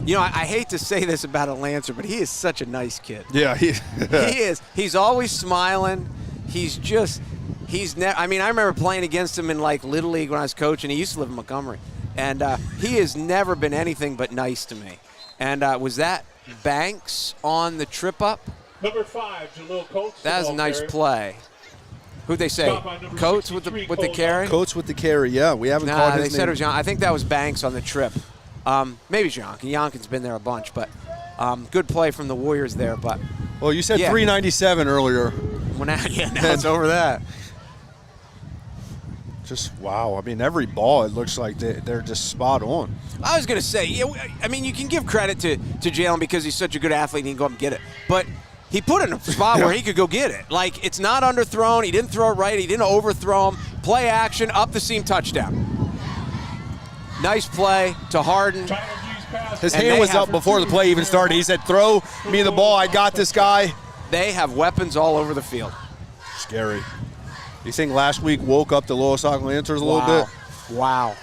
I hate to say this about a Lancer, but he is such a nice kid. Yeah, he is. He's always smiling. I remember playing against him in Little League when I was coaching. He used to live in Montgomery, and he has never been anything but nice to me. And was that Banks on the trip up? Number 5, Jalil Coates. That was a nice play. Who'd they say? Coates with the carry? Coates with the carry. Yeah, we haven't called his name. They said it was Yonkin. I think that was Banks on the trip. Maybe it's Yonkin. Yonkin's been there a bunch, but good play from the Warriors there. But well, you said 397 earlier. Well, now it's over that. Just wow. Every ball, it looks like they're just spot on. I was going to say, you can give credit to Jalen because he's such a good athlete and he can go up and get it. But he put it in a spot where he could go get it. It's not underthrown. He didn't throw it right. He didn't overthrow him. Play action, up the seam, touchdown. Nice play to Harden. His hand was up before the play even started. He said, throw me the ball. I got this guy. They have weapons all over the field. Scary. You think last week woke up the Loyalsock Lancers a little bit? Wow.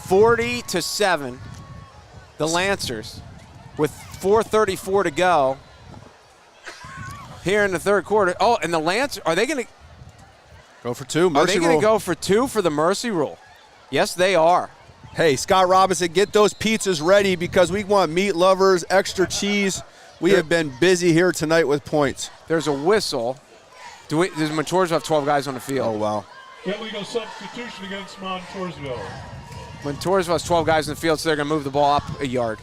40-7, the Lancers, with 4:34 to go here in the 3rd quarter. Oh, and the Lancers, are they going to go for 2? Are they going to go for 2 for the mercy rule? Yes, they are. Hey, Scott Robinson, get those pizzas ready because we want meat lovers, extra cheese. We have been busy here tonight with points. There's a whistle. Does Montoursville have 12 guys on the field? Oh, wow. Illegal substitution against Montoursville. Montoursville has 12 guys in the field, so they're going to move the ball up a yard.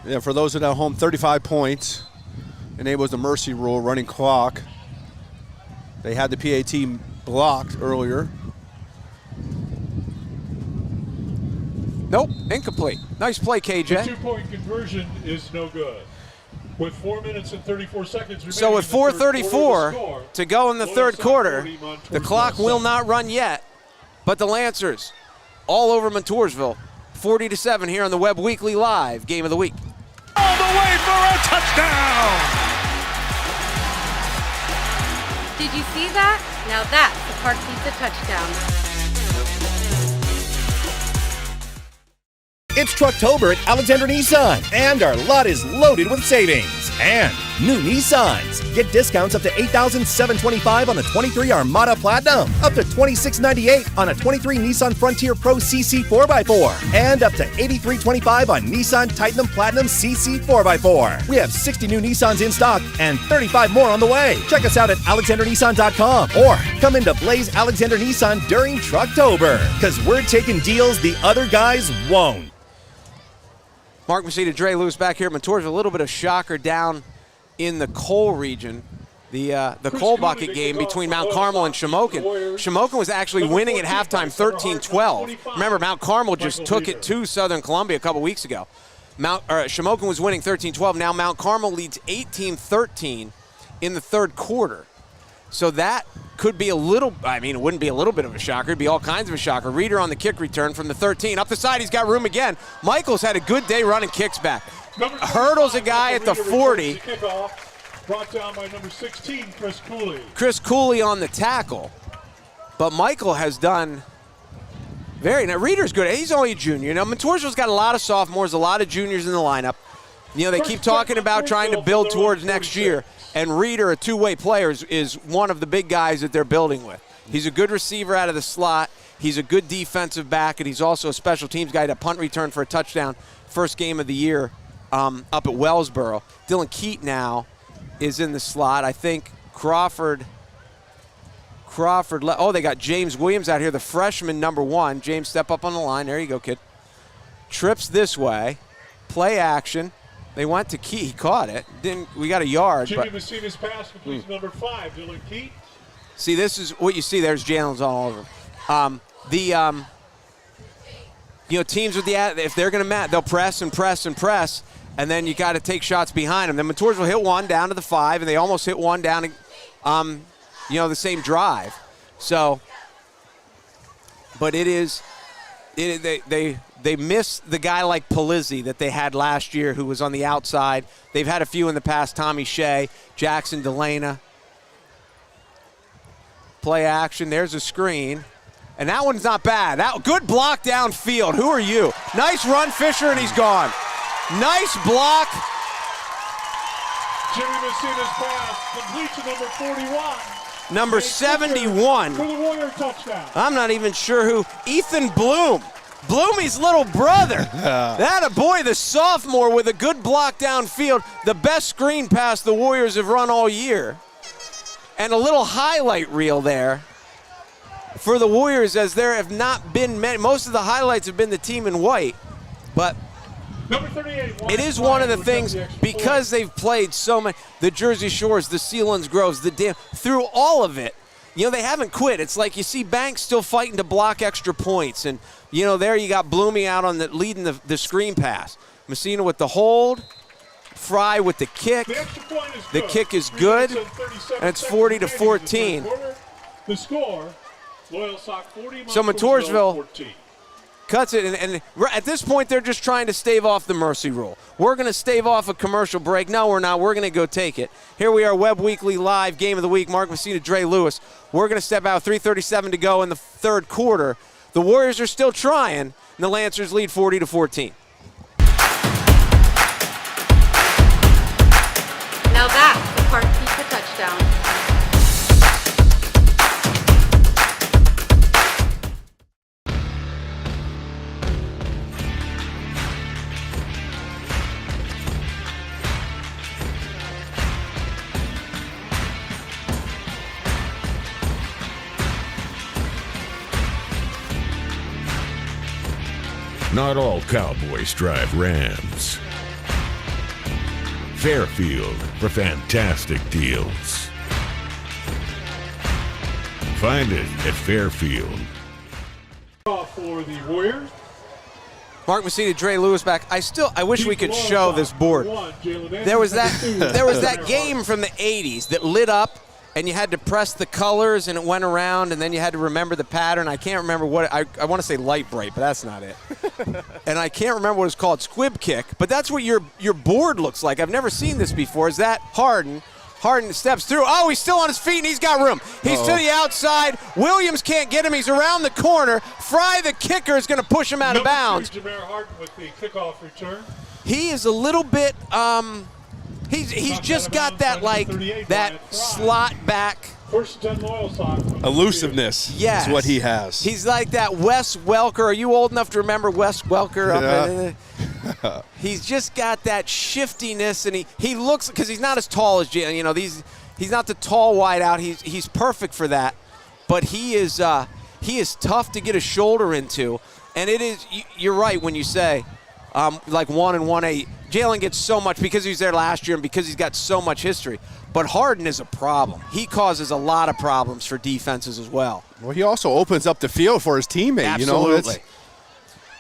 Yeah, for those at home, 35 points. Enables the mercy rule, running clock. They had the PAT blocked earlier. Nope, incomplete. Nice play, KJ. The 2-point conversion is no good. With 4 minutes and 34 seconds remaining. So with 4:34 to go in the 3rd quarter, the clock will not run yet. But the Lancers, all over Montoursville, 40-7 here on the Webb Weekly Live Game of the Week. All the way for a touchdown! Did you see that? Now that's the Park Pizza touchdown. It's Trucktober at Alexander Nissan, and our lot is loaded with savings. And new Nissans. Get discounts up to $8,725 on the 23 Armada Platinum, up to $2,698 on a 23 Nissan Frontier Pro CC 4x4, and up to $8,325 on Nissan Titanum Platinum CC 4x4. We have 60 new Nissans in stock and 35 more on the way. Check us out at alexandernissan.com or come into Blaze Alexander Nissan during Trucktober, because we're taking deals the other guys won't. Mark Messina, Dre Lewis back here at Montoursville. A little bit of shocker down in the coal region. The coal bucket game between Mount Carmel and Shamokin. Shamokin was actually winning at halftime 13-12. Remember, Mount Carmel just took it to Southern Columbia a couple weeks ago. Shamokin was winning 13-12. Now Mount Carmel leads 18-13 in the third quarter. So that could be a little, I mean, it wouldn't be a little bit of a shocker. It'd be all kinds of a shocker. Reeder on the kick return from the 13. Up the side, he's got room again. Michaels had a good day running kicks back. Hurdles a guy at the 40. Brought down by number 16, Chris Cooley. Chris Cooley on the tackle. But Michael has done now Reeder's good. He's only a junior. Now, Montoursville's got a lot of sophomores, a lot of juniors in the lineup. You know, they keep talking about trying to build towards next year. And Reeder, a two-way player, is one of the big guys that they're building with. He's a good receiver out of the slot. He's a good defensive back, and he's also a special teams guy. To punt return for a touchdown, first game of the year up at Wellsboro. Dylan Keat now is in the slot. I think Crawford, they got James Williams out here, the freshman number 1. James, step up on the line. There you go, kid. Trips this way. Play action. They went to Keat. He caught it. We got a yard. Jimmy Messina's pass completes number 5, Dylan Keat. See, this is what you see. There's Jalen's all over. Teams with if they're going to they'll press and press and press, and then you got to take shots behind them. Then Montoursville hit one down to the 5, and they almost hit one down, the same drive. So, but they miss the guy like Palizzi that they had last year who was on the outside. They've had a few in the past, Tommy Shea, Jackson Delana. Play action, there's a screen. And that one's not bad. Good block downfield. Who are you? Nice run, Fisher, and he's gone. Nice block. Jimmy Messina's pass complete to number 41. Number 71. For the Warrior touchdown. I'm not even sure who. Ethan Bloom. Bloomy's little brother. That a boy, the sophomore with a good block downfield. The best screen pass the Warriors have run all year. And a little highlight reel there for the Warriors, as there have not been many. Most of the highlights have been the team in white. But number 38, it is one of the things, because they've played so many, the Jersey Shores, the Sealands Groves, the Dam, through all of it, they haven't quit. It's like you see Banks still fighting to block extra points. And, there you got Bloomy out on leading the screen pass. Messina with the hold. Fry with the kick. The kick is good. And it's 40-14. The score, LOYALSOCK 40, so Montoursville 14. Cuts it, and at this point, they're just trying to stave off the mercy rule. We're going to stave off a commercial break. No, we're not. We're going to go take it. Here we are, Webb Weekly Live, Game of the Week. Mark Messina, Dre Lewis. We're going to step out, 3:37 to go in the third quarter. The Warriors are still trying, and the Lancers lead 40-14. Now that's the Park Pizza touchdown. Not all cowboys drive Rams. Fairfield for fantastic deals. Find it at Fairfield. For the Warriors. Mark Messina, Dre Lewis back. I wish we could show this board. There was that game from the 80s that lit up, and you had to press the colors, and it went around, and then you had to remember the pattern. I can't remember what I want to say Light Bright, but that's not it. And I can't remember what it's called, Squib Kick. But that's what your board looks like. I've never seen this before. Is that Harden Harden steps through. Oh, he's still on his feet, and he's got room. He's to the outside. Williams can't get him. He's around the corner. Fry, the kicker, is going to push him out of bounds. Jameer Harden with the kickoff return. He is a little bit he's just got that slot back. First and 10 LOYALSOCK. Elusiveness is what he has. He's like that Wes Welker. Are you old enough to remember Wes Welker? Yeah. He's just got that shiftiness, and he looks, because he's not as tall as Jalen. You know, he's not the tall wide out. He's perfect for that, but he is tough to get a shoulder into, and it is. You're right when you say like 1 and 1A. Jalen gets so much because he was there last year and because he's got so much history. But Harden is a problem. He causes a lot of problems for defenses as well. Well, he also opens up the field for his teammate. Absolutely. You know,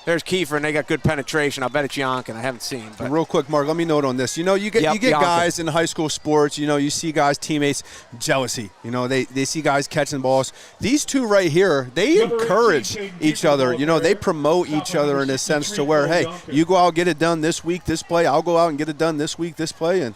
there's Kiefer, and they got good penetration. I bet it's Yonkin. I haven't seen. But real quick, Mark, let me note on this. You know, you get guys in high school sports, you know, you see guys, teammates, jealousy. You know, they see guys catching balls. These two right here, they encourage each other. You know, they promote each other in a sense to where, hey, you go out, get it done this week, this play. I'll go out and get it done this week, this play. And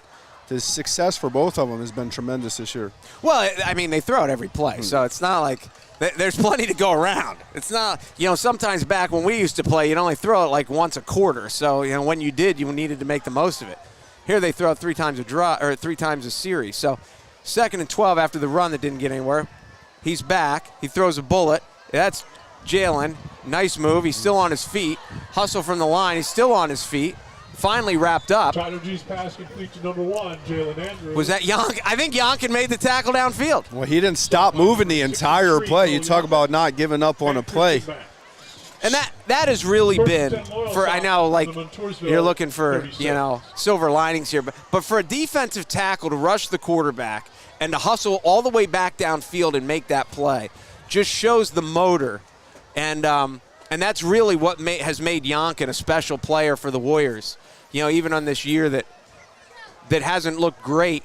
the success for both of them has been tremendous this year. Well, I mean, they throw it every play, so it's not like there's plenty to go around. It's not, you know, sometimes back when we used to play, you'd only throw it like once a quarter. So, you know, when you did, you needed to make the most of it. Here they throw it 3 times a series. So 2nd and 12 after the run that didn't get anywhere. He's back. He throws a bullet. That's Jalen. Nice move. He's still on his feet. Hustle from the line. He's still on his feet. Finally wrapped up. Tyler G's pass complete to number 1, Jalen Andrews. Was that Yonkin? I think Yonkin made the tackle downfield. Well, he didn't stop moving the entire play. You talk about not giving up on a play. And that has really been, for, I know, like, you're looking for, you know, silver linings here, but for a defensive tackle to rush the quarterback and to hustle all the way back downfield and make that play just shows the motor. And that's really what has made Yonkin a special player for the Warriors. You know, even on this year that hasn't looked great,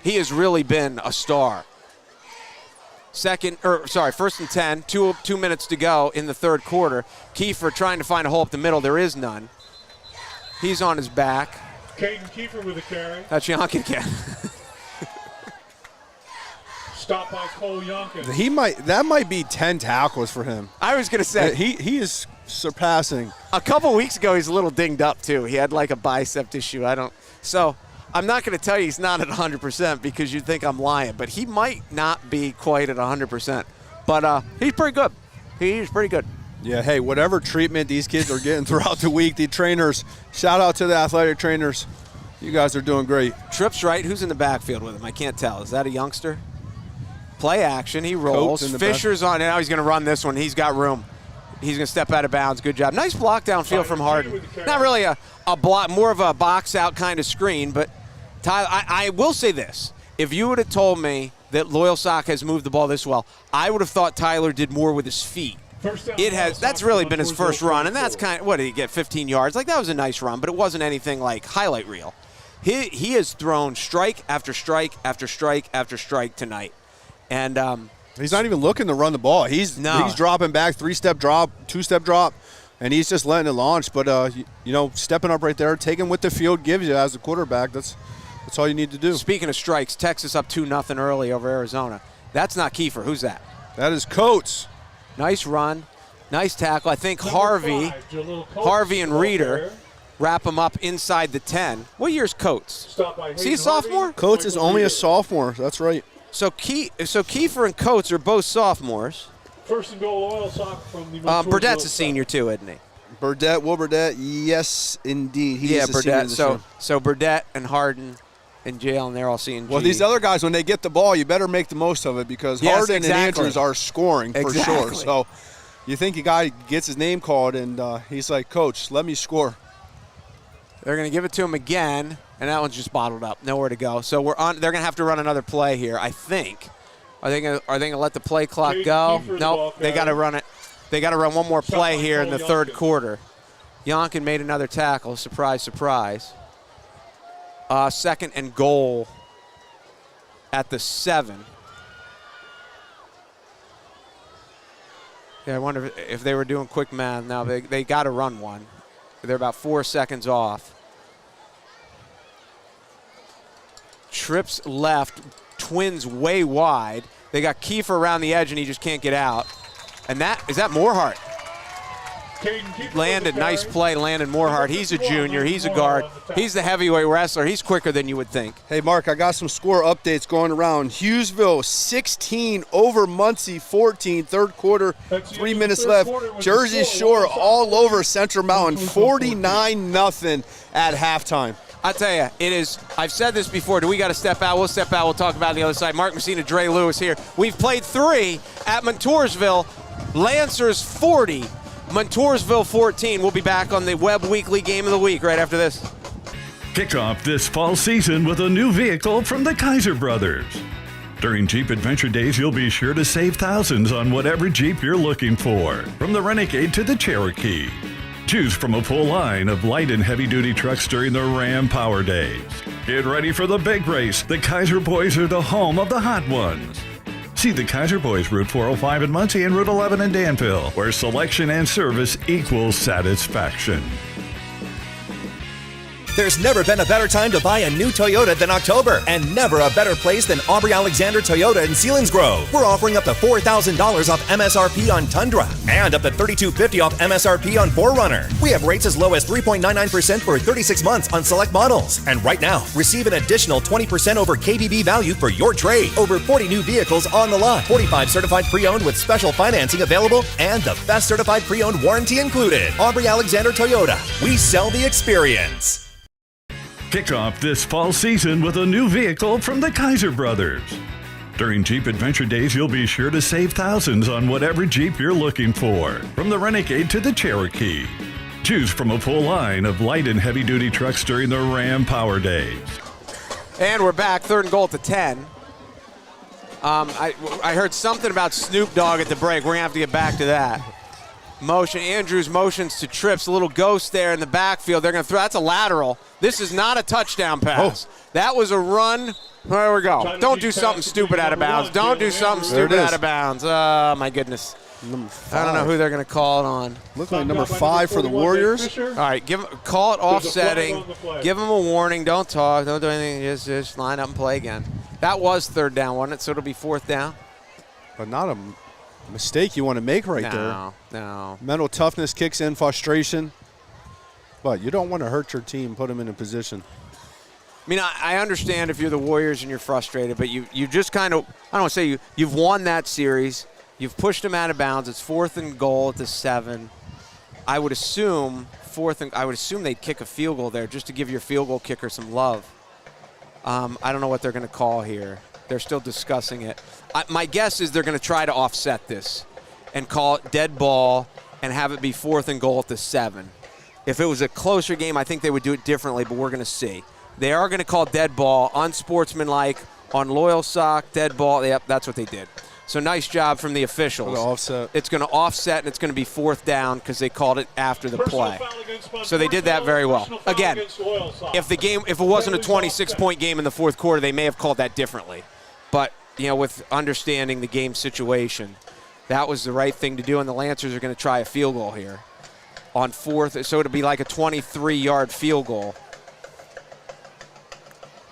he has really been a star. 1st and 10, 2 minutes to go in the third quarter. Kiefer trying to find a hole up the middle. There is none. He's on his back. Caden Kiefer with a carry. That's Yonkin again. Stop by Cole Yonkin. That might be 10 tackles for him. I was going to say. He is surpassing. A couple weeks ago, he's a little dinged up, too. He had like a bicep issue. So I'm not going to tell you he's not at 100% because you'd think I'm lying, but he might not be quite at 100%. But he's pretty good. He's pretty good. Yeah, hey, whatever treatment these kids are getting throughout the week, the trainers, shout out to the athletic trainers. You guys are doing great. Tripp's right. Who's in the backfield with him? I can't tell. Is that a youngster? Play action. He rolls. Fisher's on. Now he's going to run this one. He's got room. He's going to step out of bounds. Good job. Nice block downfield from Harden. Not really a block, more of a box out kind of screen, but Tyler, I will say this. If you would have told me that LOYALSOCK has moved the ball this well, I would have thought Tyler did more with his feet. That's really been his first run, and that's kind of, what did he get, 15 yards? Like, that was a nice run, but it wasn't anything like highlight reel. He has thrown strike after strike after strike after strike tonight. And he's not even looking to run the ball. He's dropping back, 3-step drop, 2-step drop, and he's just letting it launch. But, you know, stepping up right there, taking what the field gives you as a quarterback, that's all you need to do. Speaking of strikes, Texas up 2-0 early over Arizona. That's not Kiefer. Who's that? That is Coates. Nice run. Nice tackle. I think Harvey and Reeder wrap him up inside the 10. What year's Coates? Is he a sophomore? Coates is only a sophomore. That's right. So Kiefer and Coates are both sophomores. First and goal, LOYALSOCK from the MONTOURSVILLE. Burdett's a senior too, isn't he? Will Burdett, yes, indeed. He is a Burdett. Senior So Burdett and Harden and Jalen, they're all seeing G. Well, these other guys, when they get the ball, you better make the most of it because Harden and Andrews are scoring for sure. So you think a guy gets his name called, and he's like, Coach, let me score. They're going to give it to him again, and that one's just bottled up. Nowhere to go. So we're on. They're going to have to run another play here, I think. Are they going to let the play clock go? Nope. They got to run it. They got to run one more play here in the third quarter. Yonkin made another tackle. Surprise, surprise. 2nd and goal at the 7. Yeah, I wonder if they were doing quick math. Now they got to run one. They're about 4 seconds off. trips left, Twins way wide. They got Kiefer around the edge, and he just can't get out. And is that Moorhart? Landed, nice play, Landon Moorhart. He's a junior, he's a guard. He's the heavyweight wrestler. He's quicker than you would think. Hey, Mark, I got some score updates going around. Hughesville 16 over Muncie 14, third quarter, 3 minutes left. Jersey Shore all over Central Mountain, 49-0 at halftime. I tell you, it is, I've said this before, do we got to step out? We'll step out, we'll talk about it on the other side. Mark Messina, Dre Lewis here. We've played 3 at Montoursville. Lancers 40, Montoursville 14. We'll be back on the Webb Weekly Game of the Week right after this. Kick off this fall season with a new vehicle from the Kaiser Brothers. During Jeep Adventure Days, you'll be sure to save thousands on whatever Jeep you're looking for, from the Renegade to the Cherokee. Choose from a full line of light and heavy-duty trucks during the Ram Power Days. Get ready for the big race. The Kaiser Boys are the home of the hot ones. See the Kaiser Boys, Route 405 in Muncie and Route 11 in Danville, where selection and service equals satisfaction. There's never been a better time to buy a new Toyota than October, and never a better place than Aubrey Alexander Toyota in Selinsgrove. We're offering up to $4,000 off MSRP on Tundra and up to $3,250 off MSRP on 4Runner. We have rates as low as 3.99% for 36 months on select models. And right now, receive an additional 20% over KBB value for your trade. Over 40 new vehicles on the lot, 45 certified pre-owned with special financing available, and the best certified pre-owned warranty included. Aubrey Alexander Toyota. We sell the experience. Kick off this fall season with a new vehicle from the Kaiser Brothers. During Jeep Adventure Days, you'll be sure to save thousands on whatever Jeep you're looking for, from the Renegade to the Cherokee. Choose from a full line of light and heavy-duty trucks during the Ram Power Days. And we're back, 3rd and goal at the 10. I heard something about Snoop Dogg at the break. We're going to have to get back to that. Andrews motions to Trips, a little ghost there in the backfield. They're going to throw. That's a lateral. This is not a touchdown pass. That was a run. There we go. Don't do something stupid out of bounds. Don't do something stupid out of bounds. Oh, my goodness. I don't know who they're going to call it on. Look like number 5 for the Warriors. All right, call it offsetting. Give them a warning. Don't talk. Don't do anything. Just line up and play again. That was 3rd down, wasn't it? So it'll be 4th down. But not a mistake you want to make there. No. Mental toughness kicks in, frustration. But you don't want to hurt your team, put them in a position. I mean, I understand if you're the Warriors and you're frustrated, but you just kind of, I don't want to say you've won that series. You've pushed them out of bounds. It's 4th and goal at the 7. I would assume they'd kick a field goal there just to give your field goal kicker some love. I don't know what they're going to call here. They're still discussing it. My guess is they're going to try to offset this and call it dead ball and have it be 4th and goal at the 7. If it was a closer game, I think they would do it differently, but we're going to see. They are going to call dead ball, unsportsmanlike, on LOYALSOCK, dead ball. Yep, that's what they did. So nice job from the officials. Offset. It's going to offset, and it's going to be 4th down because they called it after the play. So they did that very well. Again, if it wasn't a 26-point game in the 4th quarter, they may have called that differently. But, with understanding the game situation, that was the right thing to do, and the Lancers are going to try a field goal here on 4th. So it'll be like a 23-yard field goal.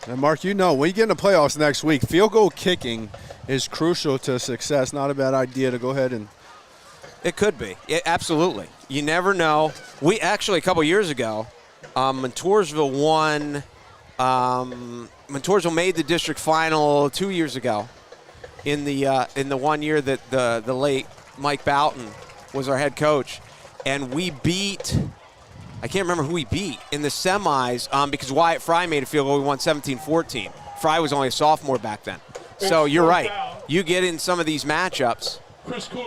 And, Mark, when you get in the playoffs next week, field goal kicking is crucial to success. Not a bad idea to go ahead and. It could be. Absolutely. You never know. We actually, a couple years ago, Montoursville won. Montoursville made the district final 2 years ago in the 1 year that the late Mike Boughton was our head coach. And we beat, I can't remember who we beat in the semis because Wyatt Fry made a field goal. We won 17-14. Fry was only a sophomore back then. So you're right. You get in some of these matchups,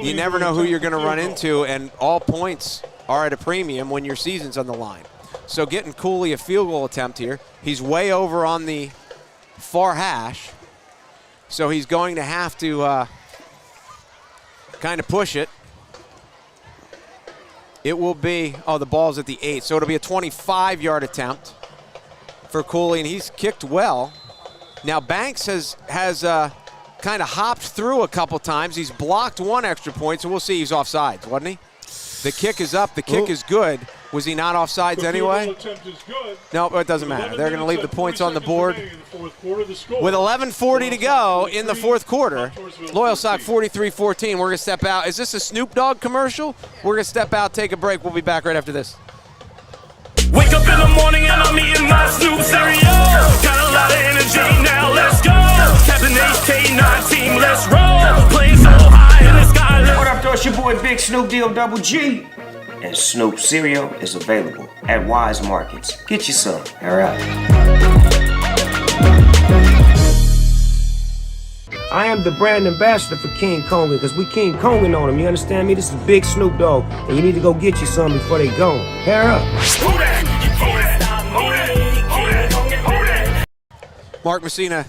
you never know who you're going to run into, and all points are at a premium when your season's on the line. So getting Cooley a field goal attempt here. He's way over on the far hash, so he's going to have to kind of push it. It will be, the ball's at the 8, so it'll be a 25-yard attempt for Cooley, and he's kicked well. Now, Banks has kind of hopped through a couple times. He's blocked one extra point, so we'll see. He's offsides, wasn't he? The kick is up. The kick is good. Was he not offsides anyway? No, it doesn't matter. They're going to leave the points on the board. With 11:40 to go in the fourth quarter, LOYALSOCK 43-14. We're going to step out. Is this a Snoop Dogg commercial? We're going to step out, take a break. We'll be back right after this. Wake up in the morning and I'm eating my Snoop cereal. Got a lot of energy, now let's go. Captain HK9 team, let's roll. Playing so high in the sky. What up, though? It's your boy Big Snoop Deal Double G. And Snoop cereal is available at Wise Markets. Get you some. All right. I am the brand ambassador for King Kong because we King Konging on them. You understand me? This is Big Snoop Dogg, and you need to go get you some before they gone. Hair up. Mark Messina,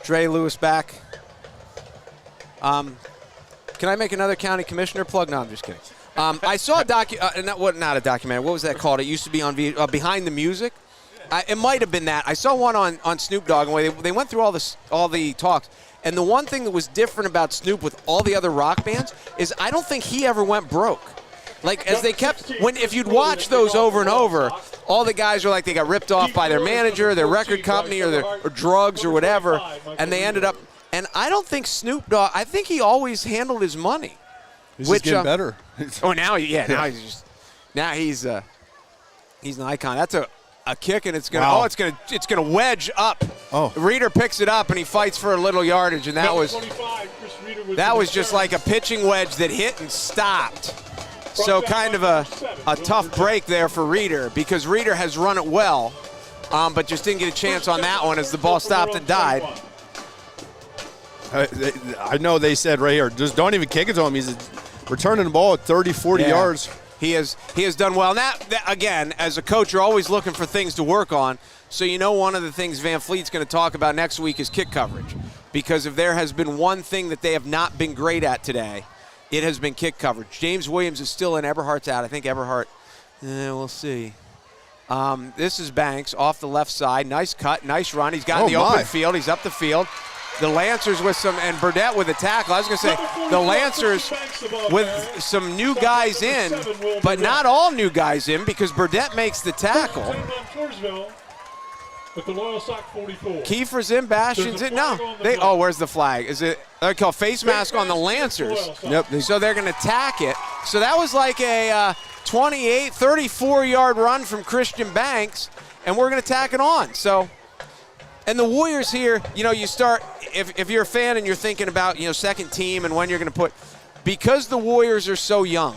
Dre Lewis back. Can I make another county commissioner plug? No, I'm just kidding. I saw a not a documentary. What was that called? It used to be on Behind the Music. It might have been that. I saw one on Snoop Dogg, and they went through all the talks. And the one thing that was different about Snoop with all the other rock bands is I don't think he ever went broke. Like, as they kept, if you'd watch those over and over, all the guys are like they got ripped off by their manager, their record company, or drugs or whatever, and they ended up. And I don't think Snoop Dogg. I think he always handled his money. He's just getting better. Now he's an icon. That's a kick, and it's gonna wedge up. Oh, Reeder picks it up and he fights for a little yardage, and that was just like a pitching wedge that hit and stopped. So kind of a tough break there for Reeder because Reeder has run it well, but just didn't get a chance on that one as the ball stopped and died. I know they said right here, just don't even kick it to him. He's returning the ball at 30, 40 yards. He has done well. And that, again, as a coach, you're always looking for things to work on. So you know one of the things Van Fleet's going to talk about next week is kick coverage. Because if there has been one thing that they have not been great at today, it has been kick coverage. James Williams is still in. Eberhardt's out. I think Eberhardt, we'll see. This is Banks off the left side. Nice cut, nice run. He's got in the open field. He's up the field. The Lancers with and Burdett with a tackle. I was going to say, the Lancers with some new guys in, but not all new guys in because Burdett makes the tackle. Kiefer's in, Bastion's in. No, where's the flag? Is it? They call face mask on the Lancers. Yep. So they're going to tack it. So that was like a 28, 34-yard run from Christian Banks, and we're going to tack it on. So. And the Warriors here, you start, if you're a fan and you're thinking about, second team and when you're going to put, because the Warriors are so young,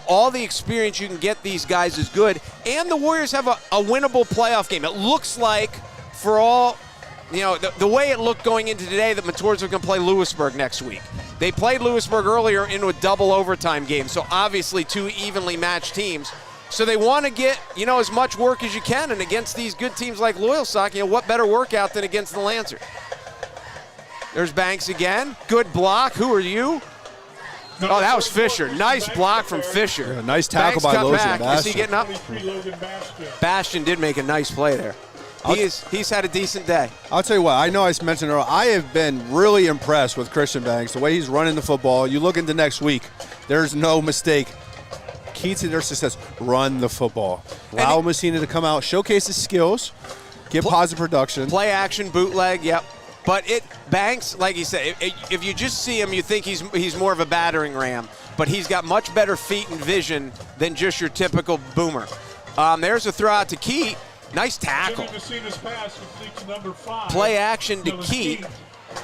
all the experience you can get these guys is good, and the Warriors have a winnable playoff game. It looks like for all, the way it looked going into today that Montoursville can play Lewisburg next week. They played Lewisburg earlier into a double overtime game, so obviously two evenly matched teams. So they want to get, as much work as you can, and against these good teams like LOYALSOCK, what better workout than against the Lancers? There's Banks again. Good block. Who are you? Oh, that was Fisher. Nice block from Fisher. Yeah, nice tackle by Logan Bastion. Is he getting up? Bastion did make a nice play there. He's had a decent day. I'll tell you what, I know I mentioned earlier, I have been really impressed with Christian Banks, the way he's running the football. You look into next week, there's no mistake. Key to their success, run the football. Allow Messina to come out, showcase his skills, get positive production. Play action, bootleg, yep. But Banks, like you said, if you just see him, you think he's more of a battering ram. But he's got much better feet and vision than just your typical boomer. There's a throw out to Keat. Nice tackle. Play action to Keat.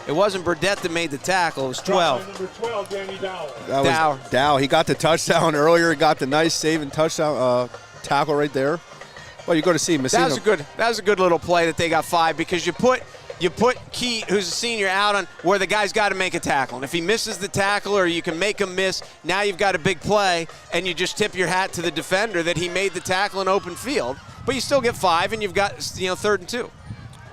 It wasn't Burdett that made the tackle. It was 12. Number 12, Danny Dow. That was Dow. He got the touchdown earlier. He got the nice saving touchdown tackle right there. Well, you go to see Messina. That was a good little play that they got 5 because you put Keat, who's a senior, out on where the guy's got to make a tackle. And if he misses the tackle or you can make him miss, now you've got a big play, and you just tip your hat to the defender that he made the tackle in open field. But you still get 5, and you've got 3rd and 2.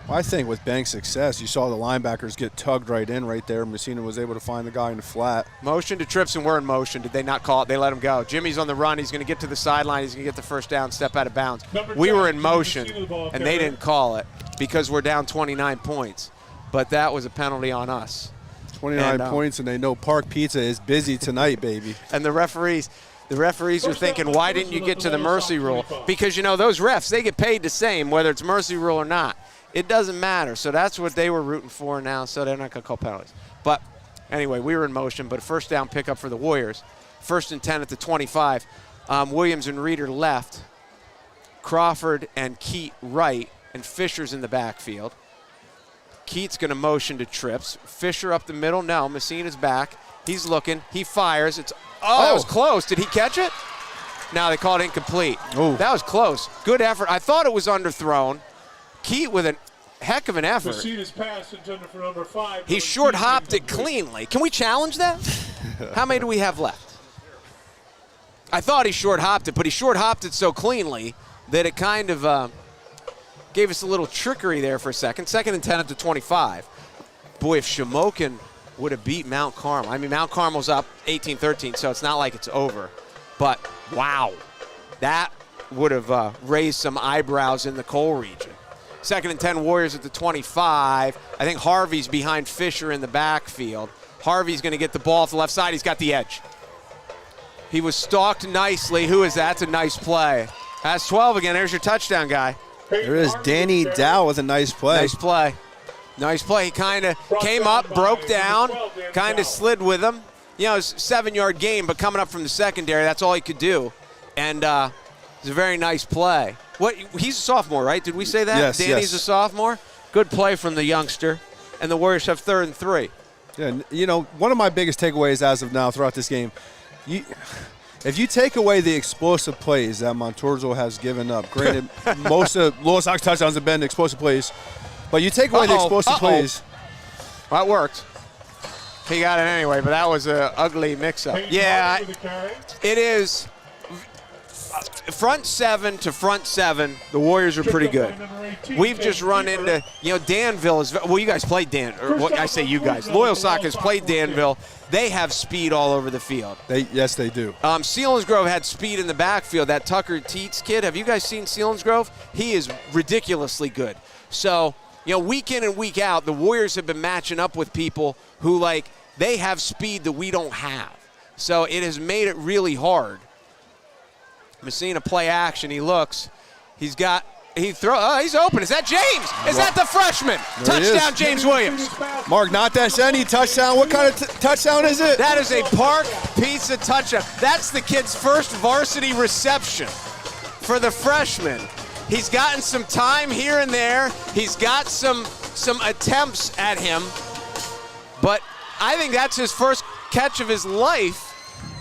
Well, I think with Banks' success, you saw the linebackers get tugged right in right there. Messina was able to find the guy in the flat. Motion to trips, and we're in motion. Did they not call it? They let him go. Jimmy's on the run. He's going to get to the sideline. He's going to get the first down, step out of bounds. We were in motion, and they didn't call it because we're down 29 points. But that was a penalty on us. 29 points, and they know Park Pizza is busy tonight, baby. And the referees, The referees are thinking, why didn't you get to the mercy rule? Because, you know, those refs, they get paid the same whether it's mercy rule or not. It doesn't matter. So that's what they were rooting for now, so they're not going to call penalties. But anyway, we were in motion, but first down pickup for the Warriors. 1st and 10 at the 25. Williams and Reeder left. Crawford and Keat right, and Fisher's in the backfield. Keat's going to motion to trips. Fisher up the middle. No, Messina's back. He's looking. He fires. That was close. Did he catch it? No, they called it incomplete. Ooh. That was close. Good effort. I thought it was underthrown. Keat with a heck of an effort. Messina's pass intended for number 5. He short hopped it cleanly. Can we challenge that? How many do we have left? I thought he short hopped it, but he short hopped it so cleanly that it kind of gave us a little trickery there for a second. 2nd and 10 at the 25. Boy, if Shamokin would have beat Mount Carmel. I mean, Mount Carmel's up 18-13, so it's not like it's over. But, wow, that would have raised some eyebrows in the Cole region. 2nd and 10, Warriors at the 25. I think Harvey's behind Fisher in the backfield. Harvey's going to get the ball off the left side. He's got the edge. He was stalked nicely. Who is that? That's a nice play. That's 12 again. There's your touchdown guy. There is Danny Dow with a nice play. Nice play. Nice play. He kind of came up, broke down, kind of slid with him. You know, it's a 7-yard game, but coming up from the secondary, that's all he could do. And it's a very nice play. He's a sophomore, right? Did we say that? Yes, Danny's a sophomore? Good play from the youngster. And the Warriors have 3rd and 3. Yeah, you know, one of my biggest takeaways as of now throughout this game, if you take away the explosive plays that Montoursville has given up, granted, most of LOYALSOCK's touchdowns have been explosive plays, but you take away the explosive plays. That worked. He got it anyway, but that was an ugly mix-up. Yeah, it is. Front 7 to front 7, the Warriors are pretty good. We've just run into, you know, Danville is, well, you guys played I say you guys. LOYALSOCK has played Danville. They have speed all over the field. Yes, they do. Selinsgrove had speed in the backfield. That Tucker Teets kid, have you guys seen Selinsgrove? He is ridiculously good. So, you know, week in and week out, the Warriors have been matching up with people who, like, they have speed that we don't have. So it has made it really hard. Messina play action. He looks. He's open. Is that James? Is that the freshman? Touchdown, James Williams. Mark, not that any touchdown. What kind of touchdown is it? That is a Park Pizza touchdown. That's the kid's first varsity reception for the freshman. He's gotten some time here and there. He's got some attempts at him, but I think that's his first catch of his life,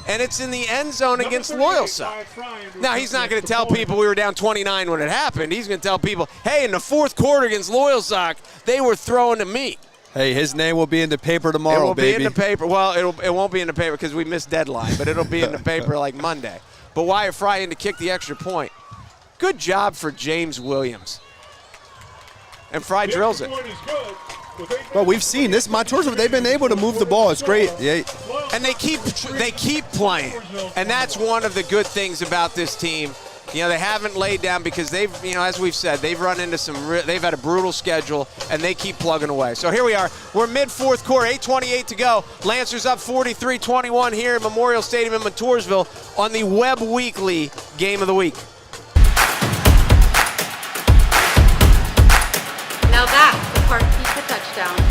and it's in the end zone against LOYALSOCK. Now, he's not going to tell people we were down 29 when it happened. He's going to tell people, hey, in the 4th quarter against LOYALSOCK, they were throwing to me. Hey, his name will be in the paper tomorrow, baby. It will be in the paper. Well, it won't be in the paper because we missed deadline, but it'll be in the paper like Monday. But Wyatt Fry in to kick the extra point. Good job for James Williams. And Fry drills it. Well, we've seen this. Montoursville, they've been able to move the ball. It's great. Yeah. And they keep playing. And that's one of the good things about this team. You know, they haven't laid down because they've, you know, as we've said, they've run into they've had a brutal schedule, and they keep plugging away. So here we are. We're mid-4th quarter, 8:28 to go. Lancers up 43-21 here at Memorial Stadium in Montoursville on the Webb Weekly Game of the Week. Now that's the Park Pizza touchdown.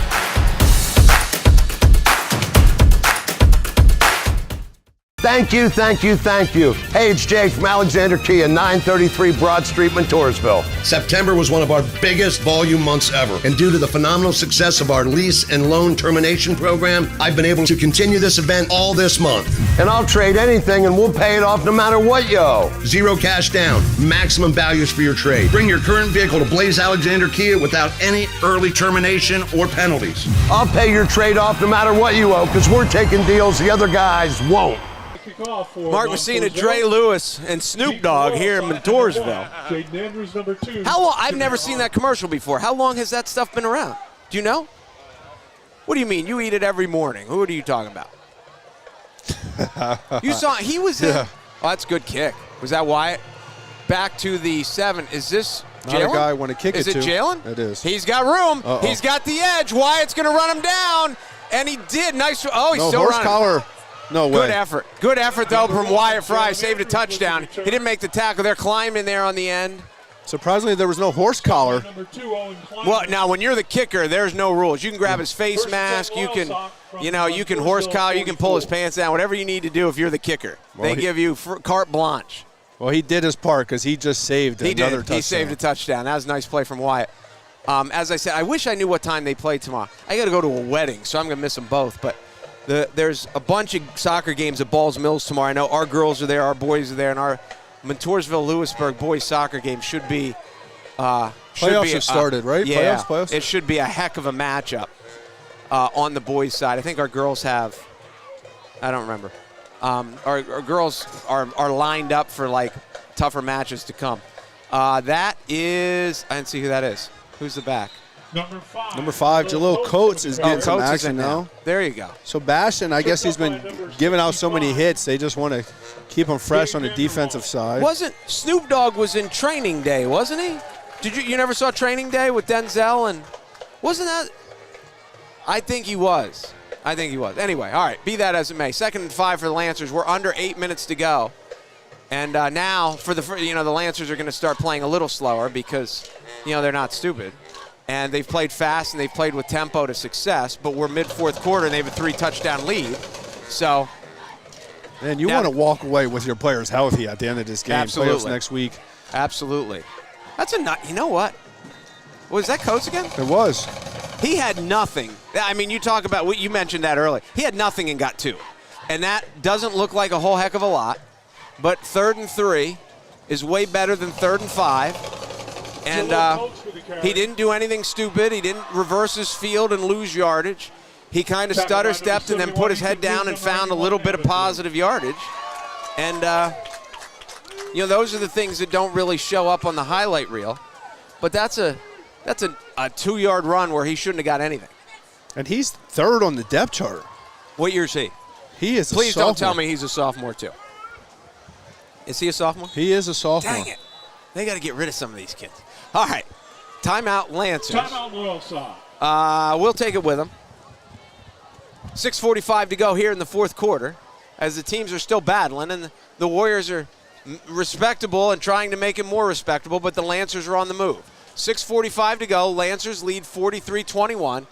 Thank you, thank you, thank you. Hey, it's Jake from Alexander Kia, 933 Broad Street, Montoursville. September was one of our biggest volume months ever. And due to the phenomenal success of our lease and loan termination program, I've been able to continue this event all this month. And I'll trade anything and we'll pay it off no matter what, yo. Zero cash down, maximum values for your trade. Bring your current vehicle to Blaze Alexander Kia without any early termination or penalties. I'll pay your trade off no matter what you owe, because we're taking deals the other guys won't. Mark Messina, Dre Lewis, and Snoop Dogg here in Montoursville. Jaden Andrews, number 2. How long? I've never seen that commercial before. How long has that stuff been around? Do you know? What do you mean? You eat it every morning. Who are you talking about? You saw he was in. Oh, that's a good kick. Was that Wyatt? Back to the 7. Is this Jalen? Not a guy I want to kick it to. Is it Jalen? It is. He's got room. Uh-oh. He's got the edge. Wyatt's going to run him down. And he did. Nice. Oh, he's still running. Collar. No way. Good effort. Good effort, though, from Wyatt Fry. Saved a touchdown. He didn't make the tackle. They're climbing there on the end. Surprisingly, there was no horse collar. Well, now, when you're the kicker, there's no rules. You can grab his face mask. You can, you can horse collar. You can pull his pants down. Whatever you need to do if you're the kicker. They give you carte blanche. Well, he did his part because he just saved another touchdown. He saved a touchdown. That was a nice play from Wyatt. As I said, I wish I knew what time they play tomorrow. I got to go to a wedding, so I'm going to miss them both. But there's a bunch of soccer games at Balls Mills tomorrow. I know our girls are there, our boys are there, and our Montoursville-Lewisburg boys soccer game should be playoffs have started, right? Yeah, playoffs? It should be a heck of a matchup on the boys' side. I think our girls have, I don't remember. Our girls are lined up for, like, tougher matches to come. That is, I didn't see who that is. Who's the back? Number 5. Number 5, Jalil Coates is getting some Coates action now. There you go. So Bastion, I guess he's been giving out so many hits, they just want to keep him fresh on the defensive side. Wasn't Snoop Dogg was in Training Day, wasn't he? Did you never saw Training Day with Denzel and wasn't that? I think he was. Anyway, all right. Be that as it may. 2nd and 5 for the Lancers. We're under 8 minutes to go, and now for the Lancers are going to start playing a little slower because they're not stupid. And they've played fast and they've played with tempo to success, but we're mid-4th quarter and they have a 3-touchdown lead. So, man, you want to walk away with your players healthy at the end of this game. Absolutely. Playoffs next week. Absolutely. That's a nut. You know what? Was that Coates again? It was. He had nothing. I mean, you talk about what you mentioned that earlier. He had nothing and got 2. And that doesn't look like a whole heck of a lot, but 3rd and 3 is way better than 3rd and 5. And he didn't do anything stupid. He didn't reverse his field and lose yardage. He kind of stutter-stepped and then put his head down and found a little bit of positive yardage. And, those are the things that don't really show up on the highlight reel. But that's a 2-yard run where he shouldn't have got anything. And he's 3rd on the depth chart. What year is he? He is a Please sophomore. don't tell me he's a sophomore, too. Is he a sophomore? He is a sophomore. Dang it. They got to get rid of some of these kids. All right. Timeout, Lancers. Timeout, LOYALSOCK. We'll take it with them. 6:45 to go here in the 4th quarter as the teams are still battling, and the Warriors are respectable and trying to make it more respectable, but the Lancers are on the move. 6:45 to go. Lancers lead 43-21.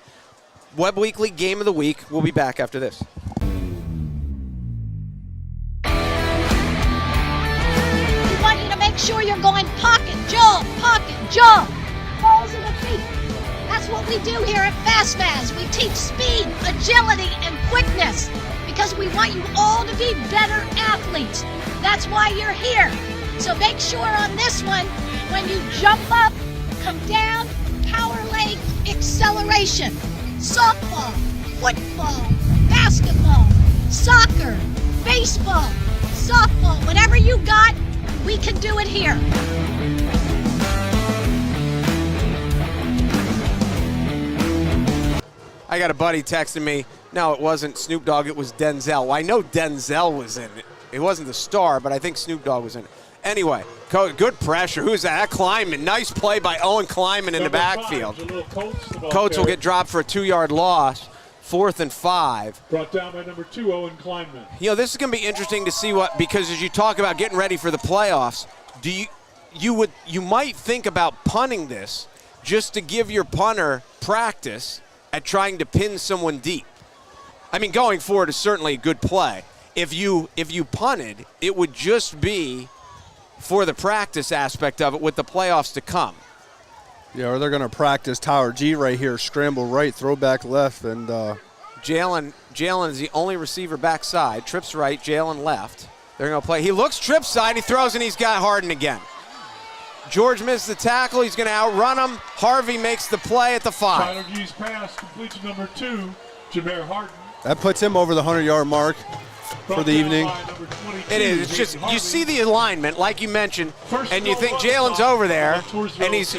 Webb Weekly Game of the Week. We'll be back after this. We want you to make sure you're going pocket, jump, balls in the feet. That's what we do here at FastFaz. We teach speed, agility, and quickness because we want you all to be better athletes. That's why you're here. So make sure on this one, when you jump up, come down, power leg, acceleration. Softball, football, basketball, soccer, baseball, softball, whatever you got, we can do it here. I got a buddy texting me. No, it wasn't Snoop Dogg. It was Denzel. Well, I know Denzel was in it. It wasn't the star, but I think Snoop Dogg was in it. Anyway, good pressure. Who's that? Kleiman. Nice play by Owen Kleiman in the backfield. Coates will get dropped for a 2-yard loss. 4th and 5. Brought down by number 2, Owen Kleinman. This is going to be interesting to see because as you talk about getting ready for the playoffs, you might think about punting this just to give your punter practice at trying to pin someone deep. I mean, going forward is certainly a good play. If you punted, it would just be for the practice aspect of it with the playoffs to come. Yeah, or they're going to practice Tower G right here, scramble right, throw back left, and Jalen is the only receiver backside. Trips right, Jalen left. They're going to play. He looks trip side, he throws, and he's got Harden again. George missed the tackle. He's going to outrun him. Harvey makes the play at the 5. Tyler G's pass complete to number 2, Jameer Harden. That puts him over the 100-yard mark for the evening. It is. It's just you see the alignment, like you mentioned, and you think Jalen's over there, and he's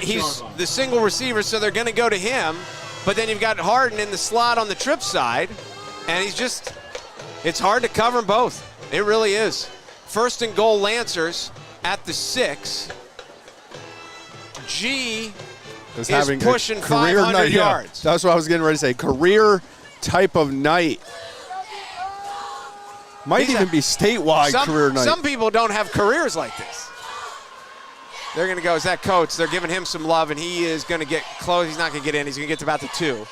the single receiver, so they're going to go to him. But then you've got Harden in the slot on the trip side, and it's hard to cover them both. It really is. 1st and goal, Lancers at the 6. G is pushing 500 yards. That's what I was getting ready to say. Career type of night. Might even be statewide career night. Some people don't have careers like this. They're going to go, is that Coates? They're giving him some love, and he is going to get close. He's not going to get in. He's going to get to about the 2.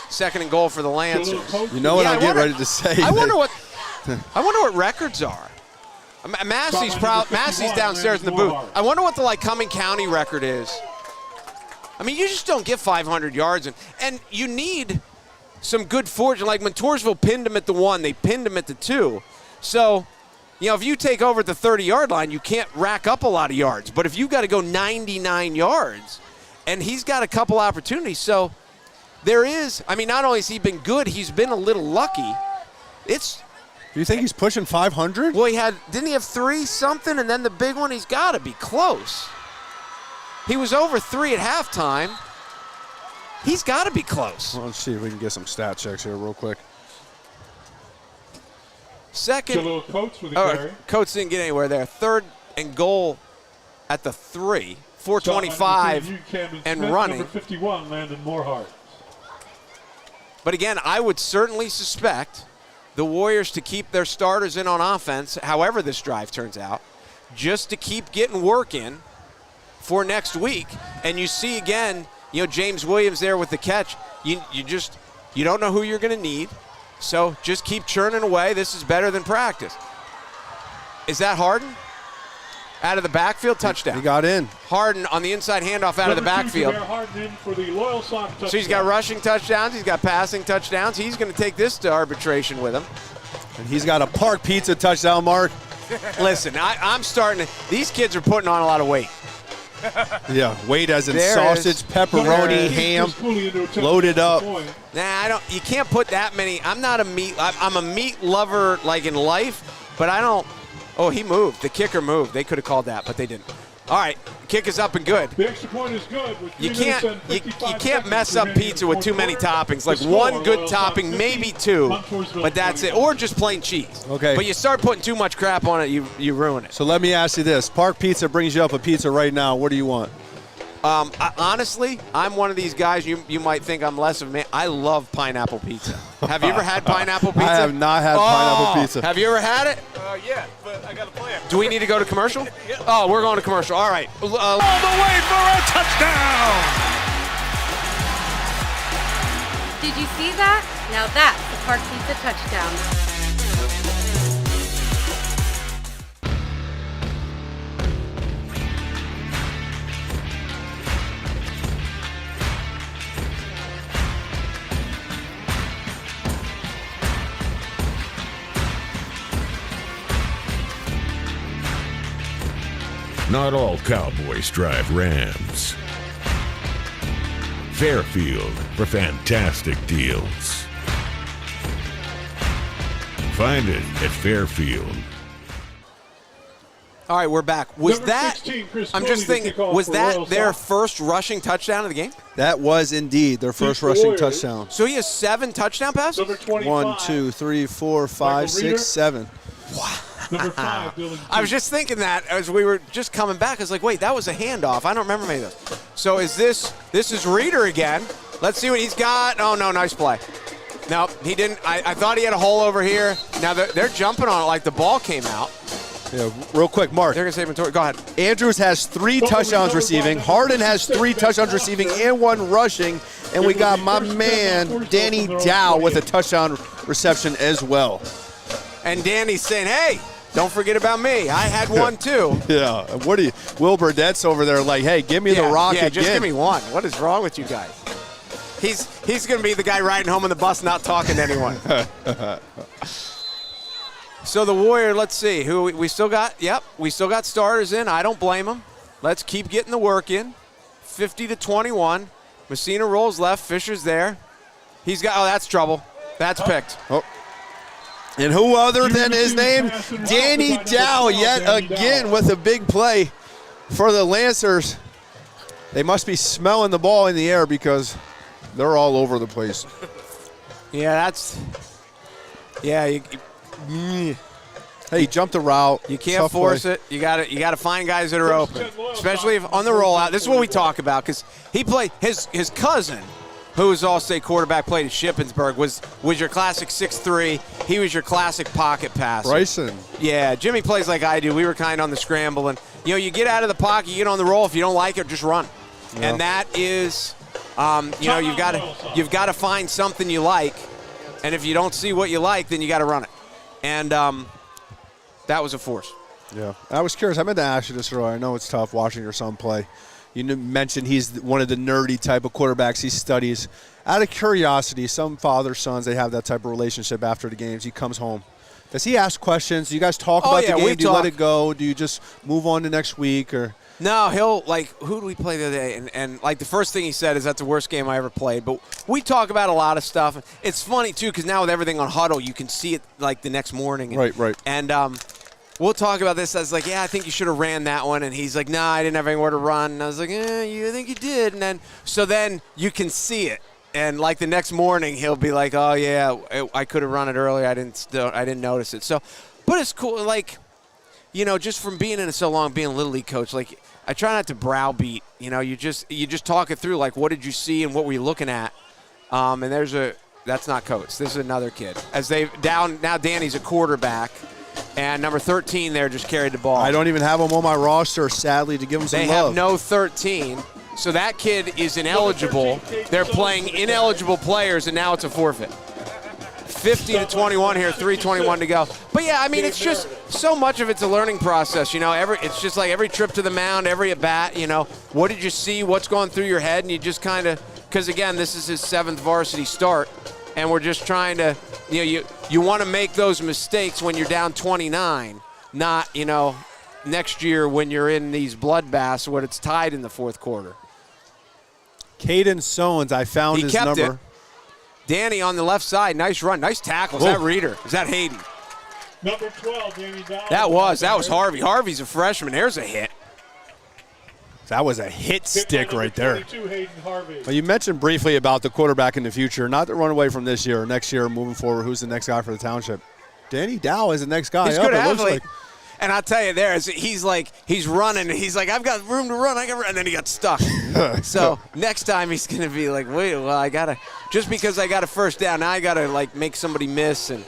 2nd and goal for the Lancers. You know what I'm getting ready to say. I wonder what records are. Massey's downstairs in the booth. I wonder what the Lycoming County record is. I mean, you just don't get 500 yards, and you need some good fortune. Like Montoursville pinned him at the 1, they pinned him at the 2. So, you know, if you take over at the 30-yard line, you can't rack up a lot of yards. But if you've got to go 99 yards, and he's got a couple opportunities, so there is. I mean, not only has he been good, he's been a little lucky. Do you think he's pushing 500? Well, didn't he have 3 something, and then the big one? He's got to be close. He was over 3 at halftime. He's got to be close. Well, let's see if we can get some stat checks here real quick. Second. Coates with the carry. Coates didn't get anywhere there. 3rd and goal at the 3. 4:25 and running. Number 51, Landon Moorhart. But again, I would certainly suspect the Warriors to keep their starters in on offense, however this drive turns out, just to keep getting work in for next week. And you see again, you know, James Williams there with the catch. You don't know who you're going to need, so just keep churning away. This is better than practice. Is that Harden? Out of the backfield, touchdown. He got in. Harden on the inside handoff out of the backfield. Harden in for the LOYALSOCK touchdown. So he's got rushing touchdowns. He's got passing touchdowns. He's going to take this to arbitration with him. And he's got a Park Pizza touchdown, Mark. Listen, I'm starting to – these kids are putting on a lot of weight. Yeah, weight as in sausage, pepperoni, ham, loaded up. Nah, you can't put that many. I'm not a meat – I'm a meat lover like in life, but I don't – oh, he moved. The kicker moved. They could have called that, but they didn't. All right, kick is up and good. The extra point is good. With you can't mess up pizza with too many toppings. Like one good topping, maybe 2, but that's it. Or just plain cheese. Okay. But you start putting too much crap on it, you ruin it. So let me ask you this. Park Pizza brings you up a pizza right now. What do you want? Honestly, I'm one of these guys, you might think I'm less of a man. I love pineapple pizza. Have you ever had pineapple pizza? I have not had pineapple pizza. Have you ever had it? Yeah, but I got a plan. Do we need to go to commercial? Yeah. Oh, we're going to commercial. All right. All the way for a touchdown! Did you see that? Now that's the Park Pizza touchdown. Not all cowboys drive Rams. Fairfield for fantastic deals. Find it at Fairfield. All right, we're back. Was Number that, 16, Chris I'm just Cody, thinking, was that their first rushing touchdown of the game? That was indeed their first rushing touchdown. So he has 7 touchdown passes? Number 25. 1, 2, 3, 4, 5, 6, 7. Wow. Number 5, Dylan. I was just thinking that as we were just coming back. I was like, wait, that was a handoff. I don't remember many of those. So is this is Reeder again. Let's see what he's got. Oh, no, nice play. No, he didn't. I thought he had a hole over here. Now they're jumping on it like the ball came out. Yeah, real quick, Mark. They're going to say Montour. Go ahead. Andrews has 3 touchdowns receiving. Harden has 3 touchdowns receiving and 1 rushing. And we got my man, Danny Dow, with a touchdown reception as well. And Danny's saying, hey, don't forget about me. I had 1 too. Yeah. What do you, Will Burdett's over there like, hey, give me the rock again. Just give me 1. What is wrong with you guys? He's going to be the guy riding home on the bus not talking to anyone. So the Warrior, let's see. Who we still got? Yep, we still got starters in. I don't blame them. Let's keep getting the work in. 50-21. Messina rolls left. Fisher's there. He's got, oh, that's trouble. That's picked. Oh. And who other than his name? Danny Dow yet again with a big play for the Lancers. They must be smelling the ball in the air because they're all over the place. Yeah, Hey, jump the route. You can't force it. You got to find guys that are open, especially if on the rollout. This is what we talk about because he played his cousin who was All-State quarterback, played at Shippensburg, was your classic 6'3". He was your classic pocket passer. Bryson. Yeah, Jimmy plays like I do. We were kind of on the scramble. And, you get out of the pocket, you get on the roll. If you don't like it, just run. Yeah. And that is, you've got to find something you like. And if you don't see what you like, then you got to run it. And that was a force. Yeah. I was curious. I meant to ask you this earlier. I know it's tough watching your son play. You mentioned he's one of the nerdy type of quarterbacks he studies. Out of curiosity, some father-sons, they have that type of relationship after the games. He comes home. Does he ask questions? Do you guys talk about the game? Do you let it go? Do you just move on to next week? Or No, he'll, who did we play the other day? And the first thing he said is that's the worst game I ever played. But we talk about a lot of stuff. It's funny, too, because now with everything on Huddle, you can see it, the next morning. Right. And we'll talk about this. I was like, I think you should have ran that one. And he's like, I didn't have anywhere to run. And I was like, I think you did. And then you can see it. And the next morning, he'll be like, oh, yeah, I could have run it earlier. I didn't notice it. So, but it's cool. Just from being in it so long, being a Little League coach, I try not to browbeat. You just talk it through. What did you see and what were you looking at? And that's not Coates. This is another kid. Now Danny's a quarterback. And number 13 there just carried the ball. I don't even have him on my roster, sadly, to give him some love. They have no 13. So that kid is ineligible. They're playing ineligible players, and now it's a forfeit. 50-21 here, 3:21 to go. But, it's just so much of it's a learning process. It's just like every trip to the mound, every at-bat, what did you see, what's going through your head, and you just kind of – because, again, this is his 7th varsity start, and we're just trying to – you want to make those mistakes when you're down 29, not, next year when you're in these bloodbaths when it's tied in the fourth quarter. Caden Sones, I found his number. It. Danny on the left side, nice run, nice tackle. Is that Reeder? Is that Hayden? Number 12, Danny Dowd. That was Harvey. Harvey's a freshman. There's a hit. That was a hit stick right there. 22, Hayden Harvey. Well, you mentioned briefly about the quarterback in the future, not to run away from this year or next year moving forward. Who's the next guy for the township? Danny Dow is the next guy. He's a good athlete. And I'll tell you, he's running, and he's like, I've got room to run, and then he got stuck. So next time he's going to be like, just because I got a first down, now I got to, make somebody miss and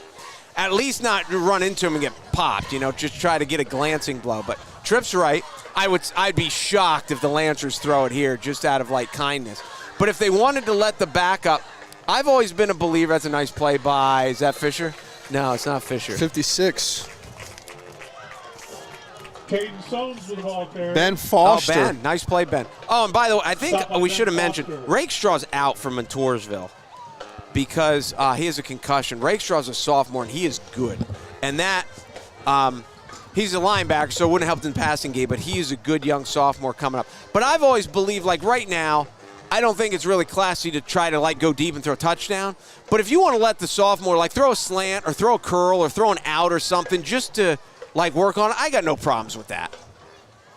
at least not run into him and get popped, just try to get a glancing blow. But Tripp's right. I'd be shocked if the Lancers throw it here just out of, kindness. But if they wanted to let the backup, I've always been a believer. That's a nice play by, is that Fisher? No, it's not Fisher. 56. Caden Sones with the ball carrier. Ben Foster. Oh, Ben. Nice play, Ben. Oh, and by the way, I think we should have mentioned Rakestraw's out from Montoursville because he has a concussion. Rakestraw's a sophomore, and he is good. And that he's a linebacker, so it wouldn't help in the passing game, but he is a good young sophomore coming up. But I've always believed, right now, I don't think it's really classy to try to, go deep and throw a touchdown. But if you want to let the sophomore, throw a slant or throw a curl or throw an out or something just to – work on it, I got no problems with that.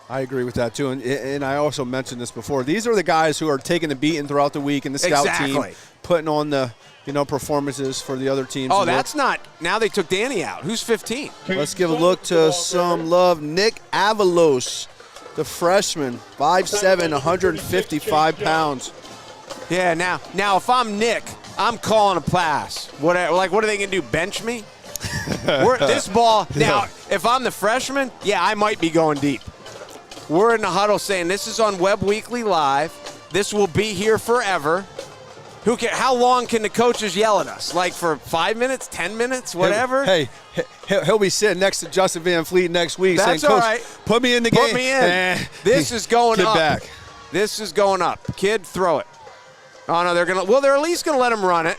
I agree with that, too. And I also mentioned this before. These are the guys who are taking the beating throughout the week in the scout team, putting on the performances for the other teams. Oh, that's not – now they took Danny out. Who's 15? Let's give a look to some love. Nick Avalos, the freshman, 5'7", 155 pounds. Yeah, now if I'm Nick, I'm calling a pass. What are they going to do, bench me? This ball, now, if I'm the freshman, I might be going deep. We're in the huddle saying this is on Webb Weekly Live. This will be here forever. How long can the coaches yell at us? For 5 minutes, 10 minutes, whatever? Hey, he'll be sitting next to Justin Van Fleet next week saying, Coach, right. Put me in the game. Put me in. This is going Get up. back. This is going up. Kid, throw it. Oh, no, they're at least going to let him run it.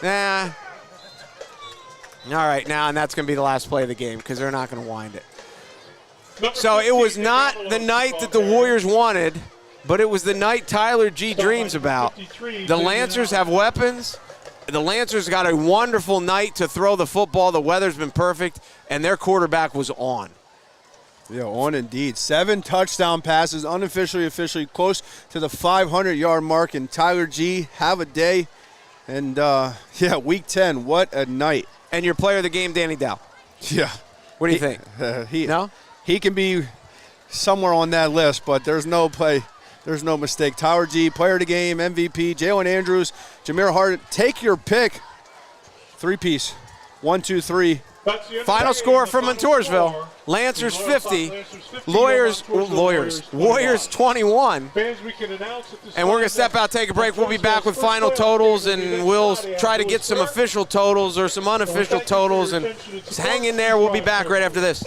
Nah. All right, now, and that's going to be the last play of the game because they're not going to wind it. So it was not the night that the Warriors wanted, but it was the night Tyler G. dreams about. The Lancers have weapons. The Lancers got a wonderful night to throw the football. The weather's been perfect, and their quarterback was on. Yeah, on indeed. 7 touchdown passes, officially close to the 500-yard mark, and Tyler G. have a day. And, Week 10, what a night. And your player of the game, Danny Dow. Yeah. What do you think? He can be somewhere on that list, but there's no There's no mistake. Tyler G, player of the game, MVP, Jalen Andrews, Jameer Harden. Take your pick. Three-piece. 1, 2, 3. Final score from Montoursville. Lancers 50, Warriors 21. And we're going to step out, take a break. We'll be back with final totals, and we'll try to get some official totals or some unofficial totals. And just hang in there. We'll be back right after this.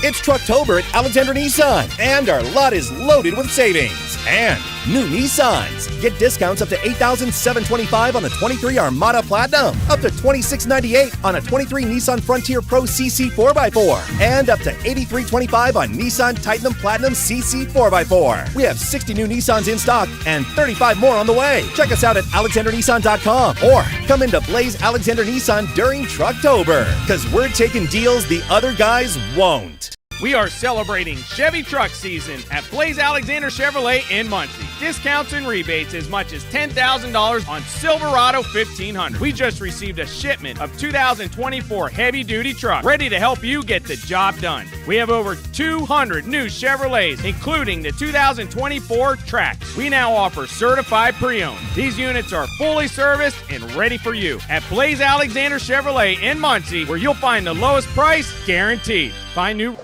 It's Trucktober at Alexander Nissan, and our lot is loaded with savings. And new Nissans. Get discounts up to $8,725 on the 23 Armada Platinum, up to $2,698 on a 23 Nissan Frontier Pro CC 4x4, and up to $8,325 on Nissan Titan Platinum CC 4x4. We have 60 new Nissans in stock and 35 more on the way. Check us out at alexandernissan.com or come into Blaze Alexander Nissan during Trucktober, because we're taking deals the other guys won't. We are celebrating Chevy truck season at Blaze Alexander Chevrolet in Muncie. Discounts and rebates as much as $10,000 on Silverado 1500. We just received a shipment of 2024 heavy-duty trucks ready to help you get the job done. We have over 200 new Chevrolets, including the 2024 Trax. We now offer certified pre-owned. These units are fully serviced and ready for you at Blaze Alexander Chevrolet in Muncie, where you'll find the lowest price guaranteed. Find new...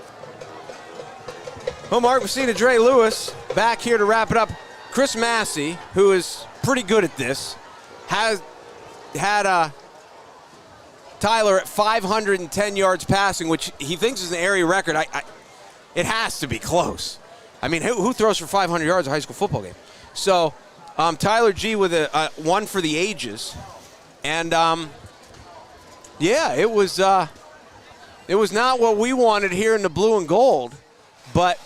Well, Mark, we've seen Dre Lewis back here to wrap it up. Chris Massey, who is pretty good at this, has had Tyler at 510 yards passing, which he thinks is an area record. It has to be close. I mean, who throws for 500 yards in a high school football game? So Tyler G with a one for the ages. And, yeah, it was not what we wanted here in the blue and gold, but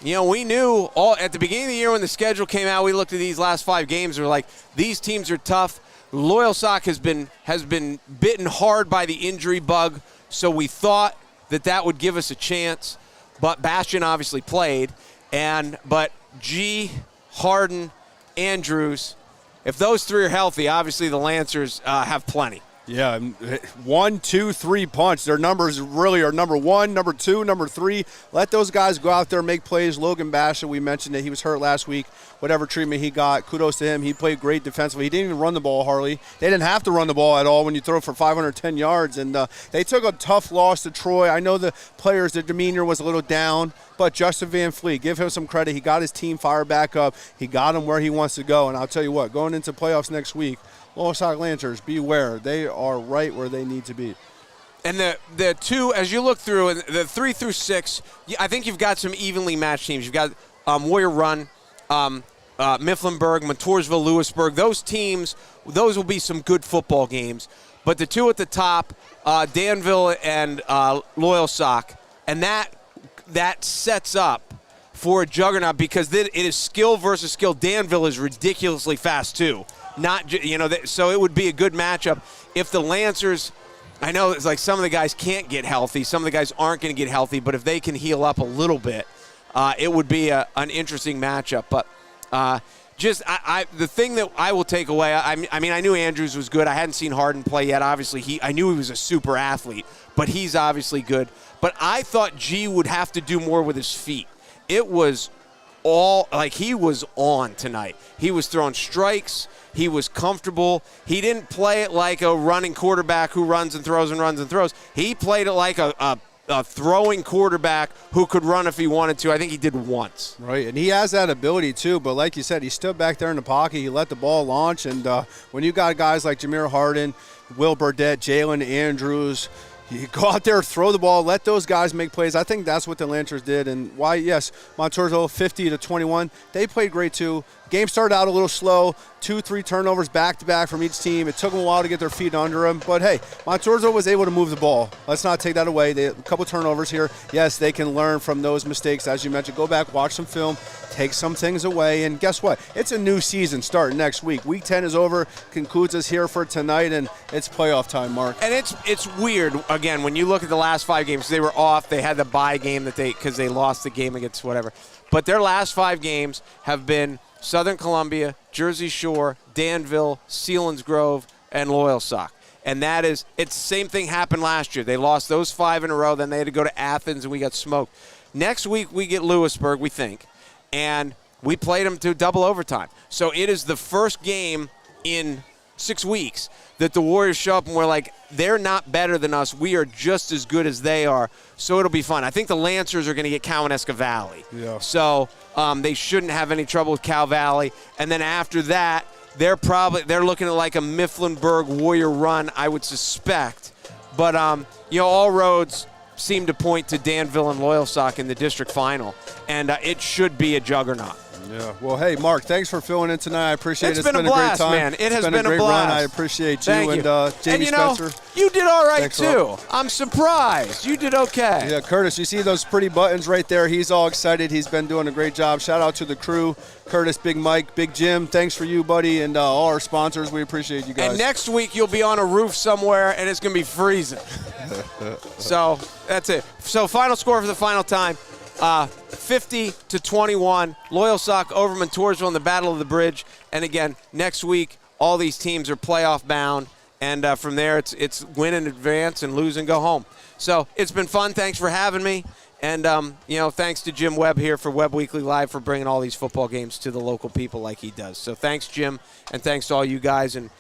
you know, we knew at the beginning of the year when the schedule came out, we looked at these last 5 games and we're like, these teams are tough. LOYALSOCK has been bitten hard by the injury bug, so we thought that would give us a chance. But Bastion obviously played, but G, Harden, Andrews, if those 3 are healthy, obviously the Lancers have plenty. Yeah, 1, 2, 3 punch. Their numbers really are number 1, number 2, number 3. Let those guys go out there and make plays. Logan Basha, we mentioned that he was hurt last week. Whatever treatment he got, kudos to him. He played great defensively. He didn't even run the ball hardly. They didn't have to run the ball at all when you throw for 510 yards. And they took a tough loss to Troy. I know the players, their demeanor was a little down, but Justin Van Fleet, give him some credit. He got his team fired back up. He got him where he wants to go. And I'll tell you what, going into playoffs next week, LOYALSOCK Lancers, beware. They are right where they need to be. And the 2, as you look through, the 3 through 6, I think you've got some evenly matched teams. You've got Warrior Run, Mifflinburg, Montoursville, Lewisburg. Those teams, those will be some good football games. But the 2 at the top, Danville and LOYALSOCK, and that sets up for a juggernaut because it is skill versus skill. Danville is ridiculously fast too. So it would be a good matchup if the Lancers. I know it's like some of the guys can't get healthy, some of the guys aren't going to get healthy, but if they can heal up a little bit, it would be an interesting matchup. But the thing that I will take away, I mean, I knew Andrews was good. I hadn't seen Harden play yet. Obviously, I knew he was a super athlete, but he's obviously good. But I thought G would have to do more with his feet. It was he was on tonight. He was throwing strikes. He was comfortable. He didn't play it like a running quarterback who runs and throws and runs and throws. He played it like a throwing quarterback who could run if he wanted to. I think he did once. Right, and he has that ability too, but like you said, he stood back there in the pocket. He let the ball launch, and when you got guys like Jameer Harden, Will Burdett, Jalen Andrews, you go out there, throw the ball, let those guys make plays. I think that's what the Lancers did, and why, yes, Montoursville 50-21. They played great too. Game started out a little slow, 2-3 turnovers back-to-back from each team. It took them a while to get their feet under them. But, hey, Montoursville was able to move the ball. Let's not take that away. They had a couple turnovers here. Yes, they can learn from those mistakes. As you mentioned, go back, watch some film, take some things away. And guess what? It's a new season starting next week. Week 10 is over, concludes us here for tonight, and it's playoff time, Mark. And it's weird, again, when you look at the last 5 games, they were off. They had the bye game because they lost the game against whatever. But their last 5 games have been Southern Columbia, Jersey Shore, Danville, Selinsgrove, and LOYALSOCK. And it's the same thing happened last year. They lost those 5 in a row, then they had to go to Athens, and we got smoked. Next week we get Lewisburg, we think, and we played them to double overtime. So it is the first game in 6 weeks that the Warriors show up and we're like, they're not better than us. We are just as good as they are. So it'll be fun. I think the Lancers are going to get Cowanesca Valley. Yeah. So they shouldn't have any trouble with Cal Valley. And then after that, they're looking at like a Mifflinburg Warrior run, I would suspect. But all roads seem to point to Danville and Loyalsock in the district final, and it should be a juggernaut. Yeah. Well, hey, Mark, thanks for filling in tonight. I appreciate it. It's been a blast, great time. man. It has been a great blast. Run. I appreciate you. Thank you. And Jamie Spencer. You did all right, Thanks, too. Rob. I'm surprised. You did okay. Yeah, Curtis, you see those pretty buttons right there. He's all excited. He's been doing a great job. Shout out to the crew. Curtis, Big Mike, Big Jim. Thanks for you, buddy, and all our sponsors. We appreciate you guys. And next week you'll be on a roof somewhere, and it's going to be freezing. So that's it. So final score for the final time. 50-21, Loyalsock over Montoursville in the Battle of the Bridge. And again, next week, all these teams are playoff bound. And from there, it's win in advance and lose and go home. So it's been fun. Thanks for having me. And, thanks to Jim Webb here for Webb Weekly Live for bringing all these football games to the local people like he does. So thanks, Jim, and thanks to all you guys. And